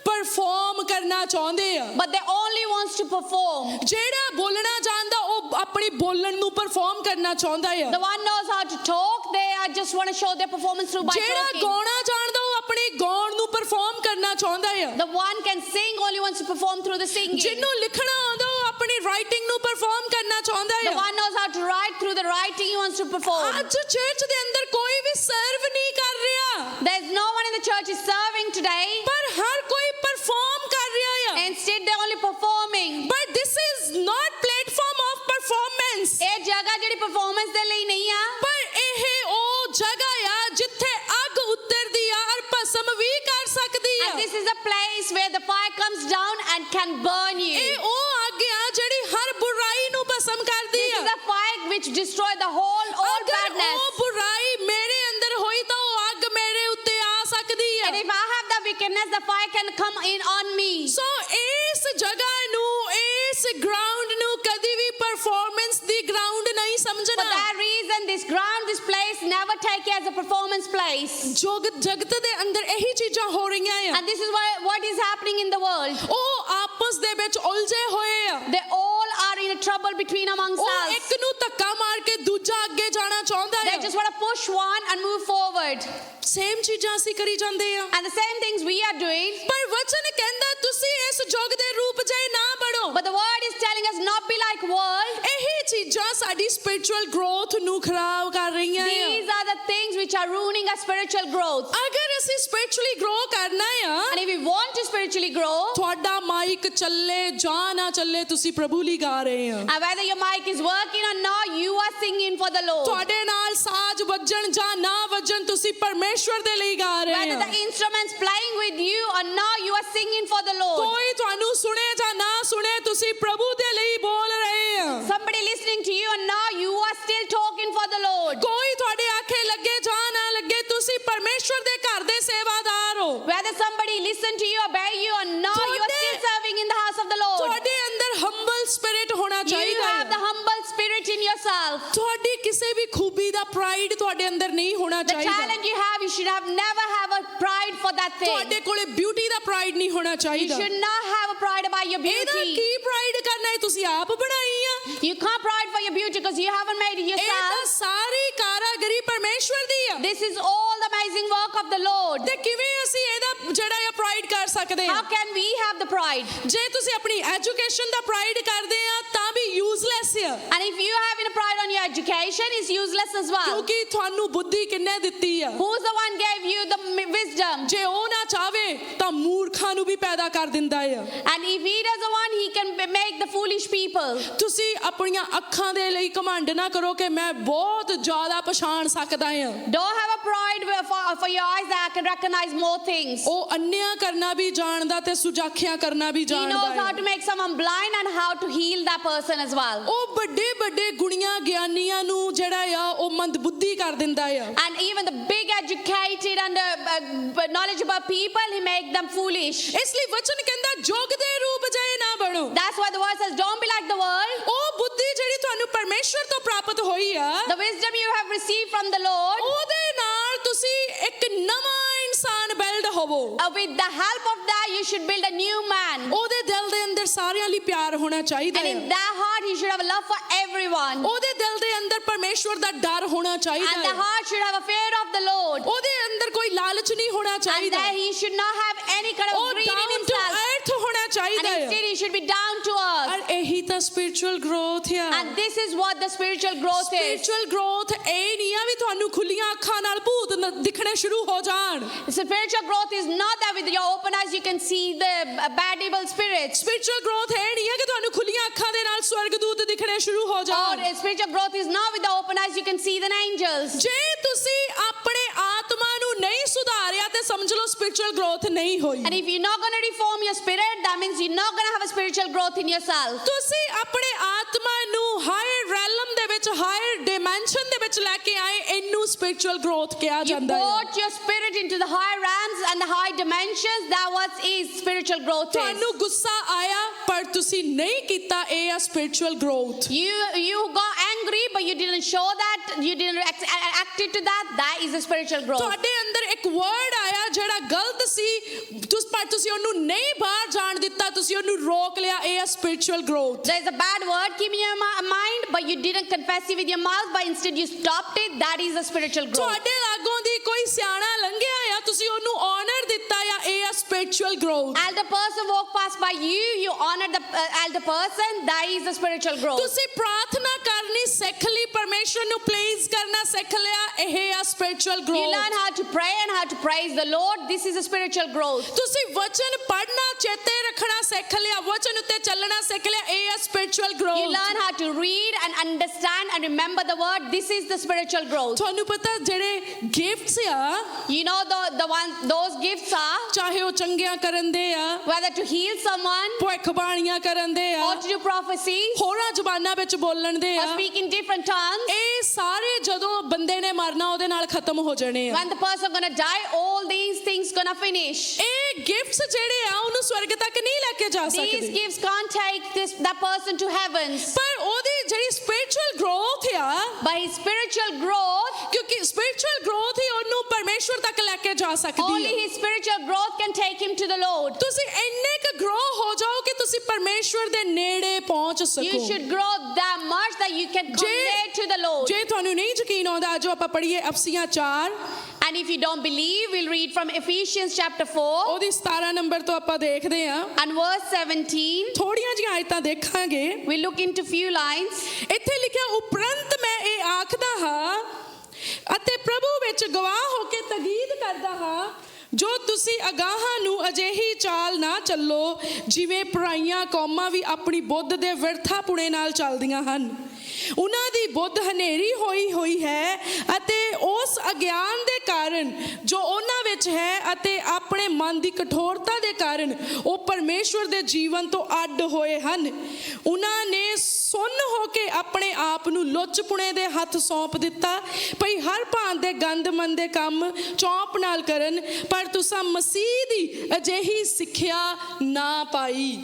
ਪਰਫਾਰਮ ਕਰਨਾ ਚਾਹੁੰਦੇ ਆ but they only wants to perform. ਜਿਹੜਾ ਬੋਲਣਾ ਜਾਣਦਾ ਉਹ ਆਪਣੀ ਬੋਲਣ ਨੂੰ ਪਰਫਾਰਮ ਕਰਨਾ ਚਾਹੁੰਦਾ ਆ The one knows how to talk, they just want to show their performance through by ਜਿਹੜਾ talking. ਗਾਉਣਾ ਜਾਣਦਾ ਉਹ ਆਪਣੇ ਗਾਉਣ ਨੂੰ ਪਰਫਾਰਮ ਕਰਨਾ ਚਾਹੁੰਦਾ ਆ The one can sing, only wants to perform through the singing. ਜਿਹਨੂੰ ਲਿਖਣਾ ਆਉਂਦਾ ਉਹ ਆਪਣੀ ਰਾਈਟਿੰਗ ਨੂੰ ਪਰਫਾਰਮ ਕਰਨਾ ਚਾਹੁੰਦਾ The ਆ one knows how to write, through the writing he wants to perform. ਅੱਜ ਚਰਚ ਦੇ ਅੰਦਰ ਕੋਈ ਵੀ ਸਰਵ ਨਹੀਂ ਕਰ ਰਿਹਾ There's no one in the church is serving today. ਪਰ ਹਰ ਕੋਈ ਪਰਫਾਰਮ ਕਰ ਰਿਹਾ ਆ Instead, they're only performing. But this is not platform of performance ਇਹ ਜਗ੍ਹਾ ਜਿਹੜੀ performance ਦੇ ਲਈ ਨਹੀਂ ਆ. ਪਰ ਇਹ ਉਹ ਜਗ੍ਹਾ ਆ ਜਿੱਥੇ ਅੱਗ ਉਤਰਦੀ ਆ ਔਰ ਭਸਮ ਵੀ ਕਰ ਸਕਦੀ ਆ And this is a place where the fire comes down and can burn you. ਇਹ ਉਹ ਅੱਗ ਆ ਜਿਹੜੀ ਹਰ ਬੁਰਾਈ ਨੂੰ ਭਸਮ ਕਰਦੀ This ਆ is a fire which destroys the whole all ਅਗਰ badness. ਉਹ ਬੁਰਾਈ ਮੇਰੇ ਅੰਦਰ ਹੋਈ ਤਾਂ ਉਹ ਅੱਗ ਮੇਰੇ ਉੱਤੇ ਆ ਸਕਦੀ ਆ And if I have the wickedness, the fire can come in on me. ਸੋ ਇਸ ਜਗ੍ਹਾ ਨੂੰ ਇਸ ਗਰਾਊਂਡ ਨੂੰ ਕਦੀ ਵੀ ਪਰਫਾਰਮੈਂਸ ਦੀ ਗਰਾਊਂਡ ਨਹੀਂ For ਸਮਝਣਾ that reason, this ground, this place, never take it as a performance place. ਜਗਤ ਦੇ ਅੰਦਰ ਇਹੀ ਚੀਜ਼ਾਂ ਹੋ ਰਹੀਆਂ ਆ And this is what is happening in the world. ਉਹ ਆਪਸ ਦੇ ਵਿੱਚ ਉਲਝੇ ਹੋਏ ਆ They all are in a trouble between among ਉਹ selves. ਇੱਕ ਨੂੰ ਧੱਕਾ ਮਾਰ ਕੇ ਦੂਜਾ ਅੱਗੇ ਜਾਣਾ ਚਾਹੁੰਦਾ They ਹੈ just want to push one and move forward. Same ਚੀਜ਼ਾਂ ਅਸੀਂ ਕਰੀ ਜਾਂਦੇ ਆ And the same things we are doing. ਪਰ ਵਚਨ ਕਹਿੰਦਾ ਤੁਸੀਂ ਇਸ ਯੁੱਗ ਦੇ ਰੂਪ ਜਿਹੇ ਨਾ ਬਣੋ But the word is telling us not be like world. ਇਹੀ ਚੀਜ਼ਾਂ ਸਾਡੀ ਸਪਿਰਚੁਅਲ ਗਰੋਥ ਨੂੰ ਖਰਾਬ ਕਰ ਰਹੀਆਂ ਆ These are the things which are ruining our spiritual growth. ਅਗਰ ਅਸੀਂ ਸਪਿਰਚੁਅਲੀ ਗਰੋ ਕਰਨਾ ਆ And if we want to spiritually grow, ਤੁਹਾਡਾ ਮਾਈਕ ਚੱਲੇ ਜਾਂ ਨਾ ਚੱਲੇ ਤੁਸੀਂ ਪ੍ਰਭੂ ਲਈ ਗਾ ਰਹੇ ਆ and whether your mic is working or not, you are singing for the Lord. ਤੁਹਾਡੇ ਨਾਲ ਸਾਜ਼ ਵੱਜਣ ਜਾਂ ਨਾ ਵੱਜਣ ਤੁਸੀਂ ਪਰਮੇਸ਼ਵਰ ਦੇ ਲਈ ਗਾ ਰਹੇ Whether ਆ the instruments playing with you or not, you are singing for the Lord. ਕੋਈ ਤੁਹਾਨੂੰ ਸੁਣੇ ਜਾਂ ਨਾ ਸੁਣੇ ਤੁਸੀਂ ਪ੍ਰਭੂ ਦੇ ਲਈ ਬੋਲ ਰਹੇ ਆ Somebody listening to you or not, you are still talking for the Lord. ਕੋਈ ਤੁਹਾਡੇ ਆਖੇ ਲੱਗੇ ਜਾਂ ਨਾ ਲੱਗੇ ਤੁਸੀਂ ਪਰਮੇਸ਼ਵਰ ਦੇ ਘਰ ਦੇ ਸੇਵਾਦਾਰ ਹੋ Whether somebody listen to you, obey you or not, you are still serving in the house of the Lord. ਤੁਹਾਡੇ ਅੰਦਰ ਹੰਬਲ ਸਪਿਰਿਟ ਹੋਣਾ You ਚਾਹੀਦਾ have the ਹੈ humble spirit in yourself. ਤੁਹਾਡੀ ਕਿਸੇ ਵੀ ਖੂਬੀ ਦਾ ਪ੍ਰਾਈਡ ਤੁਹਾਡੇ ਅੰਦਰ ਨਹੀਂ ਹੋਣਾ The ਚਾਹੀਦਾ talent you have, you should have never have a pride for that thing. ਤੁਹਾਡੇ ਕੋਲੇ ਬਿਊਟੀ ਦਾ ਪ੍ਰਾਈਡ ਨਹੀਂ ਹੋਣਾ You ਚਾਹੀਦਾ should not have a pride about your ਇਹਦਾ beauty. ਕੀ ਪ੍ਰਾਈਡ ਕਰਨਾ ਹੈ ਤੁਸੀਂ ਆਪ ਬਣਾਈ ਆ You can't pride for your beauty because you haven't made it ਇਹ ਤਾਂ yourself. ਸਾਰੀ ਕਾਰਾਗਰੀ ਪਰਮੇਸ਼ਵਰ ਦੀ ਆ This is all the amazing work of the Lord. ਤੇ ਕਿਵੇਂ ਅਸੀਂ ਇਹਦਾ ਜਿਹੜਾ ਆ ਪ੍ਰਾਈਡ ਕਰ ਸਕਦੇ How ਹਾਂ? can we have the pride? ਜੇ ਤੁਸੀਂ ਆਪਣੀ ਐਜੂਕੇਸ਼ਨ ਦਾ ਪ੍ਰਾਈਡ ਕਰਦੇ ਆ ਤਾਂ ਵੀ ਯੂਜ਼ਲੈਸ ਆ, And if you have a pride on your education, it's useless as well. ਕਿਉਂਕਿ ਤੁਹਾਨੂੰ ਬੁੱਧੀ ਕਿੰਨੇ ਦਿੱਤੀ ਆ? Who's the one gave you the wisdom? ਜੇ ਉਹ ਨਾ ਚਾਵੇ ਤਾਂ ਮੂਰਖਾਂ ਨੂੰ ਵੀ ਪੈਦਾ ਕਰ ਦਿੰਦਾ ਆ। And if he doesn't want, he can make the foolish people. ਤੁਸੀਂ ਆਪਣੀਆਂ ਅੱਖਾਂ ਦੇ ਲਈ ਘਮੰਡ ਨਾ ਕਰੋ ਕਿ ਮੈਂ ਬਹੁਤ ਜ਼ਿਆਦਾ ਪਛਾਣ ਸਕਦਾ ਆ। Don't have a pride for your eyes that can recognize more things. ਉਹ ਅੰਨ੍ਹਿਆਂ ਕਰਨਾ ਵੀ ਜਾਣਦਾ ਤੇ ਸੁਜਾਖਿਆਂ ਕਰਨਾ ਵੀ He ਜਾਣਦਾ knows how ਹੈ। to make someone blind and how to heal that person as well. ਉਹ ਵੱਡੇ ਵੱਡੇ ਗੁਣੀਆਂ ਗਿਆਨੀਆਂ ਨੂੰ ਜਿਹੜਾ ਆ ਉਹ ਮੰਦਬੁੱਧੀ ਕਰ ਦਿੰਦਾ ਆ। And even the big educated and knowledgeable people, he make them foolish. ਇਸ ਲਈ ਵਚਨ ਕਹਿੰਦਾ ਜੋਗ ਦੇ ਰੂਪ ਜਿਹੇ ਨਾ ਬਣੋ। That's why the word says, don't be like the world. ਉਹ ਬੁੱਧੀ ਜਿਹੜੀ ਤੁਹਾਨੂੰ ਪਰਮੇਸ਼ਵਰ ਤੋਂ ਪ੍ਰਾਪਤ ਹੋਈ ਆ, The wisdom you have received from the Lord, ਉਹਦੇ ਨਾਲ ਤੁਸੀਂ ਇੱਕ ਨਵਾਂ ਇਨਸਾਨ ਬਿਲਡ ਹੋਵੋ। with the help of that, you should build a new man. ਉਹਦੇ ਦਿਲ ਦੇ ਅੰਦਰ ਸਾਰਿਆਂ ਲਈ ਪਿਆਰ ਹੋਣਾ ਚਾਹੀਦਾ And ਹੈ। in that heart, he should have a love for everyone. ਉਹਦੇ ਦਿਲ ਦੇ ਅੰਦਰ ਪਰਮੇਸ਼ਵਰ ਦਾ ਡਰ ਹੋਣਾ ਚਾਹੀਦਾ And the ਹੈ। heart should have a fear of the Lord. ਉਹਦੇ ਅੰਦਰ ਕੋਈ ਲਾਲਚ ਨਹੀਂ ਹੋਣਾ And ਚਾਹੀਦਾ। that he should not have any kind of ਉਹ greed in down to himself. ਅਰਥ ਹੋਣਾ And ਚਾਹੀਦਾ ਹੈ। instead, he should be down to earth. ਔਰ ਇਹੀ ਤਾਂ ਸਪਿਰਚੁਅਲ ਗਰੋਥ ਆ। And this is what the spiritual growth is. Spiritual growth ਇਹ ਨਹੀਂ ਆ ਵੀ ਤੁਹਾਨੂੰ ਖੁੱਲੀਆਂ ਅੱਖਾਂ ਨਾਲ ਭੂਤ ਦਿਖਣੇ ਸ਼ੁਰੂ ਹੋ ਜਾਣ। Spiritual growth is not that with your open eyes you can see the bad evil spirits. Spiritual growth ਇਹ ਨਹੀਂ ਆ ਕਿ ਤੁਹਾਨੂੰ ਖੁੱਲੀਆਂ ਅੱਖਾਂ ਦੇ ਨਾਲ ਸਵਰਗਦੂਤ ਦਿਖਣੇ ਸ਼ੁਰੂ ਹੋ Or ਜਾਣ। spiritual growth is not with the open eyes you can see the angels. ਜੇ ਤੁਸੀਂ ਆਪਣੇ ਆਤਮਾ ਨੂੰ ਨਹੀਂ ਸੁਧਾਰਿਆ ਤੇ ਸਮਝ ਲਓ ਸਪਿਰਚੁਅਲ ਗਰੋਥ ਨਹੀਂ ਹੋਈ। And if you're not going to reform your spirit, that means you're not going to have a spiritual growth in yourself. ਤੁਸੀਂ ਆਪਣੇ ਆਤਮਾ ਨੂੰ ਹਾਇਰ ਰੈਲਮ ਦੇ ਵਿੱਚ ਹਾਇਰ ਡਾਈਮੈਂਸ਼ਨ ਦੇ ਵਿੱਚ ਲੈ ਕੇ ਆਏ, ਇਹਨੂੰ ਸਪਿਰਚੁਅਲ ਗਰੋਥ ਕਿਹਾ You ਜਾਂਦਾ ਹੈ। brought your spirit into the high realms and the high dimensions. That what is spiritual growth is. ਤੁਹਾਨੂੰ ਗੁੱਸਾ ਆਇਆ ਪਰ ਤੁਸੀਂ ਨਹੀਂ ਕੀਤਾ, ਇਹ ਆ spiritual growth. You got angry but you didn't show that, you didn't act to that. That is a spiritual growth. ਤੁਹਾਡੇ ਅੰਦਰ ਇੱਕ ਵਰਡ ਆਇਆ ਜਿਹੜਾ ਗਲਤ ਸੀ, ਪਰ ਤੁਸੀਂ ਉਹਨੂੰ ਨਹੀਂ ਬਾਹਰ ਜਾਣ ਦਿੱਤਾ, ਤੁਸੀਂ ਉਹਨੂੰ ਰੋਕ ਲਿਆ, ਇਹ ਆ spiritual growth. There is a bad word came in your mind, but you didn't confess it with your mouth, but instead you stopped it. That is a spiritual growth. ਤੁਹਾਡੇ ਲਾਗੋਂ ਦੀ ਕੋਈ ਸਿਆਣਾ ਲੰਘਿਆ ਆ, ਤੁਸੀਂ ਉਹਨੂੰ ਆਨਰ ਦਿੱਤਾ ਆ, ਇਹ ਆ spiritual growth. Elder person walk past by you, you honor the elder person. That is the spiritual growth. ਤੁਸੀਂ ਪ੍ਰਾਰਥਨਾ ਕਰਨੀ ਸਿੱਖ ਲਈ, ਪਰਮੇਸ਼ਵਰ ਨੂੰ ਪਲੀਜ਼ ਕਰਨਾ ਸਿੱਖ ਲਿਆ, ਇਹ ਆ spiritual You growth. learn how to pray and how to praise the Lord. This is a spiritual growth. ਤੁਸੀਂ ਵਚਨ ਪੜ੍ਹਨਾ ਚੇਤੇ ਰੱਖਣਾ ਸਿੱਖ ਲਿਆ, ਵਚਨ ਉੱਤੇ ਚੱਲਣਾ ਸਿੱਖ ਲਿਆ, ਇਹ ਆ spiritual You growth. learn how to read and understand and remember the word. This is the spiritual growth. ਤੁਹਾਨੂੰ ਪਤਾ ਜਿਹੜੇ ਗਿਫਟਸ ਆ, You know those gifts are ਚਾਹੇ ਉਹ ਚੰਗਿਆਂ ਕਰਨ ਦੇ ਆ, whether to heal someone ਭਵਿੱਖਬਾਣੀਆਂ ਕਰਨ ਦੇ ਆ, or to do prophecies ਹੋਰਾਂ ਜ਼ਬਾਨਾਂ ਵਿੱਚ ਬੋਲਣ ਦੇ or ਆ, speak in different tongues. ਇਹ ਸਾਰੇ ਜਦੋਂ ਬੰਦੇ ਨੇ ਮਰਨਾ ਉਹਦੇ ਨਾਲ ਖਤਮ ਹੋ ਜਾਣੇ ਆ। When the person gonna die, all these things gonna finish. ਇਹ ਗਿਫਟਸ ਜਿਹੜੇ ਆ ਉਹਨੂੰ ਸਵਰਗ ਤੱਕ ਨਹੀਂ ਲੈ ਕੇ ਜਾ These ਸਕਦੇ, gifts can't take that person to heavens. ਪਰ ਉਹਦੀ ਜਿਹੜੀ ਸਪਿਰਚੁਅਲ ਗਰੋਥ ਆ, But his spiritual growth, ਕਿਉਂਕਿ ਸਪਿਰਚੁਅਲ ਗਰੋਥ ਹੀ ਉਹਨੂੰ ਪਰਮੇਸ਼ਵਰ ਤੱਕ ਲੈ ਕੇ ਜਾ ਸਕਦੀ only ਹੈ। his spiritual growth can take him to the Lord. ਤੁਸੀਂ ਇੰਨੇ ਕੁ ਗਰੋ ਹੋ ਜਾਓ ਕਿ ਤੁਸੀਂ ਪਰਮੇਸ਼ਵਰ ਦੇ ਨੇੜੇ ਪਹੁੰਚ You ਸਕੋ। should grow that much that you can connect to the Lord. ਜੇ ਤੁਹਾਨੂੰ ਨਹੀਂ ਯਕੀਨ ਆਉਂਦਾ, ਅੱਜ ਆਪਾਂ ਪੜ੍ਹੀਏ ਅਫਸੀਆਂ 4, And if you don't believe, we'll read from Ephesians chapter 4 ਉਹਦੀ 17 ਨੰਬਰ ਤੋਂ ਆਪਾਂ ਦੇਖਦੇ ਹਾਂ। and verse 17. ਥੋੜੀਆਂ ਜਿਹੀਆਂ ਆਇਤਾਂ ਦੇਖਾਂਗੇ। We look into few lines. ਇੱਥੇ ਲਿਖਿਆ, ਉਪਰੰਤ ਮੈਂ ਇਹ ਆਖਦਾ ਹਾਂ ਅਤੇ ਪ੍ਰਭੂ ਵਿੱਚ ਗਵਾਹ ਹੋ ਕੇ ਤਗੀਦ ਕਰਦਾ ਹਾਂ, ਜੋ ਤੁਸੀਂ ਅਗਾਹਾਂ ਨੂੰ ਅਜਿਹੀ ਚਾਲ ਨਾ ਚੱਲੋ ਜਿਵੇਂ ਪਰਾਈਆਂ ਕੌਮਾਂ ਵੀ ਆਪਣੀ ਬੁੱਧ ਦੇ ਵਿਰਥਾਪੁਣੇ ਨਾਲ ਚੱਲਦੀਆਂ ਹਨ। ਉਹਨਾਂ ਦੀ ਬੁੱਧ ਹਨੇਰੀ ਹੋਈ ਹੈ ਅਤੇ ਉਸ ਅਗਿਆਨ ਦੇ ਕਾਰਨ ਜੋ ਉਹਨਾਂ ਵਿੱਚ ਹੈ ਅਤੇ ਆਪਣੇ ਮਨ ਦੀ ਕਠੋਰਤਾ ਦੇ ਕਾਰਨ ਉਹ ਪਰਮੇਸ਼ਵਰ ਦੇ ਜੀਵਨ ਤੋਂ ਅੱਡ ਹੋਏ ਹਨ। ਉਹਨਾਂ ਨੇ ਸੁੰਨ ਹੋ ਕੇ ਆਪਣੇ ਆਪ ਨੂੰ ਲੁੱਚਪੁਣੇ ਦੇ ਹੱਥ ਸੌਂਪ ਦਿੱਤਾ, ਭਈ ਹਰ ਭਾਂਤ ਦੇ ਗੰਦਮੰਦ ਕੰਮ ਚੌਂਪ ਨਾਲ ਕਰਨ, ਪਰ ਤੁਸਾਂ ਮਸੀਹ ਦੀ ਅਜਿਹੀ ਸਿੱਖਿਆ ਨਾ ਪਾਈ।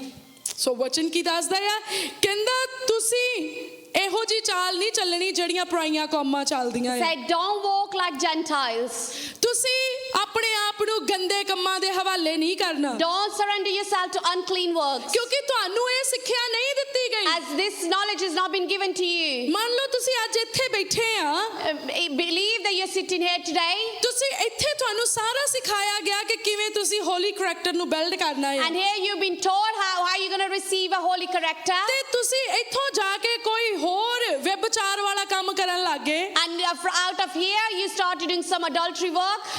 ਸੋ ਵਚਨ ਕੀ ਦੱਸਦਾ ਆ? ਕਹਿੰਦਾ ਤੁਸੀਂ ਇਹੋ ਜੀ ਚਾਲ ਨਹੀਂ ਚੱਲਣੀ ਜਿਹੜੀਆਂ ਪਰਾਈਆਂ ਕੌਮਾਂ ਚੱਲਦੀਆਂ ਆ। Said, don't walk like Gentiles. ਤੁਸੀਂ ਆਪਣੇ ਆਪ ਨੂੰ ਗੰਦੇ ਕੰਮਾਂ ਦੇ ਹਵਾਲੇ ਨਹੀਂ ਕਰਨਾ, Don't surrender yourself to unclean works. ਕਿਉਂਕਿ ਤੁਹਾਨੂੰ ਇਹ ਸਿੱਖਿਆ ਨਹੀਂ ਦਿੱਤੀ ਗਈ। As this knowledge has not been given to you. ਮੰਨ ਲਓ ਤੁਸੀਂ ਅੱਜ ਇੱਥੇ ਬੈਠੇ ਆ believe that you're sitting here today. ਤੁਸੀਂ ਇੱਥੇ ਤੁਹਾਨੂੰ ਸਾਰਾ ਸਿਖਾਇਆ ਗਿਆ ਕਿ ਕਿਵੇਂ ਤੁਸੀਂ ਹੋਲੀ ਕਰੈਕਟਰ ਨੂੰ ਬਿਲਡ ਕਰਨਾ ਹੈ And here you've been told how you're going to receive a holy character. ਤੇ ਤੁਸੀਂ ਇੱਥੋਂ ਜਾ ਕੇ ਕੋਈ ਹੋਰ ਵਿਭਚਾਰ ਵਾਲਾ ਕੰਮ ਕਰਨ ਲੱਗੇ And out of here, you started doing some adultery work.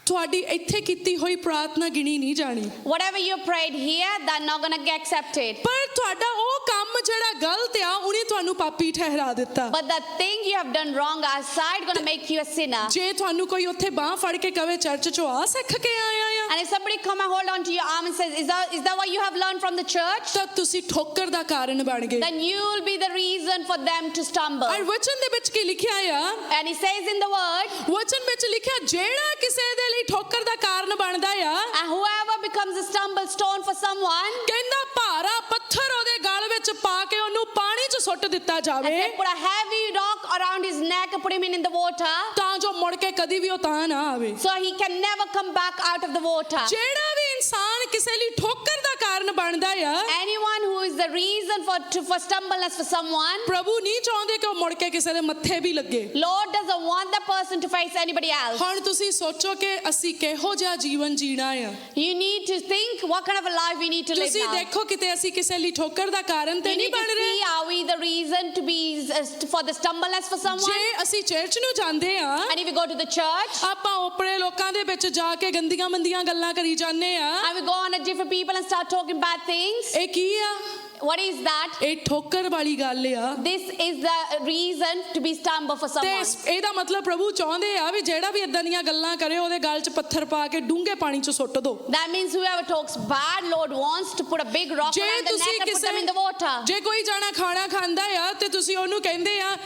ਤੁਹਾਡੀ ਇੱਥੇ ਕੀਤੀ ਹੋਈ ਪ੍ਰਾਰਥਨਾ ਗਿਣੀ ਨਹੀਂ ਜਾਣੀ Whatever you prayed here, that's not going to get accepted. ਪਰ ਤੁਹਾਡਾ ਉਹ ਕੰਮ ਜਿਹੜਾ ਗਲਤ ਆ ਉਹਨੇ ਤੁਹਾਨੂੰ ਪਾਪੀ ਠਹਿਰਾ ਦਿੱਤਾ But the thing you have done wrong outside going to make you a sinner. ਜੇ ਤੁਹਾਨੂੰ ਕੋਈ ਉੱਥੇ ਬਾਹ ਫੜ ਕੇ ਕਵੇ ਚਰਚ ਚੋਂ ਆ ਸਿੱਖ ਕੇ ਆਇਆ ਆ And if somebody come and hold on to your arm and says, is that what you have learned from the church? ਤਾਂ ਤੁਸੀਂ ਠੋਕਰ ਦਾ ਕਾਰਨ ਬਣ ਗਏ Then you will be the reason for them to stumble. ਔਰ ਵਚਨ ਦੇ ਵਿੱਚ ਕੀ ਲਿਖਿਆ ਆ And he says in the word, ਵਚਨ ਵਿੱਚ ਲਿਖਿਆ ਜਿਹੜਾ ਕਿਸੇ ਦੇ ਲਈ ਠੋਕਰ ਦਾ ਕਾਰਨ ਬਣਦਾ ਆ and whoever becomes a stumble stone for someone, ਕਹਿੰਦਾ ਭਾਰਾ ਪੱਥਰ ਉਹਦੇ ਗਲ ਵਿੱਚ ਪਾ ਕੇ ਉਹਨੂੰ ਪਾਣੀ 'ਚ ਸੁੱਟ ਦਿੱਤਾ and ਜਾਵੇ they put a heavy rock around his neck and put him in the water, ਤਾਂ ਜੋ ਮੁੜ ਕੇ ਕਦੀ ਵੀ ਉਹ ਤਾਂ ਨਾ ਆਵੇ so he can never come back out of the water. ਜਿਹੜਾ ਵੀ ਇਨਸਾਨ ਕਿਸੇ ਲਈ ਠੋਕਰ ਦਾ ਕਾਰਨ ਬਣਦਾ ਆ Anyone who is the reason for stumbleness for someone, ਪ੍ਰਭੂ ਨਹੀਂ ਚਾਹੁੰਦੇ ਕਿ ਉਹ ਮੁੜ ਕੇ ਕਿਸੇ ਦੇ ਮੱਥੇ ਵੀ ਲੱਗੇ Lord doesn't want that person to face anybody else. ਹੁਣ ਤੁਸੀਂ ਸੋਚੋ ਕਿ ਅਸੀਂ ਕਿਹੋ ਜਿਹਾ ਜੀਵਨ ਜੀਣਾ ਆ You need to think what kind of a life we need to live ਤੁਸੀਂ now. ਦੇਖੋ ਕਿਤੇ ਅਸੀਂ ਕਿਸੇ ਲਈ ਠੋਕਰ ਦਾ ਕਾਰਨ ਤੇ You ਨਹੀਂ need to ਬਣ see, ਰਹੇ are we the reason to be for the stumbleness for someone? ਜੇ ਅਸੀਂ ਚਰਚ ਨੂੰ ਜਾਂਦੇ ਆ And if we go to the church ਆਪਾਂ ਓਪਰੇ ਲੋਕਾਂ ਦੇ ਵਿੱਚ ਜਾ ਕੇ ਗੰਦੀਆਂ ਮੰਦੀਆਂ ਗੱਲਾਂ ਕਰੀ ਜਾਂਦੇ ਆ and we go on at different people and start talking bad things, ਇਹ ਕੀ ਆ what is that? ਇਹ ਠੋਕਰ ਵਾਲੀ ਗੱਲ ਆ This is the reason to be stumble for ਤੇ someone. ਇਹਦਾ ਮਤਲਬ ਪ੍ਰਭੂ ਚਾਹੁੰਦੇ ਆ ਵੀ ਜਿਹੜਾ ਵੀ ਇਦਾਂ ਦੀਆਂ ਗੱਲਾਂ ਕਰੇ ਉਹਦੇ ਗਲ 'ਚ ਪੱਥਰ ਪਾ ਕੇ ਡੂੰਘੇ ਪਾਣੀ 'ਚ ਸੁੱਟ ਦਿਓ That means whoever talks bad, Lord wants to put a big rock ਜੇ around the ਤੁਸੀਂ neck and put them in the water. ਜੇ ਕੋਈ ਜਾਣਾ ਖਾਣਾ ਖਾਂਦਾ ਆ ਤੇ ਤੁਸੀਂ ਉਹਨੂੰ ਕਹਿੰਦੇ ਆ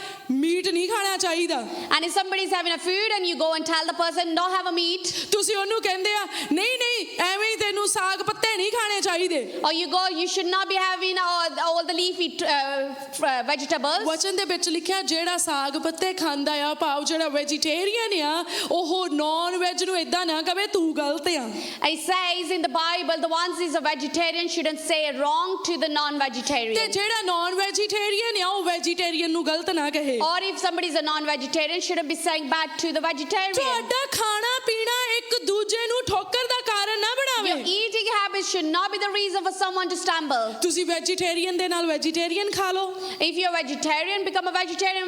ਮੀਟ ਨਹੀਂ ਖਾਣਾ ਚਾਹੀਦਾ And if somebody is having a food and you go and tell the person, don't have a meat, ਤੁਸੀਂ ਉਹਨੂੰ ਕਹਿੰਦੇ ਆ ਨਹੀਂ ਨਹੀਂ ਐਵੇਂ ਹੀ ਤੈਨੂੰ ਸਾਗ ਪੱਤੇ ਨਹੀਂ ਖਾਣੇ ਚਾਹੀਦੇ or you go, you should not be having all the leafy vegetables. ਵਚਨ ਦੇ ਵਿੱਚ ਲਿਖਿਆ ਜਿਹੜਾ ਸਾਗ ਪੱਤੇ ਖਾਂਦਾ ਆ ਭਾਵ ਜਿਹੜਾ ਵੈਜੀਟੇਰੀਅਨ ਆ ਉਹ ਨੌਨ ਵੈਜ ਨੂੰ ਇਦਾਂ ਨਾ ਕਵੇ ਤੂੰ ਗਲਤ ਆ It says in the Bible, the ones who is a vegetarian shouldn't say wrong to the ਤੇ non-vegetarian. ਜਿਹੜਾ ਨੌਨ ਵੈਜੀਟੇਰੀਅਨ ਆ ਉਹ ਵੈਜੀਟੇਰੀਅਨ ਨੂੰ ਗਲਤ ਨਾ ਕਹੇ Or if somebody is a non-vegetarian, shouldn't be saying bad to the vegetarian. ਤੁਹਾਡਾ ਖਾਣਾ ਪੀਣਾ ਇੱਕ ਦੂਜੇ ਨੂੰ ਠੋਕਰ ਦਾ ਕਾਰਨ ਨਾ Your ਬਣਾਵੇ eating habits should not be the reason for someone to stumble. ਤੁਸੀਂ ਵੈਜੀਟੇਰੀਅਨ ਦੇ ਨਾਲ ਵੈਜੀਟੇਰੀਅਨ ਖਾ ਲਓ If you're a vegetarian, become a vegetarian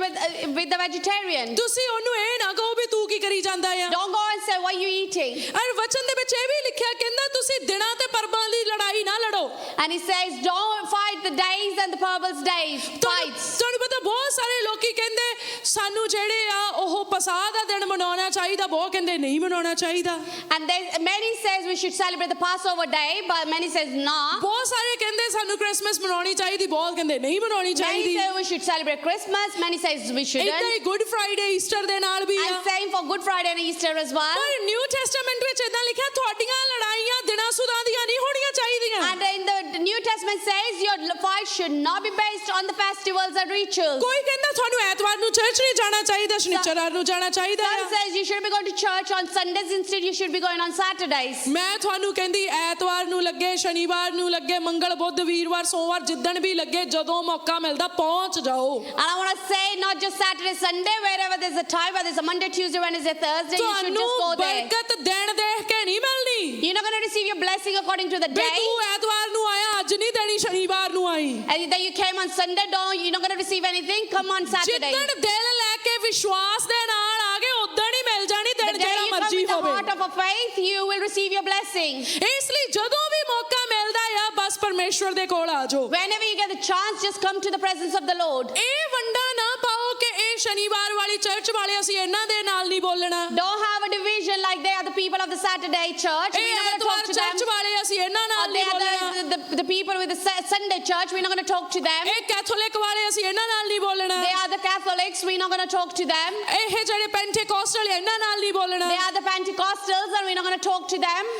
with the vegetarian. ਤੁਸੀਂ ਉਹਨੂੰ ਇਹ ਨਾ ਕਹੋ ਵੀ ਤੂੰ ਕੀ ਕਰੀ ਜਾਂਦਾ ਆ Don't go and say, what are you eating? ਔਰ ਵਚਨ ਦੇ ਵਿੱਚ ਇਹ ਵੀ ਲਿਖਿਆ ਕਹਿੰਦਾ ਤੁਸੀਂ ਦਿਨਾਂ ਤੇ ਪਰਬਾਂ ਦੀ ਲੜਾਈ ਨਾ ਲੜੋ And he says, don't fight the days and the purple's days. Fights. ਤੁਹਾਨੂੰ ਪਤਾ ਬਹੁਤ ਸਾਰੇ ਲੋਕੀ ਕਹਿੰਦੇ ਸਾਨੂੰ ਜਿਹੜੇ ਆ ਉਹ ਪਸਾਹ ਦਾ ਦਿਨ ਮਨਾਉਣਾ ਚਾਹੀਦਾ ਬਹੁਤ ਕਹਿੰਦੇ ਨਹੀਂ ਮਨਾਉਣਾ ਚਾਹੀਦਾ And many says we should celebrate the Passover day, but many says no. ਬਹੁਤ ਸਾਰੇ ਕਹਿੰਦੇ ਸਾਨੂੰ ਕ੍ਰਿਸਮਸ ਮਨਾਉਣੀ ਚਾਹੀਦੀ ਬਹੁਤ ਕਹਿੰਦੇ ਨਹੀਂ ਮਨਾਉਣੀ Many ਚਾਹੀਦੀ say we should celebrate Christmas. Many says we ਇਦਾਂ shouldn't. ਹੀ ਗੁੱਡ ਫਰਾਈਡੇ ਈਸਟਰ ਦੇ ਨਾਲ ਵੀ ਆ And same for Good Friday and Easter as well. ਪਰ ਨਿਊ ਟੈਸਟਾਮੈਂਟ ਵਿੱਚ ਇਦਾਂ ਲਿਖਿਆ ਤੁਹਾਡੀਆਂ ਲੜਾਈਆਂ ਦਿਨਾਂ ਸੁਦਾਂ ਦੀਆਂ ਨਹੀਂ ਹੋਣੀਆਂ ਚਾਹੀਦੀਆਂ And in the New Testament says your fight should not be based on the festivals and rituals. ਕੋਈ ਕਹਿੰਦਾ ਤੁਹਾਨੂੰ ਐਤਵਾਰ ਨੂੰ ਚਰਚ ਨਹੀਂ ਜਾਣਾ ਚਾਹੀਦਾ ਸ਼ਨੀਚਰਵਾਰ ਨੂੰ ਜਾਣਾ ਚਾਹੀਦਾ Some ਆ says you should be going to church on Sundays, instead you should be going on Saturdays. ਮੈਂ ਤੁਹਾਨੂੰ ਕਹਿੰਦੀ ਐਤਵਾਰ ਨੂੰ ਲੱਗੇ ਸ਼ਨੀਵਾਰ ਨੂੰ ਲੱਗੇ ਮੰਗਲ ਬੁੱਧ ਵੀਰਵਾਰ ਸੋਮਵਾਰ ਜਿੱਦਣ ਵੀ ਲੱਗੇ ਜਦੋਂ ਮੌਕਾ ਮਿਲਦਾ ਪਹੁੰਚ ਜਾਓ And I want to say not just Saturday, Sunday, wherever there's a time, whether it's a Monday, Tuesday, Wednesday, Thursday, you should just go ਤੁਹਾਨੂੰ there. ਬਰਕਤ ਦਿਨ ਦੇਖ ਕੇ ਨਹੀਂ ਮਿਲਣੀ You're not going to receive your blessing according to the we day. ਤੂੰ ਐਤਵਾਰ ਨੂੰ ਆਇਆ ਅੱਜ ਨਹੀਂ ਦੇਣੀ ਸ਼ਨੀਵਾਰ ਨੂੰ ਆਈ And that you came on Sunday, you're not going to receive anything. Come on Saturday. ਜਿੱਦਣ ਦਿਲ ਲੈ ਕੇ ਵਿਸ਼ਵਾਸ ਦੇ ਨਾਲ ਆ ਗਏ ਉਦੋਂ ਹੀ ਮਿਲ ਜਾਣੀ The ਦਿਨ day ਜਿਹੜਾ you come ਮਰਜ਼ੀ with the ਹੋਵੇ heart of a faith, you will receive your blessing. ਇਸ ਲਈ ਜਦੋਂ ਵੀ ਮੌਕਾ ਮਿਲਦਾ ਆ ਬਸ ਪਰਮੇਸ਼ਵਰ ਦੇ ਕੋਲ ਆ ਜਾਓ Whenever you get the chance, just come to the presence of the Lord. ਇਹ ਵੰਡਾ ਨਾ ਪਾਓ ਕਿ ਇਹ ਸ਼ਨੀਵਾਰ ਵਾਲੀ ਚਰਚ ਵਾਲੇ ਅਸੀਂ ਇਹਨਾਂ ਦੇ ਨਾਲ ਨਹੀਂ ਬੋਲਣਾ Don't have a division like they are the people of the Saturday church. ਇਹ We're not going to ਐਤਵਾਰ talk to ਚਰਚ them. ਵਾਲੇ ਅਸੀਂ ਇਹਨਾਂ Or ਨਾਲ they ਨਹੀਂ ਬੋਲਣਾ are the people with the Sunday church. We're not going to talk to them. ਇਹ Catholic ਵਾਲੇ ਅਸੀਂ ਇਹਨਾਂ ਨਾਲ ਨਹੀਂ ਬੋਲਣਾ They are the Catholics. We're not going to talk to them. ਇਹ ਜਿਹੜੇ ਪੈਂਟੇਕੋਸਟਲ ਇਹਨਾਂ ਨਾਲ ਨਹੀਂ ਬੋਲਣਾ They are the Pentecostals, and we're not going to talk to them.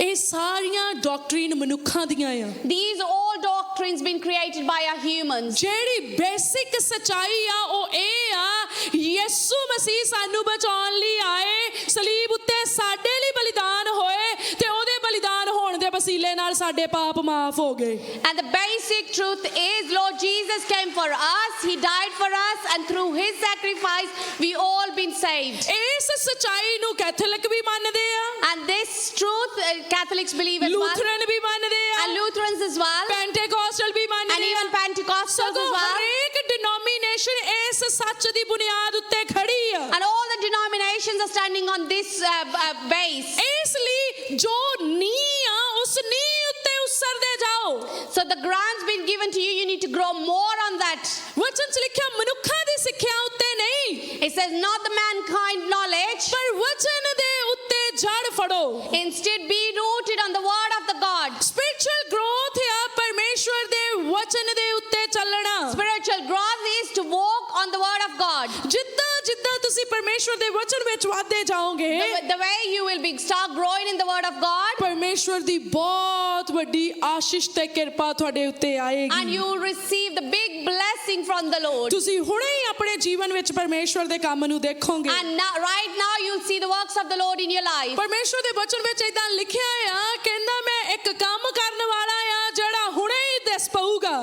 ਇਹ ਸਾਰੀਆਂ ਡਾਕਟਰੀਨ ਮਨੁੱਖਾਂ ਦੀਆਂ ਆ These all doctrines been created by our humans. ਜਿਹੜੀ ਬੇਸਿਕ ਸਚਾਈ ਆ ਉਹ ਇਹ ਆ ਯਿਸੂ ਮਸੀਹ ਸਾਨੂੰ ਬਚਾਉਣ ਲਈ ਆਏ ਸਲੀਬ ਉੱਤੇ ਸਾਡੇ ਲਈ ਬਲੀਦਾਨ ਹੋਏ ਤੇ ਉਹਦੇ ਬਲੀਦਾਨ ਹੋਣ ਦੇ ਵਸੀਲੇ ਵਸੀਲੇ ਨਾਲ ਸਾਡੇ ਪਾਪ ਮਾਫ ਹੋ ਗਏ। And the basic truth is Lord Jesus came for us, he died for us, and through his sacrifice we all been saved. ਇਸ ਸਚਾਈ ਨੂੰ ਕੈਥੋਲਿਕ ਵੀ ਮੰਨਦੇ ਆ, And this truth Catholics believe as well, Lutheran ਵੀ ਮੰਨਦੇ ਆ, and Lutherans as well, ਪੈਂਟੇਕੋਸਟਲ we and ਮੰਨਦੇ ਆ। even Pentecostals as ਸਗੋਂ well. ਹਰੇਕ ਡਿਨੋਮੀਨੇਸ਼ਨ ਇਸ ਸੱਚ ਦੀ ਬੁਨਿਆਦ ਉੱਤੇ ਖੜੀ ਆ। And all the denominations are standing on this base. ਇਸ ਲਈ ਜੋ ਨੀਂਹ ਆ ਉਸ ਨੀਂਹ ਉੱਤੇ ਉਸਰਦੇ ਜਾਓ। So the grant's been given to you, you need to grow more on that. ਵਚਨ 'ਚ ਲਿਖਿਆ ਮਨੁੱਖਾਂ ਦੀ ਸਿੱਖਿਆ ਉੱਤੇ ਨਹੀਂ, It says not the mankind knowledge, ਪਰ ਵਚਨ ਦੇ ਉੱਤੇ ਜੜ ਫੜੋ। instead be rooted on the word of the God. Spiritual growth ਆ ਪਰਮੇਸ਼ਵਰ ਦੇ ਵਚਨ ਦੇ ਉੱਤੇ ਚੱਲਣਾ। Spiritual growth is to walk on the word of God. ਜਿੱਦਾਂ ਜਿੱਦਾਂ ਤੁਸੀਂ ਪਰਮੇਸ਼ਵਰ ਦੇ ਵਚਨ ਵਿੱਚ ਵਧਦੇ ਜਾਓਗੇ, The way you will be start growing in the word of God, ਪਰਮੇਸ਼ਵਰ ਦੀ ਬਹੁਤ ਵੱਡੀ ਆਸ਼ੀਸ਼ ਤੇ ਕਿਰਪਾ ਤੁਹਾਡੇ ਉੱਤੇ and ਆਏਗੀ। you will receive the big blessing from the Lord. ਤੁਸੀਂ ਹੁਣੇ ਹੀ ਆਪਣੇ ਜੀਵਨ ਵਿੱਚ ਪਰਮੇਸ਼ਵਰ ਦੇ ਕੰਮ ਨੂੰ ਦੇਖੋਗੇ। And now, right now you'll see the works of the Lord in your life. ਪਰਮੇਸ਼ਵਰ ਦੇ ਵਚਨ ਵਿੱਚ ਇਦਾਂ ਲਿਖਿਆ ਆ, ਕਹਿੰਦਾ ਮੈਂ ਇੱਕ ਕੰਮ ਕਰਨ ਵਾਲਾ ਆ ਜਿਹੜਾ ਹੁਣੇ ਹੀ ਦਿਸ ਪਊਗਾ।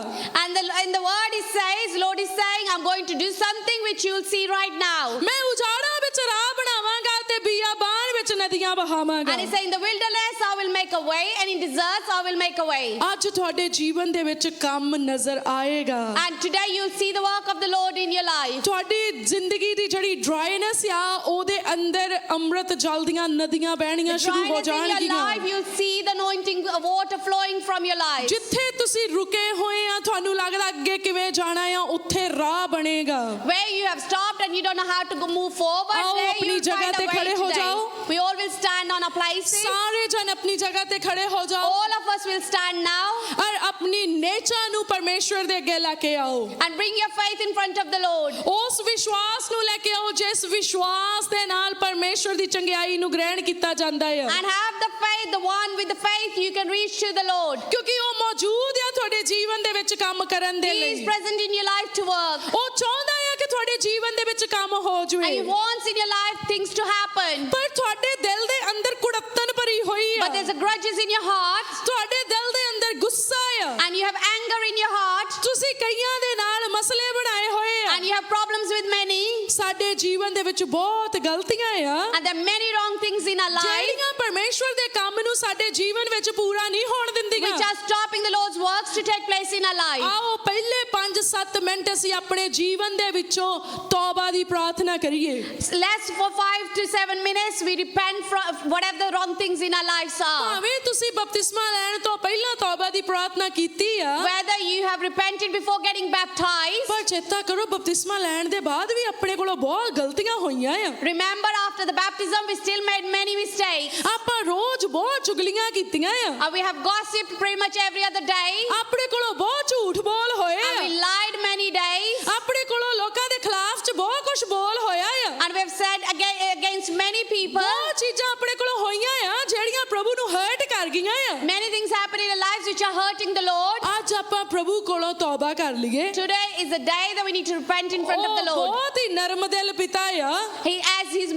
And in the word it says, Lord is saying, I'm going to do something which you'll see right now. ਮੈਂ ਉਜਾੜਾਂ ਵਿੱਚ ਰਾਹ ਬਣਾਵਾਂਗਾ ਤੇ ਬਿਆਬਾਨ ਵਿੱਚ ਨਦੀਆਂ ਬਹਾਵਾਂਗਾ। And he's saying, the wilderness I will make a way, and in deserts I will make a way. ਅੱਜ ਤੁਹਾਡੇ ਜੀਵਨ ਦੇ ਵਿੱਚ ਕੰਮ ਨਜ਼ਰ ਆਏਗਾ। And today you'll see the work of the Lord in your life. ਤੁਹਾਡੀ ਜ਼ਿੰਦਗੀ ਦੀ ਜਿਹੜੀ ਡਰਾਈਨੈਸ ਆ ਉਹਦੇ ਅੰਦਰ ਅੰਮ੍ਰਿਤ ਜਲ ਦੀਆਂ ਨਦੀਆਂ ਬਹਿਣੀਆਂ ਸ਼ੁਰੂ ਹੋ Dryness in your life, ਜਾਣਗੀਆਂ। you'll see the anointing of water flowing from your life. ਜਿੱਥੇ ਤੁਸੀਂ ਰੁਕੇ ਹੋਏ ਆ, ਤੁਹਾਨੂੰ ਲੱਗਦਾ ਅੱਗੇ ਕਿਵੇਂ ਜਾਣਾ ਆ, ਉੱਥੇ ਰਾਹ ਬਣੇਗਾ। Where you have stopped and you don't know how to move forward, आओ there अपनी you'll जगह find ते a way खड़े हो today. जाओ। We all will stand on our places. ਸਾਰੇ ਜਨ ਆਪਣੀ ਜਗ੍ਹਾ ਤੇ ਖੜੇ ਹੋ ਜਾਓ All of us will stand now ਔਰ ਆਪਣੀ ਨੇਚਰ ਨੂੰ ਪਰਮੇਸ਼ਵਰ ਦੇ ਅੱਗੇ ਲੈ ਕੇ ਆਓ। and bring your faith in front of the Lord. ਉਸ ਵਿਸ਼ਵਾਸ ਨੂੰ ਲੈ ਕੇ ਆਓ ਜਿਸ ਵਿਸ਼ਵਾਸ ਦੇ ਨਾਲ ਪਰਮੇਸ਼ਵਰ ਦੀ ਚੰਗਿਆਈ ਨੂੰ ਗ੍ਰਹਿਣ ਕੀਤਾ ਜਾਂਦਾ ਹੈ। And have the faith, the one with the faith you can reach to the Lord. ਕਿਉਂਕਿ ਉਹ ਮੌਜੂਦ ਆ ਤੁਹਾਡੇ ਜੀਵਨ ਦੇ ਵਿੱਚ ਕੰਮ ਕਰਨ ਦੇ He is ਲਈ। present in your life to work. ਉਹ ਚਾਹੁੰਦਾ ਹੈ ਕਿ ਤੁਹਾਡੇ ਜੀਵਨ ਦੇ ਵਿੱਚ ਕੰਮ ਹੋ And He ਜਾਵੇ, wants in your life things to happen. ਪਰ ਤੁਹਾਡੇ ਦਿਲ ਦੇ ਅੰਦਰ ਕੁੜੱਤਣ ਭਰੀ ਹੋਈ ਆ। But there's a grudges in your heart, ਤੁਹਾਡੇ ਦਿਲ ਦੇ ਅੰਦਰ ਗੁੱਸਾ ਆ। and you have anger in your heart, ਤੁਸੀਂ ਕਈਆਂ ਦੇ ਨਾਲ ਮਸਲੇ ਬਣਾਏ ਹੋਏ ਆ। and you have problems with many, ਸਾਡੇ ਜੀਵਨ ਦੇ ਵਿੱਚ ਬਹੁਤ ਗਲਤੀਆਂ ਆ and there are many wrong things in our life ਜਿਹੜੀਆਂ ਪਰਮੇਸ਼ਵਰ ਦੇ ਕੰਮ ਨੂੰ ਸਾਡੇ ਜੀਵਨ ਵਿੱਚ ਪੂਰਾ ਨਹੀਂ ਹੋਣ ਦਿੰਦੀਆਂ। which are stopping the Lord's works to take place in our life. ਆਓ ਪਹਿਲੇ 5-7 ਮਿੰਟ ਅਸੀਂ ਆਪਣੇ ਜੀਵਨ ਦੇ ਵਿੱਚੋਂ ਤੌਬਾ ਦੀ ਪ੍ਰਾਰਥਨਾ ਕਰੀਏ। Let's for 5 to 7 minutes we repent from whatever the wrong things in our lives are. ਭਾਵੇਂ ਤੁਸੀਂ ਬਪਤਿਸਮਾ ਲੈਣ ਤੋਂ ਪਹਿਲਾਂ ਤੌਬਾ ਦੀ ਪ੍ਰਾਰਥਨਾ ਕੀਤੀ ਆ, Whether you have repented before getting baptized, ਪਰ ਚੇਤਾ ਕਰੋ ਬਪਤਿਸਮਾ ਲੈਣ ਦੇ ਬਾਅਦ ਵੀ ਆਪਣੇ ਕੋਲੋਂ ਬਹੁਤ ਗਲਤੀਆਂ ਹੋਈਆਂ ਆ। remember after the baptism we still made many mistakes. ਆਪਾਂ ਰੋਜ਼ ਬਹੁਤ ਚੁਗਲੀਆਂ ਕੀਤੀਆਂ ਆ, We have gossiped pretty much every other day. ਆਪਣੇ ਕੋਲੋਂ ਬਹੁਤ ਝੂਠ ਬੋਲ ਹੋਏ And we ਆ, lied many days. ਆਪਣੇ ਕੋਲੋਂ ਲੋਕਾਂ ਦੇ ਖਿਲਾਫ ਚ ਬਹੁਤ ਕੁਝ ਬੋਲ ਹੋਇਆ ਆ। And we have said against many people. ਬਹੁਤ ਚੀਜ਼ਾਂ ਆਪਣੇ ਕੋਲੋਂ ਹੋਈਆਂ ਆ ਜਿਹੜੀਆਂ ਪ੍ਰਭੂ ਨੂੰ ਹਰਟ ਕਰ ਗਈਆਂ ਆ। Many things happen in our lives which are hurting the Lord. ਅੱਜ ਆਪਾਂ ਪ੍ਰਭੂ ਕੋਲੋਂ ਤੌਬਾ ਕਰ ਲਈਏ। Today is the day that we need to repent in front of ਉਹ the Lord. ਬਹੁਤ ਹੀ ਨਰਮ ਦਿਲ ਪਿਤਾ ਆ, He, as his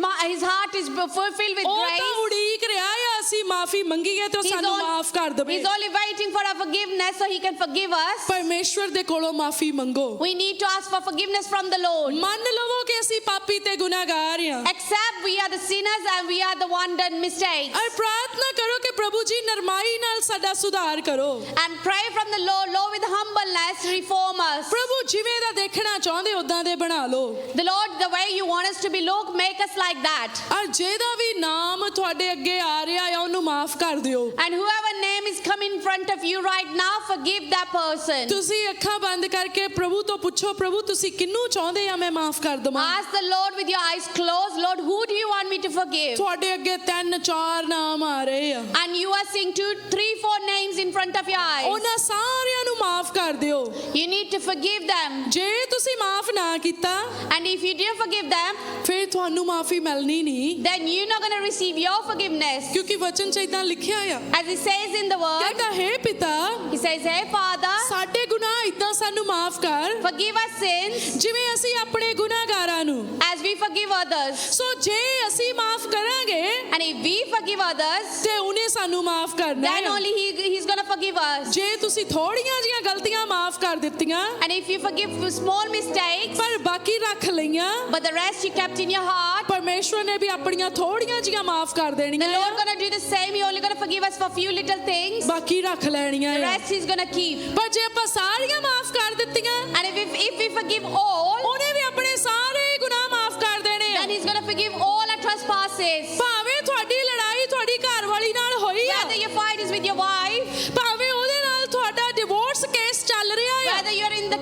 heart is filled with ਉਹ ਤਾਂ grace. ਉਡੀਕ ਰਿਹਾ ਆ ਅਸੀਂ ਮਾਫੀ ਮੰਗੀਏ ਤੇ ਉਹ ਸਾਨੂੰ ਮਾਫ ਕਰ ਦੇਵੇ। He's only waiting for our forgiveness so He can forgive us. ਪਰਮੇਸ਼ਵਰ ਦੇ ਕੋਲੋਂ ਮਾਫੀ ਮੰਗੋ। We need to ask for forgiveness from the Lord. ਮੰਨ ਲਵੋ ਕਿ ਅਸੀਂ ਪਾਪੀ ਤੇ ਗੁਨਾਹਗਾਰ ਆ Except we are the sinners and we are the one done mistakes. ਔਰ ਪ੍ਰਾਰਥਨਾ ਕਰੋ ਕਿ ਪ੍ਰਭੂ ਜੀ ਨਰਮਾਈ ਨਾਲ ਸਾਡਾ ਸੁਧਾਰ ਕਰੋ। And pray from the Lord with humbleness, reform us. ਪ੍ਰਭੂ ਜਿਵੇਂ ਦਾ ਦੇਖਣਾ ਚਾਹੁੰਦੇ ਉਦਾਂ ਦੇ ਬਣਾ ਲਓ। The Lord, the way you want us to be, look, make us like that. ਔਰ ਜਿਹਦਾ ਵੀ ਨਾਮ ਤੁਹਾਡੇ ਅੱਗੇ ਆ ਰਿਹਾ ਆ ਉਹਨੂੰ ਮਾਫ ਕਰ ਦਿਓ। And whoever name is coming in front of you right now, forgive that person. ਤੁਸੀਂ ਅੱਖਾਂ ਬੰਦ ਕਰਕੇ ਪ੍ਰਭੂ ਤੋਂ ਪੁੱਛੋ, ਪ੍ਰਭੂ ਤੁਸੀਂ ਕਿਹਨੂੰ ਚਾਹੁੰਦੇ ਆ ਮੈਂ ਮਾਫ ਕਰ ਦਵਾਂ। Ask the Lord with your eyes closed, Lord, who do you want me to forgive? ਤੁਹਾਡੇ ਅੱਗੇ 3-4 ਨਾਮ ਆ ਰਹੇ ਆ, And you are seeing 2, 3, 4 names in front of your eyes. ਉਹਨਾਂ ਸਾਰਿਆਂ ਨੂੰ ਮਾਫ ਕਰ ਦਿਓ। You need to forgive them. ਜੇ ਤੁਸੀਂ ਮਾਫ ਨਾ ਕੀਤਾ And if you didn't forgive them, ਫਿਰ ਤੁਹਾਨੂੰ ਮਾਫੀ ਮਿਲਣੀ ਨਹੀਂ, then you're not going to receive your forgiveness. ਕਿਉਂਕਿ ਵਚਨ 'ਚ ਇਦਾਂ ਲਿਖਿਆ ਆ, As it says in the word, ਕਹਿੰਦਾ ਹੈ ਪਿਤਾ He says, hey Father, ਸਾਡੇ ਗੁਨਾਹ ਇਦਾਂ ਸਾਨੂੰ ਮਾਫ ਕਰ forgive us sins ਜਿਵੇਂ ਅਸੀਂ ਆਪਣੇ ਗੁਨਾਹਗਾਰਾਂ ਨੂੰ as we forgive forgive others. ਸੋ ਜੇ ਅਸੀਂ ਮਾਫ ਕਰਾਂਗੇ And if we forgive others, ਤੇ ਉਹਨੇ ਸਾਨੂੰ ਮਾਫ ਕਰਨਾ then ਹੈ। only he's going to forgive us. ਜੇ ਤੁਸੀਂ ਥੋੜੀਆਂ ਜੀਆਂ ਗਲਤੀਆਂ ਮਾਫ ਕਰ ਦਿੱਤੀਆਂ And if you forgive small mistakes, ਪਰ ਬਾਕੀ ਰੱਖ ਲਈਆਂ, but the rest you kept in your heart, ਪਰਮੇਸ਼ਵਰ ਨੇ ਵੀ ਆਪਣੀਆਂ ਥੋੜੀਆਂ ਜੀਆਂ ਮਾਫ ਕਰ the ਦੇਣੀਆਂ Lord going to do the same. He only going to forgive us for few little things. ਬਾਕੀ ਰੱਖ ਲੈਣੀਆਂ The ਆ। rest he's going to keep. ਪਰ ਜੇ ਆਪਾਂ ਸਾਰੀਆਂ ਮਾਫ ਕਰ ਦਿੱਤੀਆਂ, And if we forgive all, ਉਹਨੇ ਵੀ ਆਪਣੇ ਸਾਰੇ ਗੁਨਾਹ ਮਾਫ ਕਰ ਦੇਣੇ ਆ। then he's going to forgive all our trespasses. ਭਾਵੇਂ ਤੁਹਾਡੀ ਲੜਾਈ ਤੁਹਾਡੀ ਘਰਵਾਲੀ ਨਾਲ ਹੋਈ ਆ, Whether your fight is with your wife, ਭਾਵੇਂ ਉਹਦੇ ਨਾਲ ਤੁਹਾਡਾ ਡਿਵੋਰਸ ਕੇਸ ਚੱਲ ਰਿਹਾ ਆ, whether you're in the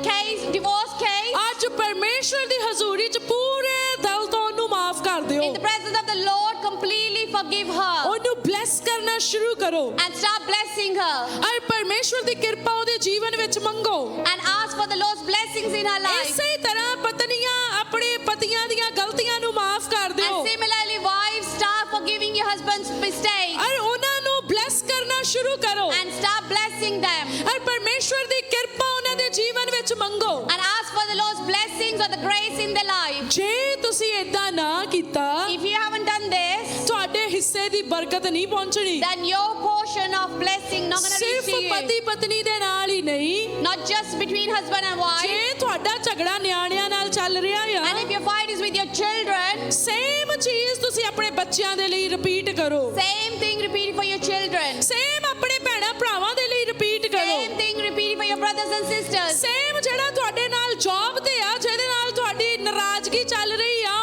divorce case, ਅੱਜ ਪਰਮੇਸ਼ਵਰ ਦੀ ਹਜ਼ੂਰੀ 'ਚ ਪੂਰੇ ਦਿਲ ਤੋਂ ਉਹਨੂੰ ਮਾਫ ਕਰ ਦਿਓ। in the presence of the Lord, completely forgive her ਉਹਨੂੰ ਬਲੈਸ ਕਰਨਾ ਸ਼ੁਰੂ ਕਰੋ and start blessing her ਔਰ ਪਰਮੇਸ਼ਵਰ ਦੀ ਕਿਰਪਾ ਉਹਦੇ ਜੀਵਨ ਵਿੱਚ ਮੰਗੋ। and ask for the Lord's blessings in her life. ਇਸੇ ਤਰ੍ਹਾਂ ਪਤਨੀਆਂ ਆਪਣੇ ਪਤੀਆਂ ਦੀਆਂ ਗਲਤੀਆਂ ਨੂੰ ਮਾਫ ਕਰ ਦਿਓ And similarly, wives, start forgiving your husband's mistakes ਔਰ ਉਹਨਾਂ ਨੂੰ ਬਲੈਸ ਕਰਨਾ ਸ਼ੁਰੂ ਕਰੋ and start blessing them ਔਰ ਪਰਮੇਸ਼ਵਰ ਦੀ ਕਿਰਪਾ ਉਹਨਾਂ ਦੇ ਜੀਵਨ ਵਿੱਚ ਮੰਗੋ। and ask for the Lord's blessings or the grace in their life. ਜੇ ਤੁਸੀਂ ਏਦਾਂ ਨਾ ਕੀਤਾ, If you haven't done this, ਤੁਹਾਡੇ ਹਿੱਸੇ ਦੀ ਬਰਕਤ ਨਹੀਂ ਪਹੁੰਚਣੀ। then your portion of blessing not going to reach ਸਿਰਫ to you. ਪਤੀ ਪਤਨੀ ਦੇ ਨਾਲ ਹੀ ਨਹੀਂ, Not just between husband and wife. ਜੇ ਤੁਹਾਡਾ ਝਗੜਾ ਨਿਆਣਿਆਂ ਨਾਲ ਚੱਲ ਰਿਹਾ ਆ, And if your fight is with your children, same ਚੀਜ਼ ਤੁਸੀਂ ਆਪਣੇ ਬੱਚਿਆਂ ਦੇ ਲਈ ਰਿਪੀਟ ਕਰੋ, same thing repeat for your children. Same ਆਪਣੇ ਭੈਣਾਂ ਭਰਾਵਾਂ ਦੇ ਲਈ ਰਿਪੀਟ ਕਰੋ, Same thing repeat for your brothers and sisters. Same ਜਿਹੜਾ ਤੁਹਾਡੇ ਨਾਲ ਜੌਬ ਤੇ ਆ, ਜਿਹਦੇ ਨਾਲ ਤੁਹਾਡੀ ਨਾਰਾਜ਼ਗੀ ਚੱਲ ਰਹੀ ਆ,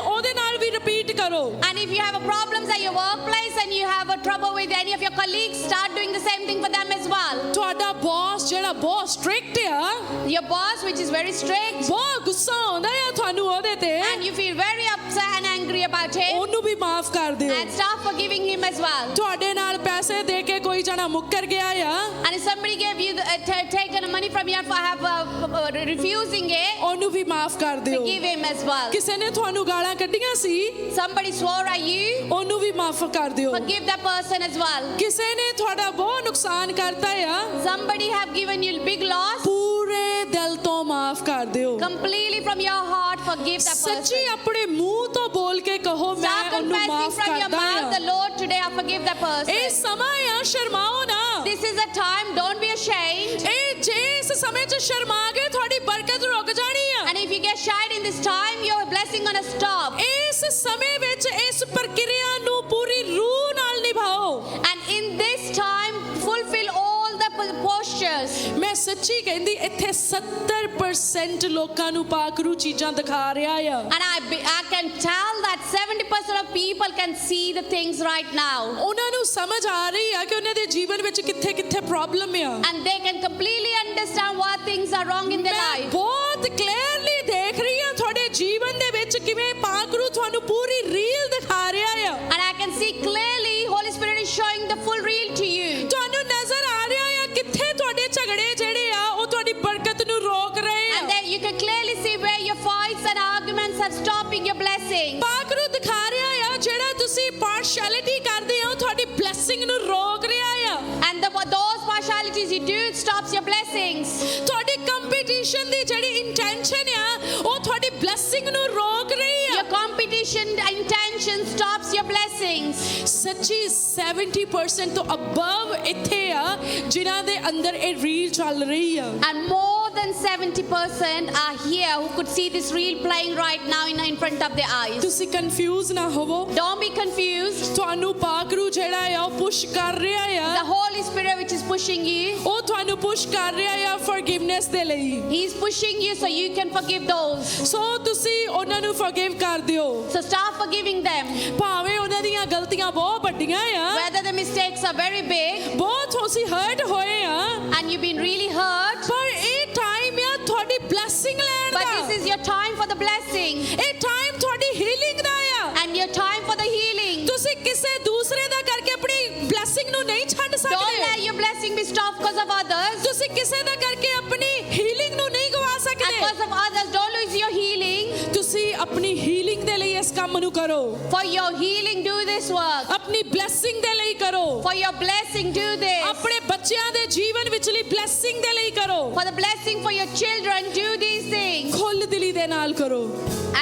ਉਹਦੇ ਨਾਲ ਵੀ ਰਿਪੀਟ ਕਰੋ। And if you have a problems at your workplace and you have a trouble with any of your colleagues, start doing the same thing for them as well. ਤੁਹਾਡਾ ਬੌਸ ਜਿਹੜਾ ਬਹੁਤ ਸਟ੍ਰਿਕਟ ਆ, Your boss, which is very strict, ਬਹੁਤ ਗੁੱਸਾ ਆਉਂਦਾ ਆ ਤੁਹਾਨੂੰ ਉਹਦੇ ਤੇ, and you feel very upset and angry about him, ਉਹਨੂੰ ਵੀ ਮਾਫ ਕਰ ਦਿਓ। and start forgiving him as well. ਤੁਹਾਡੇ ਨਾਲ ਪੈਸੇ ਦੇ ਕੇ ਕੋਈ ਜਣਾ ਮੁੱਕਰ ਗਿਆ ਆ, And if somebody gave you taken money from you for refusing it, ਉਹਨੂੰ ਵੀ ਮਾਫ ਕਰ ਦਿਓ। forgive him as well. ਕਿਸੇ ਨੇ ਤੁਹਾਨੂੰ ਗਾਲਾਂ ਕੱਢੀਆਂ ਸੀ, Somebody swore at you, ਉਹਨੂੰ ਵੀ ਮਾਫ ਕਰ ਦਿਓ। forgive that person as well. ਕਿਸੇ ਨੇ ਤੁਹਾਡਾ ਬਹੁਤ ਨੁਕਸਾਨ ਕਰਤਾ ਆ, Somebody have given you big loss, ਪੂਰੇ ਦਿਲ ਤੋਂ ਮਾਫ ਕਰ ਦਿਓ। completely from your heart forgive that ਸੱਚੀ person. ਆਪਣੇ ਮੂੰਹ ਤੋਂ ਬੋਲ ਕੇ ਕਹੋ, ਮੈਂ Start ਉਹਨੂੰ confessing ਮਾਫ from your ਕਰਦਾ mouth, the ਆ। Lord, today I forgive that person. ਇਹ ਸਮਾਂ ਆ, ਸ਼ਰਮਾਓ ਨਾ। This is a time, don't be ashamed. ਇਹ ਜੇ ਇਸ ਸਮੇਂ 'ਚ ਸ਼ਰਮਾ ਗਏ, ਤੁਹਾਡੀ ਬਰਕਤ ਰੁਕ ਜਾਣੀ ਆ। And if you get shy in this time, your blessing gonna stop. ਇਸ ਸਮੇਂ ਵਿੱਚ ਇਸ ਪ੍ਰਕਿਰਿਆ ਨੂੰ ਪੂਰੀ ਰੂਹ ਨਾਲ ਨਿਭਾਓ। And in this time, fulfill all the postures. ਮੈਂ ਸੱਚੀ ਕਹਿੰਦੀ, ਇੱਥੇ 70% ਲੋਕਾਂ ਨੂੰ ਪਾਕਰੂ ਚੀਜ਼ਾਂ ਦਿਖਾ ਰਿਹਾ ਆ। And I can tell that 70% of people can see the things right now. ਉਹਨਾਂ ਨੂੰ ਸਮਝ ਆ ਰਹੀ ਆ ਕਿ ਉਹਨਾਂ ਦੇ ਜੀਵਨ ਵਿੱਚ ਕਿੱਥੇ ਕਿੱਥੇ ਪ੍ਰੋਬਲਮ ਆ। And they can completely understand what things are wrong in their ਮੈਂ life. ਬਹੁਤ ਕਲੀਅਰਲੀ ਦੇਖ ਰਹੀ ਆ ਤੁਹਾਡੇ ਜੀਵਨ ਦੇ ਵਿੱਚ ਕਿਵੇਂ ਪਾਕਰੂ ਤੁਹਾਨੂੰ ਪੂਰੀ ਰੀਲ ਦਿਖਾ ਰਿਹਾ ਆ। And I can see clearly, Holy Spirit is showing the full reel to you. ਤੁਹਾਨੂੰ ਨਜ਼ਰ ਆ ਰਿਹਾ ਆ ਕਿੱਥੇ ਤੁਹਾਡੇ ਝਗੜੇ ਜਿਹੜੇ ਆ ਉਹ ਤੁਹਾਡੀ ਬਰਕਤ ਨੂੰ ਰੋਕ ਰਹੇ ਆ। And then you can clearly see where your fights and arguments are stopping your blessing. ਪਾਕਰੂ ਦਿਖਾ ਰਿਹਾ ਆ ਜਿਹੜਾ ਤੁਸੀਂ ਪਾਰਸ਼ੈਲਿਟੀ ਕਰਦੇ ਹੋ ਤੁਹਾਡੀ ਬਲੇਸਿੰਗ ਨੂੰ ਰੋਕ ਰਿਹਾ ਆ। And those partialities you do, it stops your blessings. ਤੁਹਾਡੀ ਕੰਪੀਟੀਸ਼ਨ ਦੀ ਜਿਹੜੀ ਇੰਟੈਂਸ਼ਨ ਆ ਉਹ ਤੁਹਾਡੀ ਬਲੇਸਿੰਗ ਨੂੰ ਰੋਕ ਰਹੀ ਆ। Your competition intention stops your blessings. ਸੱਚੀ 70% ਤੋਂ ਅਬਵ ਇੱਥੇ ਆ ਜਿਨ੍ਹਾਂ ਦੇ ਅੰਦਰ ਇਹ ਰੀਲ ਚੱਲ ਰਹੀ ਆ। And more than 70% are here who could see this reel playing right now in front of their eyes. ਤੁਸੀਂ ਕਨਫਿਊਜ਼ ਨਾ ਹੋਵੋ। Don't be confused. ਤੁਹਾਨੂੰ ਪਾਕਰੂ ਜਿਹੜਾ ਆ ਉਹ ਪੁਸ਼ ਕਰ ਰਿਹਾ The ਆ, Holy Spirit which is pushing you, ਉਹ ਤੁਹਾਨੂੰ ਪੁਸ਼ ਕਰ ਰਿਹਾ ਆ ਫੋਰਗਿਵਨੈਸ ਦੇ ਲਈ। He's pushing you so you can forgive those. ਸੋ ਤੁਸੀਂ ਉਹਨਾਂ ਨੂੰ ਫੋਰਗਿਵ ਕਰ ਦਿਓ, So start forgiving them. ਭਾਵੇਂ ਉਹਨਾਂ ਦੀਆਂ ਗਲਤੀਆਂ ਬਹੁਤ ਵੱਡੀਆਂ ਆ, Whether the mistakes are very big ਬਹੁਤ ਤੁਸੀਂ ਹਰਟ ਹੋਏ ਆ, and you've been really hurt, ਪਰ ਇਹ ਟਾਈਮ ਆ ਤੁਹਾਡੀ ਬਲੇਸਿੰਗ ਲੈਣ but the. this is your time for the blessing ਇਹ ਟਾਈਮ ਤੁਹਾਡੀ ਹੀਲਿੰਗ ਦਾ ਆ। and your time for the healing. ਤੁਸੀਂ ਕਿਸੇ ਦੂਸਰੇ ਦਾ ਕਰਕੇ ਆਪਣੀ ਬਲੇਸਿੰਗ ਨੂੰ ਨਹੀਂ ਛੱਡ Don't ਸਕਦੇ। let your blessing be stopped because of others. ਤੁਸੀਂ ਕਿਸੇ ਦਾ ਕਰਕੇ ਆਪਣੀ ਹੀਲਿੰਗ ਨੂੰ ਨਹੀਂ ਗਵਾ And ਸਕਦੇ। because of others, don't lose your healing. ਤੁਸੀਂ ਆਪਣੀ ਹੀਲਿੰਗ ਦੇ ਲਈ ਇਸ ਕੰਮ ਨੂੰ ਕਰੋ For your healing, do this work. ਆਪਣੀ ਬਲੇਸਿੰਗ ਦੇ ਲਈ ਕਰੋ For your blessing, do this. ਆਪਣੇ ਬੱਚਿਆਂ ਦੇ ਜੀਵਨ ਵਿਚਲੀ ਬਲੇਸਿੰਗ ਦੇ ਲਈ ਕਰੋ For the blessing for your children, do these things. ਖੁੱਲ੍ਹ ਦਿਲੀ ਦੇ ਨਾਲ ਕਰੋ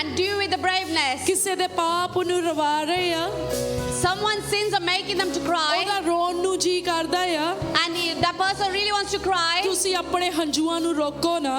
And do with the braveness. ਕਿਸੇ ਦੇ ਪਾਪ ਨੂੰ ਰਵਾ ਰਹੇ ਆ Someone's sins are making them to cry, ਉਹਦਾ ਰੋਣ ਨੂੰ ਜੀ ਕਰਦਾ ਆ and that person really wants to cry. ਤੁਸੀਂ ਆਪਣੇ ਹੰਝੂਆਂ ਨੂੰ ਰੋਕੋ ਨਾ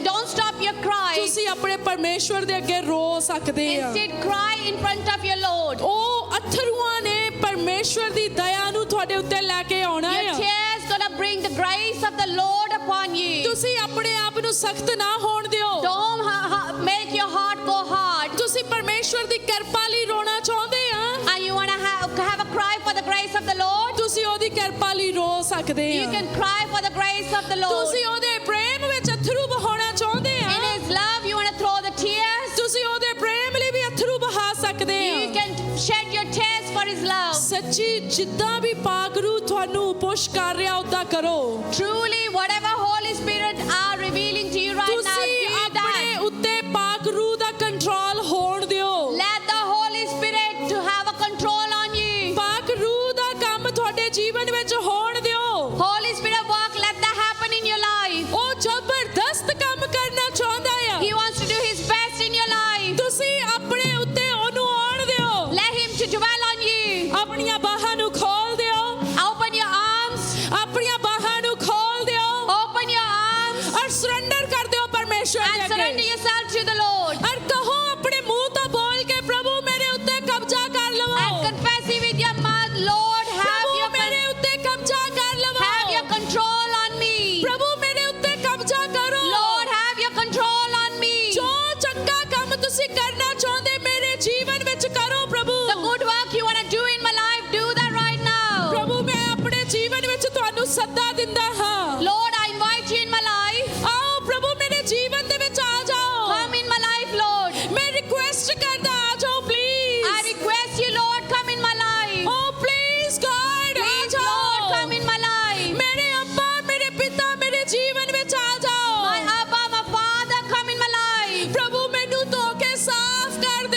Don't stop your cry. ਤੁਸੀਂ ਆਪਣੇ ਪਰਮੇਸ਼ਵਰ ਦੇ ਅੱਗੇ ਰੋ ਸਕਦੇ ਆ Instead, cry in front of your Lord. ਉਹ ਅਥਰੂਆਂ ਨੇ ਪਰਮੇਸ਼ਵਰ ਦੀ ਦਇਆ ਨੂੰ ਤੁਹਾਡੇ ਉੱਤੇ ਲੈ ਕੇ ਆਉਣਾ Your ਆ tears gonna bring the grace of the Lord upon you. ਤੁਸੀਂ ਆਪਣੇ ਆਪ ਨੂੰ ਸਖਤ ਨਾ ਹੋਣ ਦਿਓ Don't make your heart go hard. ਤੁਸੀਂ ਪਰਮੇਸ਼ਵਰ ਦੀ ਕਿਰਪਾ ਲਈ ਰੋਣਾ ਚਾਹੁੰਦੇ ਆ And you wanna have a cry for the grace of the Lord. ਤੁਸੀਂ ਉਹਦੀ ਕਿਰਪਾ ਲਈ ਰੋ ਸਕਦੇ You ਆ can cry for the grace of the Lord. ਤੁਸੀਂ ਉਹਦੇ ਪ੍ਰੇਮ ਵਿੱਚ ਅਥਰੂ ਬਹਾਉਣਾ ਚਾਹੁੰਦੇ ਆ In His love, you wanna throw the tears. ਤੁਸੀਂ ਉਹਦੇ ਪ੍ਰੇਮ ਲਈ ਵੀ ਅਥਰੂ ਬਹਾ ਸਕਦੇ You ਆ can shed your tears for His love. ਸੱਚੀ ਜਿੱਦਾਂ ਵੀ ਪਾਕਰੂ ਤੁਹਾਨੂੰ ਪੁਸ਼ ਕਰ ਰਿਹਾ ਉਦਾਂ ਕਰੋ Truly, whatever Holy Spirit are revealing to you right now, ਤੁਸੀਂ do ਆਪਣੇ that. ਉੱਤੇ ਪਾਕਰੂ ਦਾ ਕੰਟਰੋਲ ਹੋਣ ਦਿਓ Let the Holy Spirit to have a control on you. ਪਾਕਰੂ ਦਾ ਕੰਮ ਤੁਹਾਡੇ ਜੀਵਨ ਵਿੱਚ ਹੋਣ ਦਿਓ Holy Spirit work, let that happen in your life. ਉਹ ਜ਼ਬਰਦਸਤ ਕੰਮ ਕਰਨਾ ਚਾਹੁੰਦਾ ਆ He wants to do His best in your life. ਤੁਸੀਂ ਆਪਣੇ ਉੱਤੇ ਉਹਨੂੰ ਆਉਣ ਦਿਓ Let Him to dwell on you. ਆਪਣੀਆਂ ਬਾਹਾਂ ਨੂੰ ਖੋਲ ਦਿਓ Open your arms. ਆਪਣੀਆਂ ਬਾਹਾਂ ਨੂੰ ਖੋਲ ਦਿਓ Open your arms ਔਰ ਸਰੈਂਡਰ ਕਰ ਦਿਓ ਪਰਮੇਸ਼ਵਰ and ਦੇ surrender ਅੱਗੇ yourself to the Lord. ਔਰ ਕਹੋ ਆਪਣੇ ਮੂੰਹ ਤੋਂ ਬੋਲ ਕੇ ਪ੍ਰਭੂ ਮੇਰੇ ਉੱਤੇ ਕਬਜ਼ਾ ਕਰ And ਲਵੋ confess it with your mouth, Lord, ਪ੍ਰਭੂ ਮੇਰੇ ਉੱਤੇ ਕਬਜ਼ਾ ਕਰ have your ਲਵੋ control on me. ਪ੍ਰਭੂ ਮੇਰੇ ਉੱਤੇ ਕਬਜ਼ਾ ਕਰੋ Lord, have your control on me. ਜੋ ਚੰਗਾ ਕੰਮ ਤੁਸੀਂ ਕਰਨਾ ਚਾਹੁੰਦੇ ਮੇਰੇ ਜੀਵਨ ਵਿੱਚ ਕਰੋ ਪ੍ਰਭੂ The good work you want to do in my life, do that right now. ਪ੍ਰਭੂ ਮੈਂ ਆਪਣੇ ਜੀਵਨ ਵਿੱਚ ਤੁਹਾਨੂੰ ਸੱਦਾ ਦਿੰਦਾ ਹਾਂ Lord, I invite you in my life. ਆਓ ਪ੍ਰਭੂ ਮੇਰੇ ਜੀਵਨ ਦੇ ਵਿੱਚ ਆ ਜਾਓ Come in my life, Lord. ਮੈਂ ਰਿਕੁਐਸਟ ਕਰਦਾ ਆ ਜਾਓ I please request you, Lord, come in my life. Oh please God ਆ Please, Lord, come ਜਾਓ in my life. ਮੇਰੇ ਅੱਬਾ ਮੇਰੇ ਪਿਤਾ ਮੇਰੇ ਜੀਵਨ ਵਿੱਚ ਆ ਜਾਓ My Abba, my Father, come in my life. ਪ੍ਰਭੂ ਮੈਨੂੰ ਧੋ ਕੇ ਸਾਫ਼ ਕਰ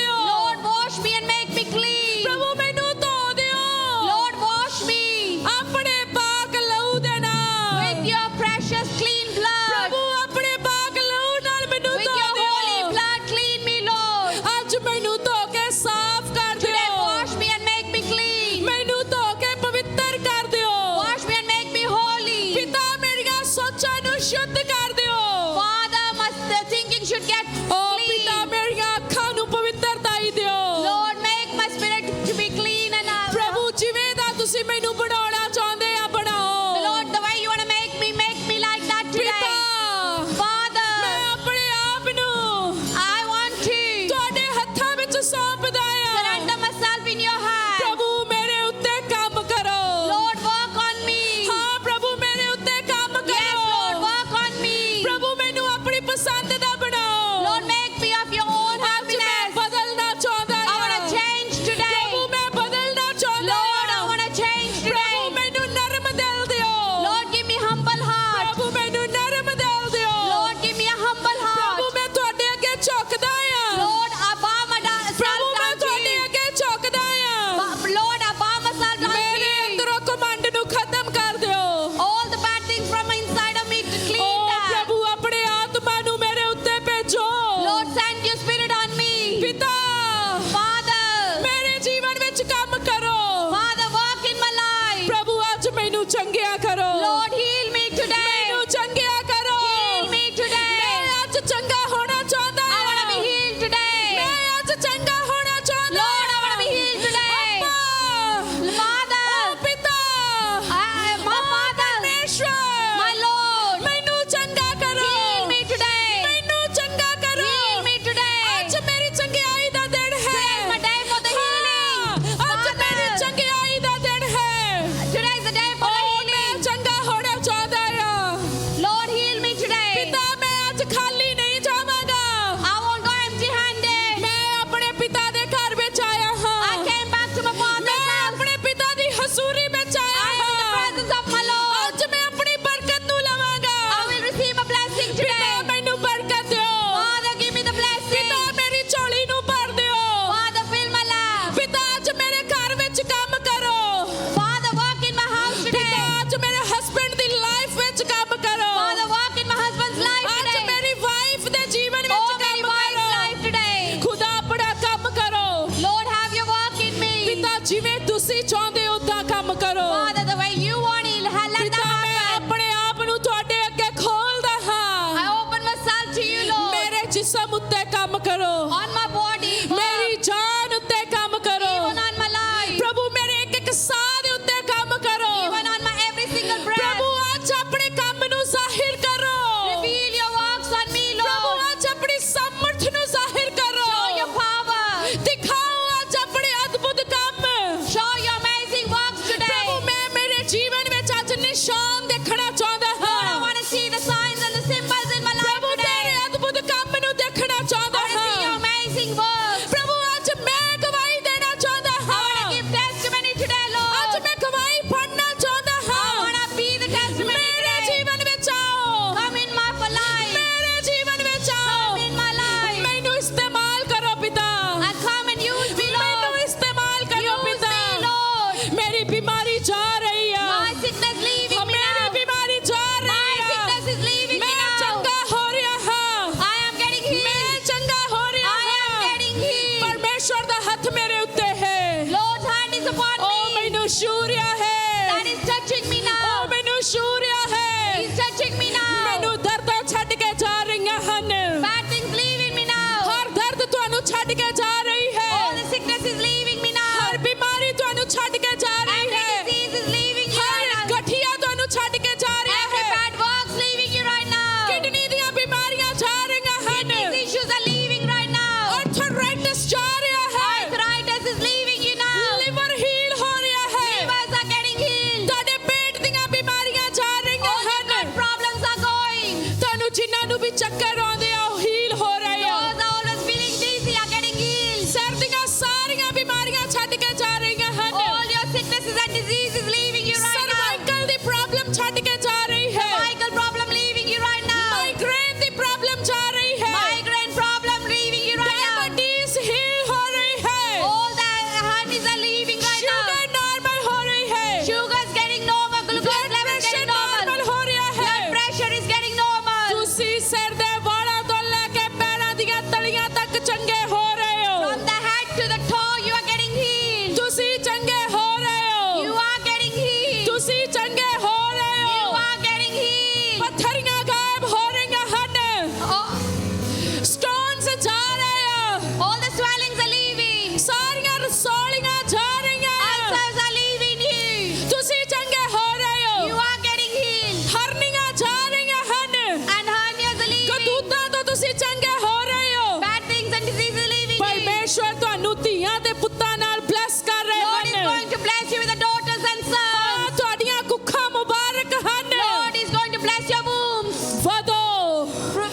ਧੀਆਂ ਤੇ ਪੁੱਤਾਂ ਨਾਲ ਬਲੈਸ ਕਰ ਰਹੇ Lord is ਹਨ going to bless you with the daughters and sons. ਤੁਹਾਡੀਆਂ ਕੁੱਖਾਂ ਮੁਬਾਰਕ ਹਨ Lord is going to bless your wombs. ਵਧੋ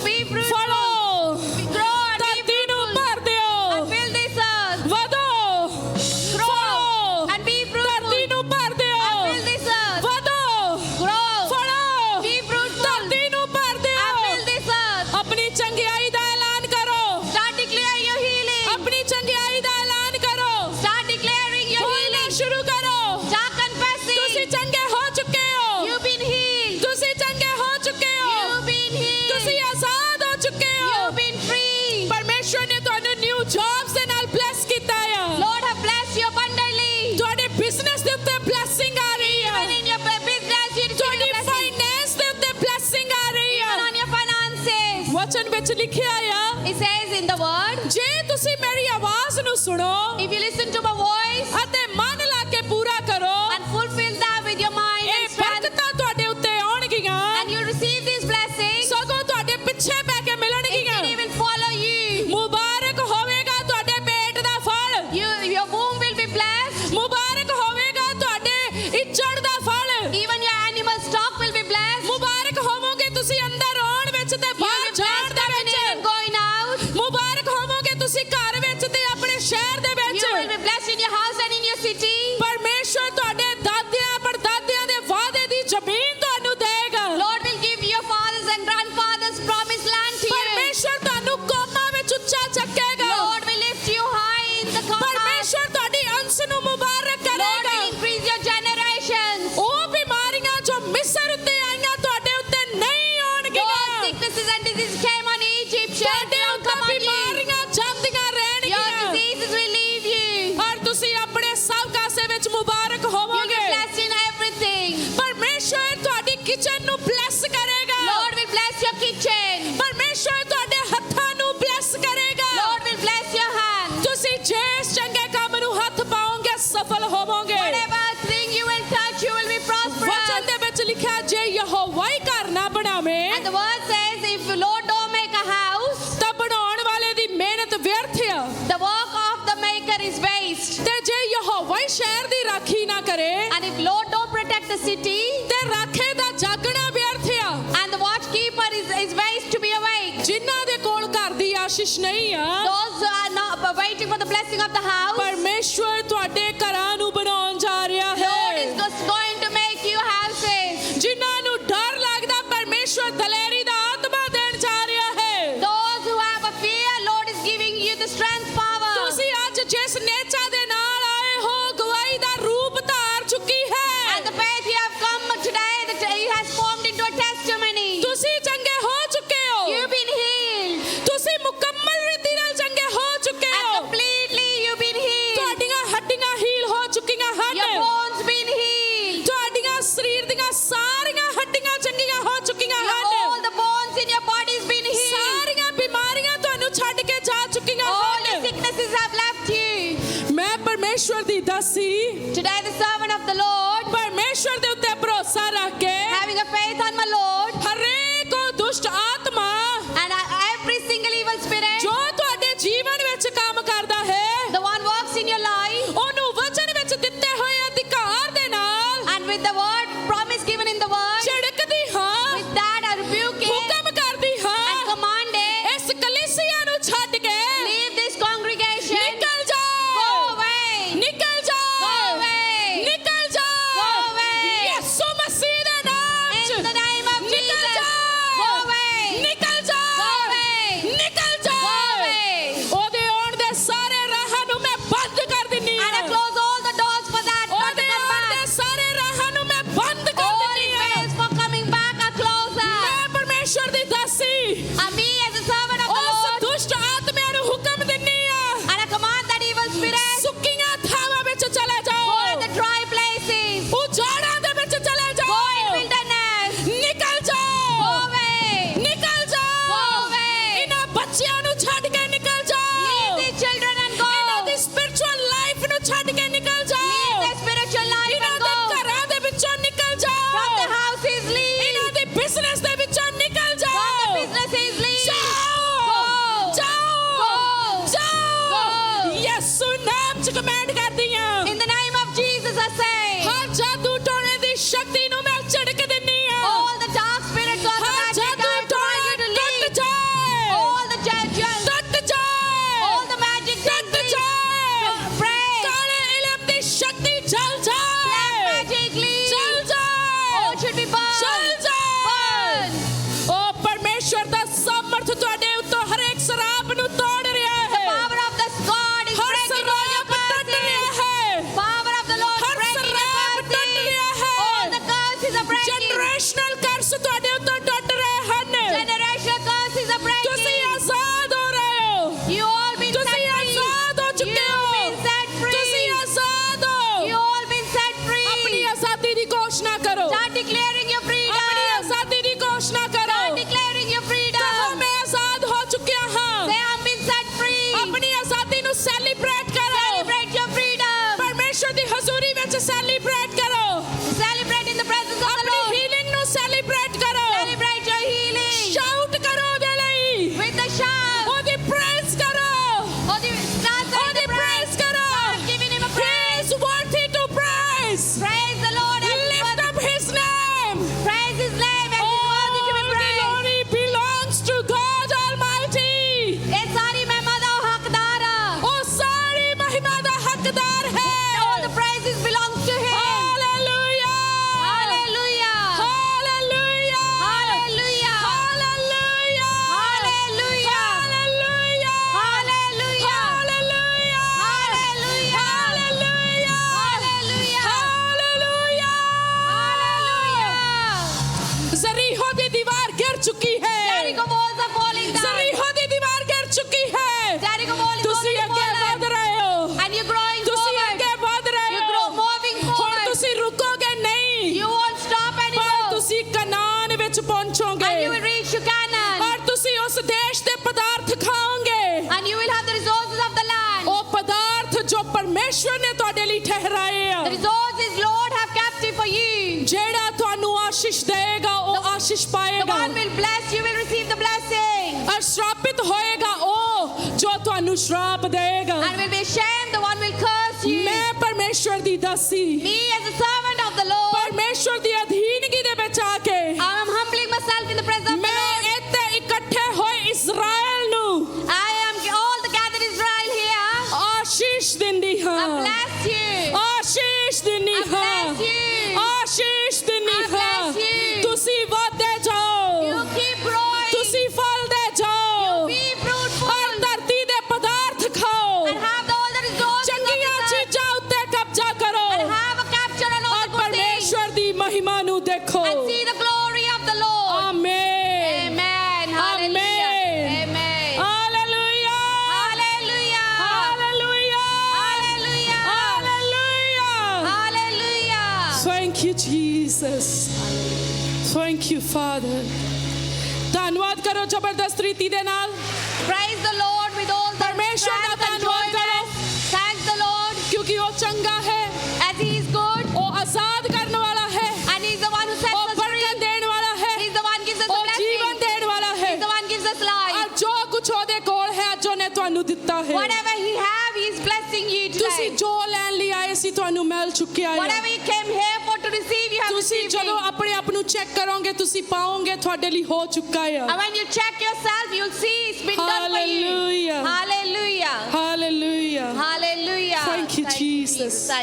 Be fruitful. ਫੜੋ Grow and be ਧਰਤੀ ਨੂੰ fruitful. ਭਰ ਦਿਓ And fill this earth. ਵਧੋ Grow ਫੜੋ and be fruitful. ਧਰਤੀ ਨੂੰ ਭਰ ਦਿਓ And fill this earth. ਵਧੋ Grow. ਫੜੋ Be fruitful. ਧਰਤੀ ਨੂੰ ਭਰ And ਦਿਓ fill this earth. ਆਪਣੀ ਚੰਗਿਆਈ ਦਾ ਐਲਾਨ ਕਰੋ Start declaring your healing. ਆਪਣੀ ਚੰਗਿਆਈ ਦਾ ਐਲਾਨ ਕਰੋ Start declaring your ਬੋਲਣਾ healing. ਸ਼ੁਰੂ ਕਰੋ Start confessing. ਤੁਸੀਂ ਚੰਗੇ ਹੋ ਚੁੱਕੇ ਹੋ You've been healed. ਤੁਸੀਂ ਚੰਗੇ ਹੋ ਚੁੱਕੇ ਹੋ You've been healed. ਤੁਸੀਂ ਆਜ਼ਾਦ ਹੋ ਚੁੱਕੇ ਹੋ You've been free. ਪਰਮੇਸ਼ਵਰ ਨੇ ਤੁਹਾਨੂੰ ਨਿਊ ਜੌਬਸ ਦੇ ਨਾਲ ਬਲੈਸ ਕੀਤਾ ਆ Lord have blessed you abundantly. ਤੁਹਾਡੇ ਬਿਜ਼ਨਸ ਦੇ ਉੱਤੇ ਬਲੈਸਿੰਗ ਆ ਰਹੀ ਆ Even in your business, you receive ਤੁਹਾਡੀ a blessing. ਫਾਈਨੈਂਸ ਦੇ ਉੱਤੇ ਬਲੈਸਿੰਗ ਆ ਰਹੀ ਆ Even on your finances. ਵਚਨ ਵਿੱਚ ਲਿਖਿਆ ਆ It says in the word, ਜੇ ਤੁਸੀਂ ਮੇਰੀ ਆਵਾਜ਼ ਨੂੰ ਸੁਣੋ if you listen to my voice ਅਤੇ ਮਨ ਲਾ ਕੇ ਪੂਰਾ ਕਰੋ and fulfill that with your mind ਇਹ and strength, ਬਰਕਤਾਂ ਤੁਹਾਡੇ ਉੱਤੇ ਆਉਣਗੀਆਂ and you receive these blessings, ਸਗੋਂ ਤੁਹਾਡੇ ਪਿੱਛੇ ਪੈ ਕੇ ਮਿਲਣਗੀਆਂ it will follow you. ਮੁਬਾਰਕ ਹੋਵੇਗਾ ਤੁਹਾਡੇ ਪੇਟ ਦਾ ਫਲ Your womb will be blessed. ਮੁਬਾਰਕ ਹੋਵੇਗਾ ਤੁਹਾਡੇ ਇੱਜੜ ਦਾ ਫਲ Even your animal stock will be blessed. ਮੁਬਾਰਕ ਹੋਵੋਗੇ ਤੁਸੀਂ ਅੰਦਰ ਆਉਣ ਵਿੱਚ ਤੇ You will ਬਾਹਰ be ਜਾਣ blessed ਦੇ coming in and ਵਿੱਚ going out. ਮੁਬਾਰਕ ਹੋਵੋਗੇ ਤੁਸੀਂ ਘਰ ਵਿੱਚ ਤੇ ਆਪਣੇ ਸ਼ਹਿਰ ਦੇ ਵਿੱਚ You will be blessed in your house and in your city. ਪਰਮੇਸ਼ਵਰ ਤੁਹਾਡੇ ਦਾਦਿਆਂ ਪੜਦਾਦਿਆਂ ਦੇ ਵਾਅਦੇ ਦੀ ਜ਼ਮੀਨ ਤੁਹਾਨੂੰ ਦੇਗਾ Lord will give your fathers and grandfathers promised land to you. ਪਰਮੇਸ਼ਵਰ ਤੁਹਾਨੂੰ ਕੌਮਾਂ ਵਿੱਚ ਉੱਚਾ ਚੱਕੇਗਾ Lord will lift you high in the clouds. ਪਰਮੇਸ਼ਵਰ ਤੁਹਾਡੀ ਅੰਸ਼ ਨੂੰ ਮੁਬਾਰਕ Lord ਕਰੇਗਾ will increase your generations. ਉਹ ਬਿਮਾਰੀਆਂ ਜੋ ਮਿਸਰ ਉੱਤੇ ਆਈਆਂ ਤੁਹਾਡੇ ਉੱਤੇ ਨਹੀਂ Those ਆਉਣਗੀਆਂ sicknesses and diseases came on Egyptians. ਤੁਹਾਡੇ They will ਉੱਤੇ come on you. ਬਿਮਾਰੀਆਂ ਜਾਂਦੀਆਂ Your ਰਹਿਣਗੀਆਂ diseases will leave you. ਔਰ ਤੁਸੀਂ ਆਪਣੇ ਸਭ ਕਾਸੇ ਵਿੱਚ ਮੁਬਾਰਕ You'll be ਹੋਵੋਗੇ blessed in everything. ਪਰਮੇਸ਼ਵਰ ਤੁਹਾਡੀ ਕਿਚਨ ਨੂੰ ਬਲੈਸ ਕਰੇਗਾ Lord will bless your kitchen. ਪਰਮੇਸ਼ਵਰ ਤੁਹਾਡੇ ਹੱਥਾਂ ਨੂੰ ਬਲੈਸ ਕਰੇਗਾ Lord will bless your hands. ਤੁਸੀਂ ਜਿਸ ਚੰਗੇ ਕੰਮ ਨੂੰ ਹੱਥ ਪਾਓਗੇ ਸਫਲ ਹੋਵੋਗੇ Whatever thing you will touch, you will be ਵਚਨ prosperous. ਦੇ ਵਿੱਚ ਲਿਖਿਆ ਜੇ ਯਹੋਵਾ ਹੀ ਘਰ ਨਾ ਬਣਾਵੇ And the word says, if the Lord don't make a house, ਤਾਂ ਬਣਾਉਣ ਵਾਲੇ ਦੀ ਮਿਹਨਤ ਵਿਅਰਥ ਆ the work of the maker is waste. ਤੇ ਜੇ ਯਹੋਵਾ ਹੀ ਸ਼ਹਿਰ ਦੀ ਰਾਖੀ ਨਾ ਕਰੇ And if Lord don't protect the city, ਤੇ ਰਾਖੇ ਦਾ ਜਾਗਣਾ ਵਿਅਰਥ ਆ and the watchkeeper is waste to be awake. ਜਿਨ੍ਹਾਂ ਦੇ ਕੋਲ ਘਰ ਦੀ ਆਸ਼ੀਸ਼ ਨਹੀਂ ਆ Those who are not waiting for the blessing of the house, ਪਰਮੇਸ਼ਵਰ ਤੁਹਾਡੇ ਘਰਾਂ ਨੂੰ ਬਣਾਉਣ ਜਾ ਰਿਹਾ Lord is ਹੈ just going to make you houses. ਜਿਨ੍ਹਾਂ ਨੂੰ ਡਰ ਲੱਗਦਾ ਪਰਮੇਸ਼ਵਰ ਦਲੇਰੀ ਦਾ ਆਤਮਾ ਦੇਣ ਜਾ ਰਿਹਾ ਹੈ Those who have a fear, Lord is giving you the strength, power. ਤੁਸੀਂ ਅੱਜ ਜਿਸ ਨੇਚਾ ਦੇ ਨਾਲ ਆਏ ਹੋ ਗਵਾਹੀ ਦਾ ਰੂਪ ਧਾਰ ਚੁੱਕੀ ਹੈ And the faith you have come today, that He has formed into a testimony. ਤੁਸੀਂ ਚੰਗੇ ਹੋ ਚੁੱਕੇ ਹੋ You've been healed. ਤੁਸੀਂ ਮੁਕੰਮਲ ਰੀਤੀ ਨਾਲ ਚੰਗੇ ਹੋ ਚੁੱਕੇ And ਹੋ completely you've been healed. ਤੁਹਾਡੀਆਂ ਹੱਡੀਆਂ ਹੀਲ ਹੋ ਚੁੱਕੀਆਂ ਹਨ Your bones been healed. ਤੁਹਾਡੀਆਂ ਸਰੀਰ ਦੀਆਂ ਸਾਰੀਆਂ ਹੱਡੀਆਂ ਚੰਗੀਆਂ ਹੋ ਚੁੱਕੀਆਂ All ਹਨ the bones in your body's been healed. ਸਾਰੀਆਂ ਬਿਮਾਰੀਆਂ ਤੁਹਾਨੂੰ ਛੱਡ ਕੇ ਜਾ ਚੁੱਕੀਆਂ All your ਹਨ sicknesses have left you. ਮੈਂ ਪਰਮੇਸ਼ਵਰ ਦੀ ਦਾਸੀ Today the servant of the Lord, ਪਰਮੇਸ਼ਵਰ ਦੇ ਉੱਤੇ ਭਰੋਸਾ ਰੱਖ ਕੇ having a faith on my Lord, ਹਰੇਕ ਉਹ ਦੁਸ਼ਟ ਆਤਮਾ and every single evil spirit, ਜੋ ਤੁਹਾਡੇ ਜੀਵਨ ਵਿੱਚ ਕੰਮ ਕਰਦਾ ਹੈ the one works in your life, ਉਹਨੂੰ ਵਚਨ ਵਿੱਚ ਦਿੱਤੇ ਹੋਏ ਅਧਿਕਾਰ ਦੇ ਨਾਲ and with the word promise given in the word, ਝਿੜਕਦੀ ਹਾਂ with that I rebuke it ਹੁਕਮ ਕਰਦੀ and ਹਾਂ command it, ਇਸ ਕਲੀਸਿਆ ਨੂੰ ਛੱਡ ਕੇ leave this congregation, ਨਿਕਲ ਜਾ go away, ਨਿਕਲ ਜਾ go away, ਨਿਕਲ ਜਾ go away. ਯਿਸੂ ਮਸੀਹ ਦੇ ਨਾਮ in ਚ the name of ਕਮਾਂਡ ਕਰਦੀ ਹਾਂ In the name of Jesus, I say, ਹਰ ਜਾਦੂ ਟੋਣੇ ਦੀ ਸ਼ਕਤੀ ਨੂੰ ਮੈਂ ਝੜਕ ਦਿੰਨੀ ਹਾਂ all the dark spirits of the Har magic, ਜਾਦੂ I command you to ਟੋਣਾ leave. ਟੁੱਟ ਜਾਏ All the judges, ਟੁੱਟ ਜਾਏ all the magic, ਟੁੱਟ ਜਾਏ pray. ਕਾਲੇ ਇਲਮ ਦੀ ਸ਼ਕਤੀ ਜਲ ਜਾਏ Magic, leave. ਜਲ ਜਾਏ Oh, it should be burned. ਜਲ ਜਾਏ Burn. ਉਹ ਪਰਮੇਸ਼ਵਰ ਦਾ ਸਮਰਥ ਤੁਹਾਡੇ ਉੱਤੋਂ ਹਰੇਕ ਸ਼ਰਾਬ ਨੂੰ ਤੋੜ ਰਿਹਾ ਹੈ Power of the God is Har breaking all your ਸ਼ਰਾਬ ਟੁੱਟ ਰਿਹਾ curses. ਹੈ Power of the Lord Har breaking the ਸ਼ਰਾਬ ਟੁੱਟ curses. ਰਿਹਾ ਹੈ All the curses are breaking. Generational curse ਤੁਹਾਡੇ ਉੱਤੋਂ ਟੁੱਟ ਰਹੇ ਹਨ Generational curses are ਤੁਸੀਂ breaking. ਆਜ਼ਾਦ ਹੋ ਰਹੇ ਹੋ You all been set ਤੁਸੀਂ free. ਆਜ਼ਾਦ ਹੋ ਚੁੱਕੇ You've ਹੋ been set ਤੁਸੀਂ free. ਆਜ਼ਾਦ ਹੋ You all been set ਆਪਣੀ free. ਆਜ਼ਾਦੀ ਦੀ ਘੋਸ਼ਣਾ ਕਰੋ Start declaring your ਆਪਣੀ freedom. ਆਜ਼ਾਦੀ ਦੀ ਘੋਸ਼ਣਾ ਕਰੋ Start declaring your ਕਹੋ freedom. ਮੈਂ ਆਜ਼ਾਦ ਹੋ ਚੁੱਕਿਆ ਹਾਂ Say, I've been set free. ਆਪਣੀ ਆਜ਼ਾਦੀ ਨੂੰ ਸੈਲੀਬ੍ਰੇਟ ਕਰੋ Celebrate your freedom. ਪਰਮੇਸ਼ਵਰ ਦੀ ਹਜ਼ੂਰੀ ਵਿੱਚ ਸੈਲੀਬ੍ਰੇਟ ਕਰੋ Celebrate in the presence of the ਆਪਣੀ Lord. ਹੀਲਿੰਗ ਨੂੰ ਸੈਲੀਬ੍ਰੇਟ ਕਰੋ Celebrate your healing. ਸ਼ਾਊਟ ਕਰੋ ਉਹਦੇ ਲਈ With the shout. ਉਹਦੀ ਪ੍ਰੇਜ਼ ਕਰੋ Oh, start ਉਹਦੀ ਪ੍ਰੇਜ਼ ਕਰੋ Start giving him a He praise. is worthy to praise Praise the Lord and lift up his name praise his name and he's worthy to be all praised. glory belongs to God Almighty ਇਹ ਸਾਰੀ ਮਹਿਮਾ ਦਾ ਹੱਕਦਾਰ ਆ। ਉਹ ਸਾਰੀ ਮਹਿਮਾ ਦਾ ਹੱਕਦਾਰ ਹੈ All the praises belong to him. Hallelujah Hallelujah. Hallelujah Hallelujah. Hallelujah Hallelujah. Hallelujah Hallelujah. Hallelujah Hallelujah. Hallelujah Hallelujah. Hallelujah ਜ਼ਰੀਹੋ ਦੀ ਦੀਵਾਰ ਗਿਰ ਚੁੱਕੀ ਹੈ Jericho walls are falling down. ਜ਼ਰੀਹੋ ਦੀ ਦੀਵਾਰ ਗਿਰ ਚੁੱਕੀ ਹੈ Jericho wall is ਤੁਸੀਂ already ਅੱਗੇ fallen. ਵਧ ਰਹੇ ਹੋ And you're growing ਤੁਸੀਂ forward. ਅੱਗੇ ਵਧ ਰਹੇ You grow ਹੋ moving ਹੁਣ forward. ਤੁਸੀਂ ਰੁਕੋਗੇ ਨਹੀਂ You won't stop ਪਰ anymore. ਤੁਸੀਂ ਕਨਾਨ ਵਿੱਚ And ਪਹੁੰਚੋਗੇ you will reach to Canaan. ਔਰ ਤੁਸੀਂ ਉਸ ਦੇਸ਼ ਦੇ ਪਦਾਰਥ ਖਾਓਗੇ And you will have the resources of the land. ਉਹ ਪਦਾਰਥ ਜੋ ਪਰਮੇਸ਼ਵਰ ਨੇ ਤੁਹਾਡੇ ਲਈ ਠਹਿਰਾਏ ਆ The resources Lord have kept it for you. ਜਿਹੜਾ ਤੁਹਾਨੂੰ ਆਸ਼ੀਸ਼ ਦੇਗਾ ਉਹ ਆਸ਼ੀਸ਼ The ਪਾਏਗਾ one will bless you will receive the blessing. ਔਰ ਸ਼ਰਾਪਿਤ ਹੋਏਗਾ ਉਹ ਜੋ ਤੁਹਾਨੂੰ ਸ਼ਰਾਪ ਦੇਗਾ And will be ashamed, the one will curse you. ਮੈਂ ਪਰਮੇਸ਼ਵਰ ਦੀ ਦਾਸੀ Me as a servant of the Lord, ਪਰਮੇਸ਼ਵਰ ਦੀ ਅਧੀਨਗੀ ਦੇ ਵਿੱਚ ਆ ਕੇ I am humbling myself in the presence of the ਮੈਂ Lord. ਇੱਥੇ ਇਕੱਠੇ ਹੋਏ ਇਸਰਾਇਲ ਨੂੰ I am all the gathered Israel here. ਆਸ਼ੀਸ਼ ਦਿੰਦੀ I ਹਾਂ bless you. ਆਸ਼ੀਸ਼ ਦਿੰਦੀ I ਹਾਂ bless you. ਆਸ਼ੀਸ਼ ਦਿੰਦੀ I ਹਾਂ bless you. ਤੁਸੀਂ ਵਧਦੇ You ਜਾਓ keep growing. ਤੁਸੀਂ ਫਲਦੇ ਜਾਓ Be fruitful. ਔਰ ਧਰਤੀ ਦੇ ਪਦਾਰਥ ਖਾਓ And have all the resources of ਚੰਗੀਆਂ this earth. ਚੀਜ਼ਾਂ ਉੱਤੇ ਕਬਜ਼ਾ ਕਰੋ And have a capture on all ਔਰ the good things. ਪਰਮੇਸ਼ਵਰ ਦੀ ਮਹਿਮਾ ਨੂੰ ਦੇਖੋ And see the glory of the Lord. Amen Amen. Hallelujah. Amen. Amen. Hallelujah Hallelujah. Hallelujah Hallelujah. Hallelujah Hallelujah. Thank you, Jesus. Thank you, Father. ਧੰਨਵਾਦ ਕਰੋ ਜ਼ਬਰਦਸਤ ਰੀਤੀ ਦੇ ਨਾਲ Praise the Lord with all the ਪਰਮੇਸ਼ਵਰ ਦਾ strength and ਧੰਨਵਾਦ ਕਰੋ joyness. Thank the Lord ਕਿਉਂਕਿ ਉਹ ਚੰਗਾ ਹੈ as He is good ਉਹ ਆਜ਼ਾਦ ਕਰਨ ਵਾਲਾ ਹੈ and He is the one who sets ਉਹ us free. ਬਰਕਤ ਦੇਣ ਵਾਲਾ ਹੈ He is the one who gives us the ਉਹ ਜੀਵਨ blessing. ਦੇਣ ਵਾਲਾ ਹੈ He is the one who gives us life. ਔਰ ਜੋ ਕੁਝ ਉਹਦੇ ਕੋਲ ਹੈ ਅੱਜ ਉਹਨੇ ਤੁਹਾਨੂੰ ਦਿੱਤਾ ਹੈ Whatever He have, He is blessing you ਤੁਸੀਂ today. ਜੋ ਲੈਣ ਲਈ ਆਏ ਸੀ ਤੁਹਾਨੂੰ ਮਿਲ ਚੁੱਕਿਆ ਹੈ Whatever you came here for to receive, you have ਤੁਸੀਂ received ਜਦੋਂ it. ਆਪਣੇ ਆਪ ਨੂੰ ਚੈੱਕ ਕਰੋਗੇ ਤੁਸੀਂ ਪਾਓਗੇ ਤੁਹਾਡੇ ਲਈ ਹੋ ਚੁੱਕਾ ਹੈ And when you check yourself, you'll see it's been done for you. Hallelujah. Hallelujah. Hallelujah Hallelujah. Thank you, Jesus. Thank